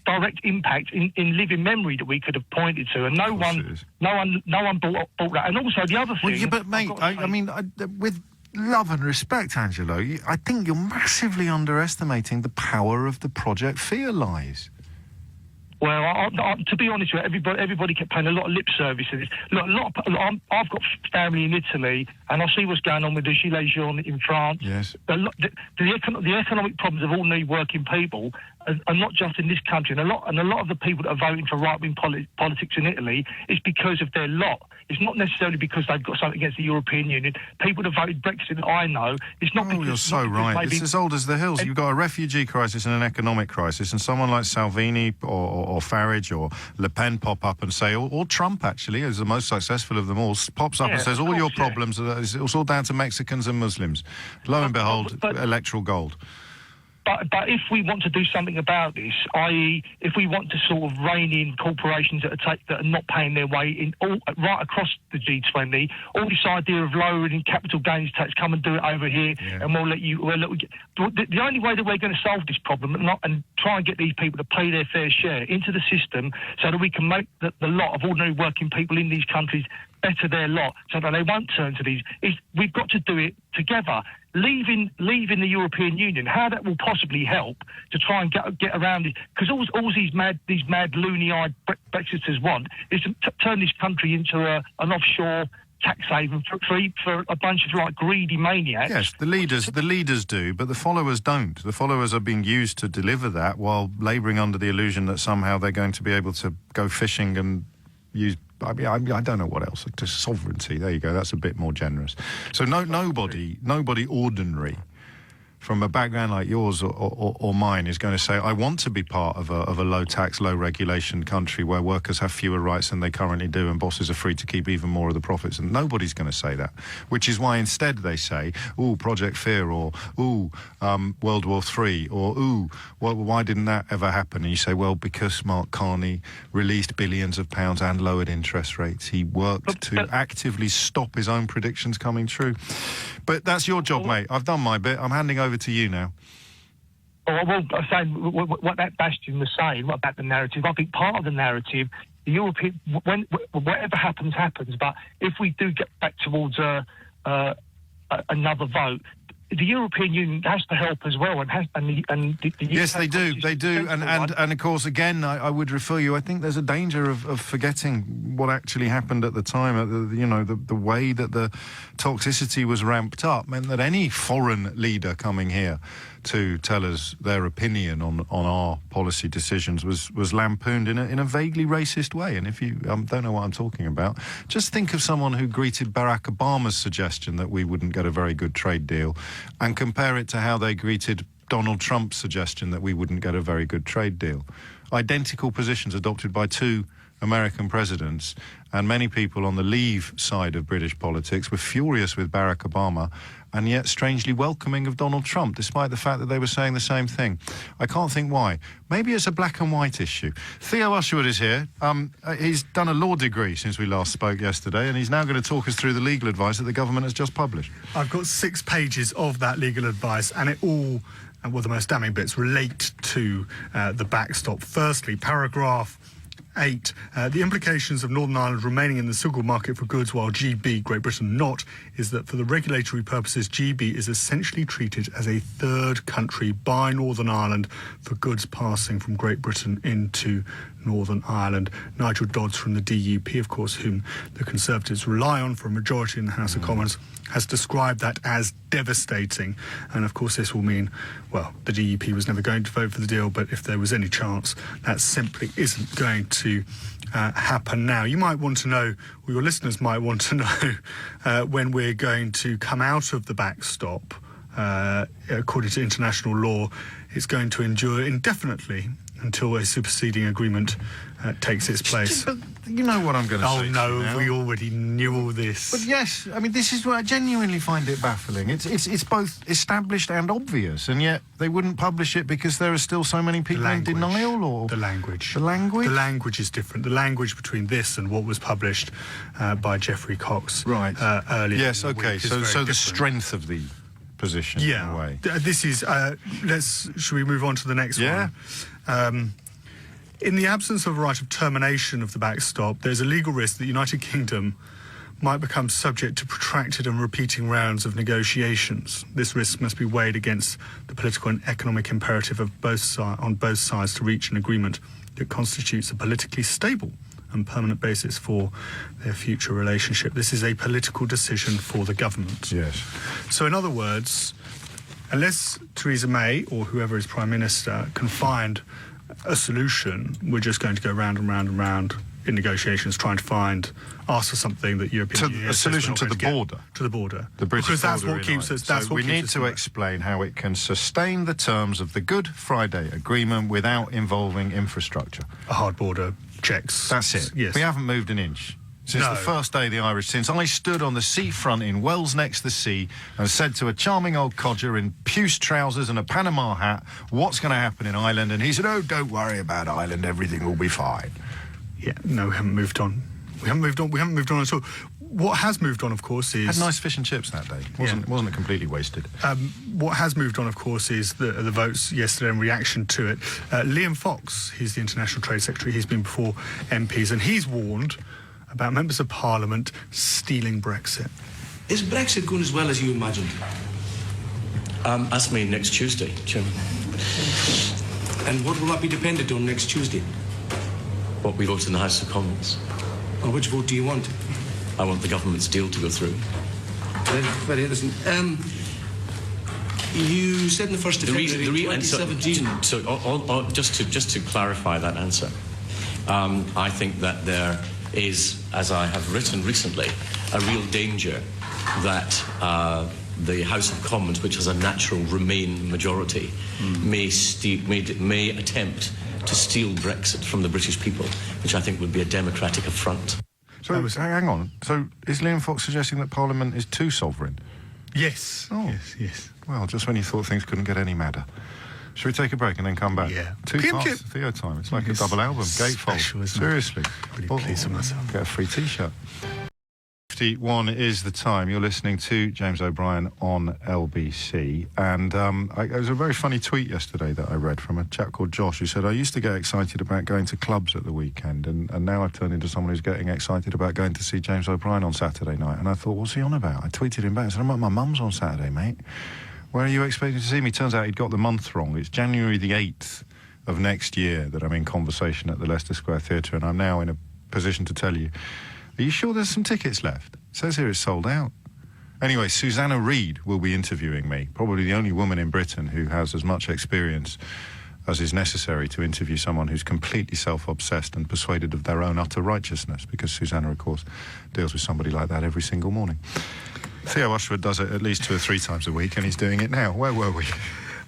direct impact in living memory that we could have pointed to, and no one brought that. And also the other thing. Well, yeah, but mate, with love and respect, Angelo, I think you're massively underestimating the power of the Project Fear lies. Well, to be honest with you, everybody kept paying a lot of lip service to this. Look, I've got family in Italy, and I see what's going on with the Gilets jaunes in France. Yes. The economic problems of ordinary working people are not just in this country, and a lot of the people that are voting for right-wing politics in Italy is because of their lot. It's not necessarily because they've got something against the European Union. People that voted Brexit, I know, it's not because... You're so right. It's as old as the hills. You've got a refugee crisis and an economic crisis, and someone like Salvini or Farage or Le Pen pop up and say, or Trump, actually, who's the most successful of them all, pops up and says, all your problems, it's all down to Mexicans and Muslims. Lo and behold, electoral gold. But if we want to do something about this, i.e., if we want to sort of rein in corporations that are not paying their way in right across the G20, all this idea of lowering capital gains tax, come and do it over here, and we'll let you. The only way that we're going to solve this problem and try and get these people to pay their fair share into the system, so that we can make the lot of ordinary working people in these countries better their lot so that they won't turn to these. We've got to do it together. Leaving the European Union, how that will possibly help to try and get around it, because all these mad loony-eyed Brexiters want is to turn this country into an offshore tax haven for a bunch of greedy maniacs. Yes, the leaders do, but the followers don't. The followers are being used to deliver that while labouring under the illusion that somehow they're going to be able to go fishing and use. I don't know what else. Just sovereignty. There you go. That's a bit more generous. So nobody ordinary from a background like yours or mine is going to say, I want to be part of a low-tax, low-regulation country where workers have fewer rights than they currently do and bosses are free to keep even more of the profits. And nobody's going to say that, which is why instead they say, ooh, Project Fear, or ooh, World War III, or ooh, well, why didn't that ever happen? And you say, well, because Mark Carney released billions of pounds and lowered interest rates. He worked to actively stop his own predictions coming true. But that's your job, mate. I've done my bit. I'm handing over to you now. Well, I'm saying what that Bastion was saying about the narrative. I think part of the narrative, the European, whatever happens. But if we do get back towards another vote, the European Union has to help as well, Yes, they do, and of course, again, I would refer you. I think there's a danger of forgetting what actually happened at the time. The way that the toxicity was ramped up meant that any foreign leader coming here to tell us their opinion on our policy decisions was lampooned in a vaguely racist way. And if you don't know what I'm talking about, just think of someone who greeted Barack Obama's suggestion that we wouldn't get a very good trade deal and compare it to how they greeted Donald Trump's suggestion that we wouldn't get a very good trade deal. Identical positions adopted by two American presidents, and many people on the Leave side of British politics were furious with Barack Obama and yet strangely welcoming of Donald Trump, despite the fact that they were saying the same thing. I can't think why. Maybe it's a black and white issue. Theo Usherwood is here. He's done a law degree since we last spoke yesterday, and he's now going to talk us through the legal advice that the government has just published. I've got 6 pages of that legal advice, and it all, the most damning bits, relate to the backstop. Firstly, paragraph 8. The implications of Northern Ireland remaining in the single market for goods while GB, Great Britain, not, is that for the regulatory purposes, GB is essentially treated as a third country by Northern Ireland for goods passing from Great Britain into Northern Ireland. Nigel Dodds from the DUP, of course, whom the Conservatives rely on for a majority in the House of Commons, has described that as devastating. And of course this will mean, well, the DUP was never going to vote for the deal, but if there was any chance, that simply isn't going to happen now. You might want to know, or your listeners might want to know, when we're going to come out of the backstop. According to international law, it's going to endure indefinitely until a superseding agreement takes its place. But you know what I'm going to say. Oh no, we already knew all this. But yes, I mean, this is where I genuinely find it baffling. It's both established and obvious, and yet they wouldn't publish it because there are still so many people in denial, or the language. The language? The language is different. The language between this and what was published by Geoffrey Cox earlier. Yes, okay. So the strength of the position, in a way. This is. Should we move on to the next one? In the absence of a right of termination of the backstop, there's a legal risk that the United Kingdom might become subject to protracted and repeating rounds of negotiations. This risk must be weighed against the political and economic imperative of on both sides to reach an agreement that constitutes a politically stable and permanent basis for their future relationship. This is a political decision for the government. Yes. So in other words, unless Theresa May or whoever is Prime Minister can find a solution, we're just going to go round and round and round in negotiations trying to ask for something that European Union... A solution to the border. To the border. The British because that's border what keeps us... So we need to explain how it can sustain the terms of the Good Friday Agreement without involving infrastructure. A hard border, checks. That's it. Yes. We haven't moved an inch. Since the first day of the Irish, since I stood on the seafront in Wells next to the sea and said to a charming old codger in puce trousers and a Panama hat, what's going to happen in Ireland? And he said, oh, don't worry about Ireland, everything will be fine. Yeah, no, we haven't moved on. We haven't moved on at all. What has moved on, of course, is... Had nice fish and chips that day. Wasn't it completely wasted? What has moved on, of course, is the votes yesterday in reaction to it. Liam Fox, he's the International Trade Secretary, he's been before MPs, and he's warned about members of Parliament stealing Brexit. Is Brexit going as well as you imagined? Ask me next Tuesday, Chairman. And what will that be dependent on next Tuesday? What we vote in the House of Commons. And which vote do you want? I want the government's deal to go through. Very, very interesting. You said in the first February 2017... Just to clarify that answer, I think that there is, as I have written recently, a real danger that the House of Commons, which has a natural Remain majority, may attempt to steal Brexit from the British people, which I think would be a democratic affront. So, hang on. So, is Liam Fox suggesting that Parliament is too sovereign? Yes. Oh. Yes. Well, just when you thought things couldn't get any madder. Should we take a break and then come back? Yeah. 2 parts of Theo time. It's like a double album. Gatefold. Seriously. Really pleased with myself. Get a free T-shirt. 51 is the time. You're listening to James O'Brien on LBC. And it was a very funny tweet yesterday that I read from a chap called Josh who said, I used to get excited about going to clubs at the weekend, and now I've turned into someone who's getting excited about going to see James O'Brien on Saturday night. And I thought, what's he on about? I tweeted him back and said, I'm at my mum's on Saturday, mate. Where are you expecting to see me? Turns out he'd got the month wrong. It's January the 8th of next year that I'm in conversation at the Leicester Square Theatre, and I'm now in a position to tell you, are you sure there's some tickets left? It says here it's sold out. Anyway, Susanna Reid will be interviewing me, probably the only woman in Britain who has as much experience as is necessary to interview someone who's completely self-obsessed and persuaded of their own utter righteousness, because Susanna, of course, deals with somebody like that every single morning. Theo Ushford does it at least 2 or 3 times a week, and he's doing it now. Where were we?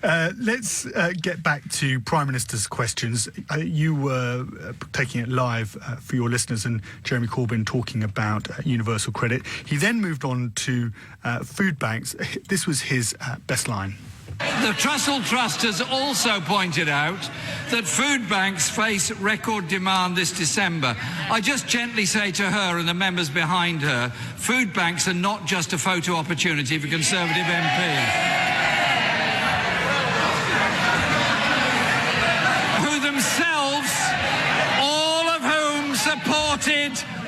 Let's get back to Prime Minister's questions. You were taking it live for your listeners, and Jeremy Corbyn talking about universal credit. He then moved on to food banks. This was his best line. The Trussell Trust has also pointed out that food banks face record demand this December. I just gently say to her and the members behind her, food banks are not just a photo opportunity for Conservative MPs.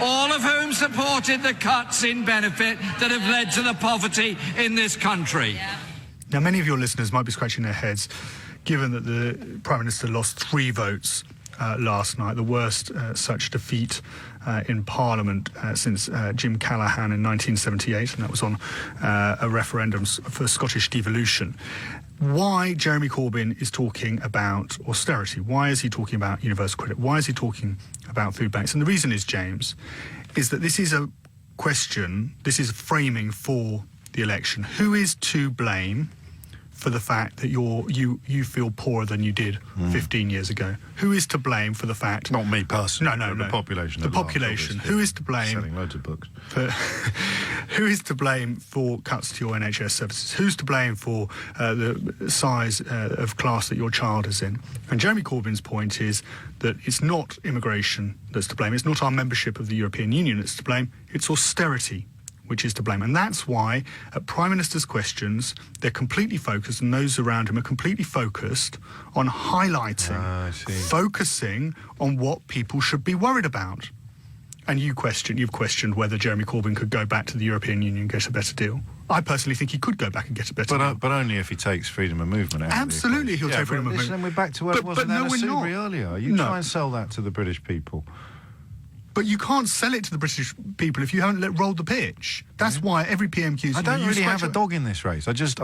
All of whom supported the cuts in benefit that have led to the poverty in this country. Now, many of your listeners might be scratching their heads, given that the Prime Minister lost 3 votes last night, the worst such defeat in Parliament since Jim Callaghan in 1978, and that was on a referendum for Scottish devolution. Why Jeremy Corbyn is talking about austerity? Why is he talking about universal credit? Why is he talking about food banks? And the reason is, James, is that this is a question, this is framing for the election. Who is to blame for the fact that you feel poorer than you did 15 years ago? Who is to blame for the fact... Not me personally. No. The population. The population. Who is to blame... Selling loads of books. Who is to blame for cuts to your NHS services? Who's to blame for the size of class that your child is in? And Jeremy Corbyn's point is that it's not immigration that's to blame. It's not our membership of the European Union that's to blame. It's austerity which is to blame. And that's why at Prime Minister's questions, they're completely focused, and those around him are completely focused on highlighting, focusing on what people should be worried about. And you've questioned whether Jeremy Corbyn could go back to the European Union and get a better deal. I personally think he could go back and get a better deal. But only if he takes freedom of movement out. Absolutely, he'll take freedom of movement. Then we're back to where it was in Anna earlier. You try and sell that to the British people. But you can't sell it to the British people if you haven't rolled the pitch. That's why every PMQ... I don't really have a dog in this race. I just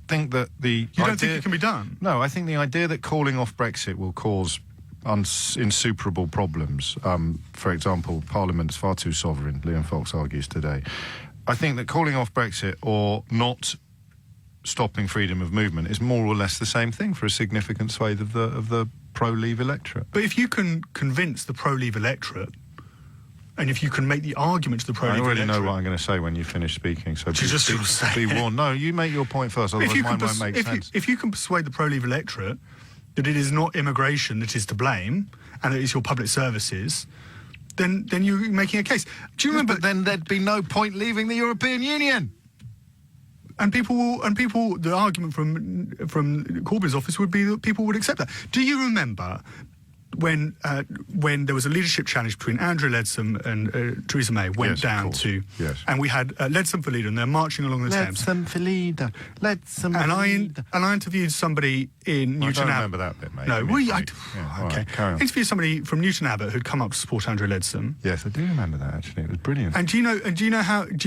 think that the... You don't think it can be done? No, I think the idea that calling off Brexit will cause insuperable problems. For example, Parliament's far too sovereign, Liam Fox argues today. I think that calling off Brexit or not stopping freedom of movement is more or less the same thing for a significant swathe of the pro-Leave electorate. But if you can convince the pro-Leave electorate, and if you can make the argument to the pro-Leave electorate... I already know what I'm going to say when you finish speaking, so be warned. No, you make your point first, otherwise mine won't make sense. If you can persuade the pro-Leave electorate that it is not immigration that is to blame, and that it's your public services, then you're making a case. Do you remember... But then there'd be no point leaving the European Union. And people, the argument from Corbyn's office would be that people would accept that. Do you remember when there was a leadership challenge between Andrea Leadsom and Theresa May, went down to... Yes. And we had Leadsom for leader, and they're marching along the Thames. Leadsom for leader. Leadsom for leader. And I interviewed somebody in Newton I don't Abbot. remember that bit, mate. No, okay. Carry on. Interviewed somebody from Newton Abbot who'd come up to support Andrea Leadsom. Yes, I do remember that, actually. It was brilliant. And do you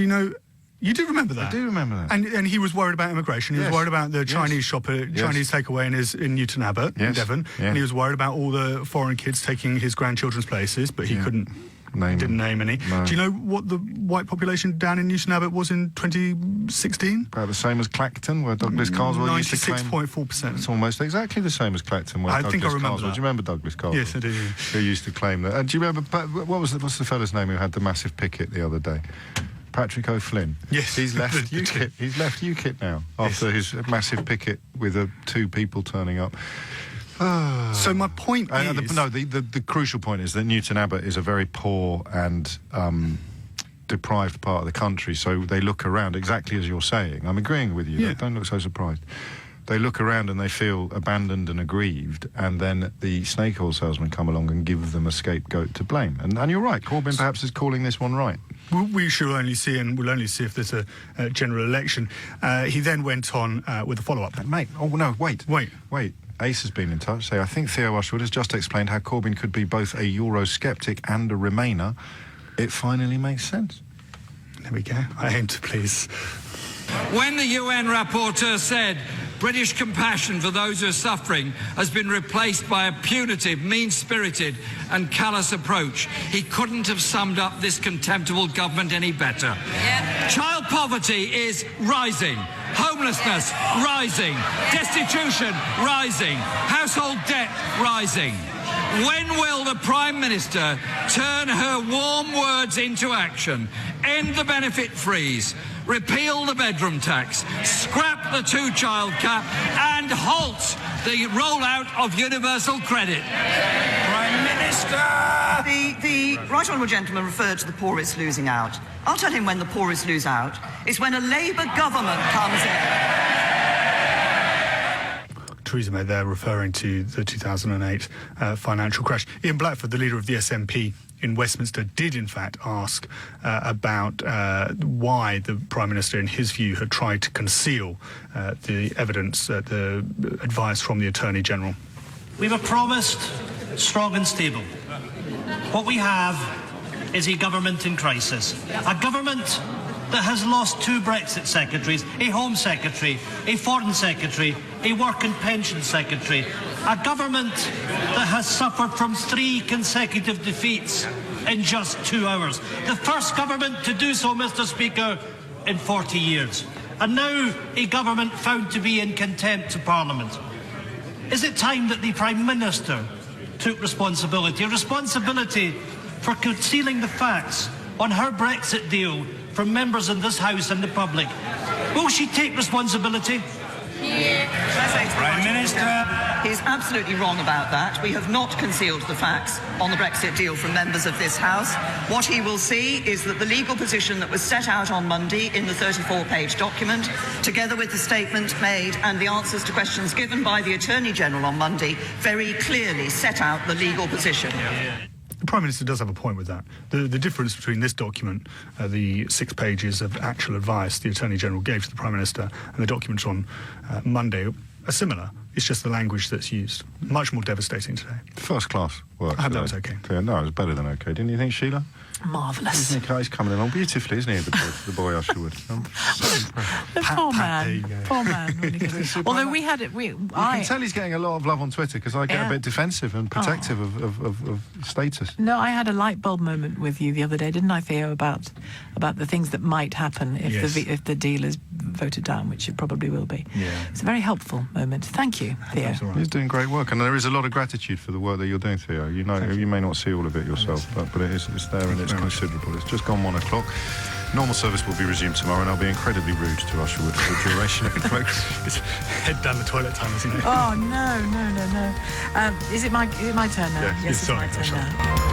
know... You do remember that? I do remember that. And he was worried about immigration. He was worried about the Chinese shopper, Chinese takeaway in Newton Abbot, in Devon. And he was worried about all the foreign kids taking his grandchildren's places, but he couldn't... didn't name any. No. Do you know what the white population down in Newton Abbot was in 2016? About the same as Clacton, where Douglas Carswell used to claim... 96.4%. It's almost exactly the same as Clacton, where Douglas Carswell... Do you remember Douglas Carswell? Yes, I do. Who used to claim that. And do you remember... What's the fella's name who had the massive picket the other day? Patrick O'Flynn. Yes. He's left UKIP. He's left UKIP now after his massive picket with 2 people turning up. So my point is... The crucial point is that Newton Abbot is a very poor and deprived part of the country, so they look around exactly as you're saying. I'm agreeing with you. Don't look so surprised. They look around and they feel abandoned and aggrieved, and then the snake oil salesmen come along and give them a scapegoat to blame. And you're right, Corbyn perhaps is calling this one right. We shall only see, and we'll only see if there's a general election. He then went on with a follow-up. Mate, wait. Ace has been in touch. I think Theo Ushwood has just explained how Corbyn could be both a Eurosceptic and a Remainer. It finally makes sense. There we go. I aim to please. When the UN rapporteur said British compassion for those who are suffering has been replaced by a punitive, mean-spirited and callous approach, he couldn't have summed up this contemptible government any better. Child poverty is rising. Homelessness rising. Destitution rising. Household debt rising. When will the Prime Minister turn her warm words into action, end the benefit freeze, repeal the bedroom tax, scrap the 2-child cap and halt the rollout of universal credit? Prime Minister! The right honourable gentleman referred to the poorest losing out. I'll tell him when the poorest lose out. It's when a Labour government comes in. Theresa May there referring to the 2008 financial crash. Ian Blackford, the leader of the SNP in Westminster, did in fact ask about why the Prime Minister, in his view, had tried to conceal the evidence, the advice from the Attorney General. We were promised strong and stable. What we have is a government in crisis. A government that has lost 2 Brexit secretaries, a Home Secretary, a Foreign Secretary, a Work and Pension Secretary. A government that has suffered from 3 consecutive defeats in just 2 hours. The first government to do so, Mr. Speaker, in 40 years. And now a government found to be in contempt of Parliament. Is it time that the Prime Minister took responsibility? A responsibility for concealing the facts on her Brexit deal from members in this House and the public. Will she take responsibility? Prime Minister. He's absolutely wrong about that. We have not concealed the facts on the Brexit deal from members of this House. What he will see is that the legal position that was set out on Monday in the 34-page document, together with the statement made and the answers to questions given by the Attorney General on Monday, very clearly set out the legal position. The Prime Minister does have a point with that. The difference between this document, the 6 pages of actual advice the Attorney General gave to the Prime Minister, and the documents on Monday are similar. It's just the language that's used. Much more devastating today. First class work. I hope that was okay. Yeah, no, it was better than okay. Didn't you think, Sheila? Marvellous. He's coming along beautifully, isn't he, the boy Usherwood? I'm so impressed. The poor man. Poor man. Really good. Although we had it... You can tell he's getting a lot of love on Twitter because I get a bit defensive and protective of status. No, I had a light bulb moment with you the other day, didn't I, Theo, about the things that might happen if the deal is voted down, which it probably will be. Yeah. It's a very helpful moment. Thank you, Theo. Right. He's doing great work, and there is a lot of gratitude for the work that you're doing, Theo. You know, you may not see all of it yourself, but it's there and it's considerable. It's just gone 1 o'clock. Normal service will be resumed tomorrow, and I'll be incredibly rude to Usherwood for the duration of the program. Head down the toilet time, isn't it? Oh no! Is it my turn now? Yes, it's my turn now.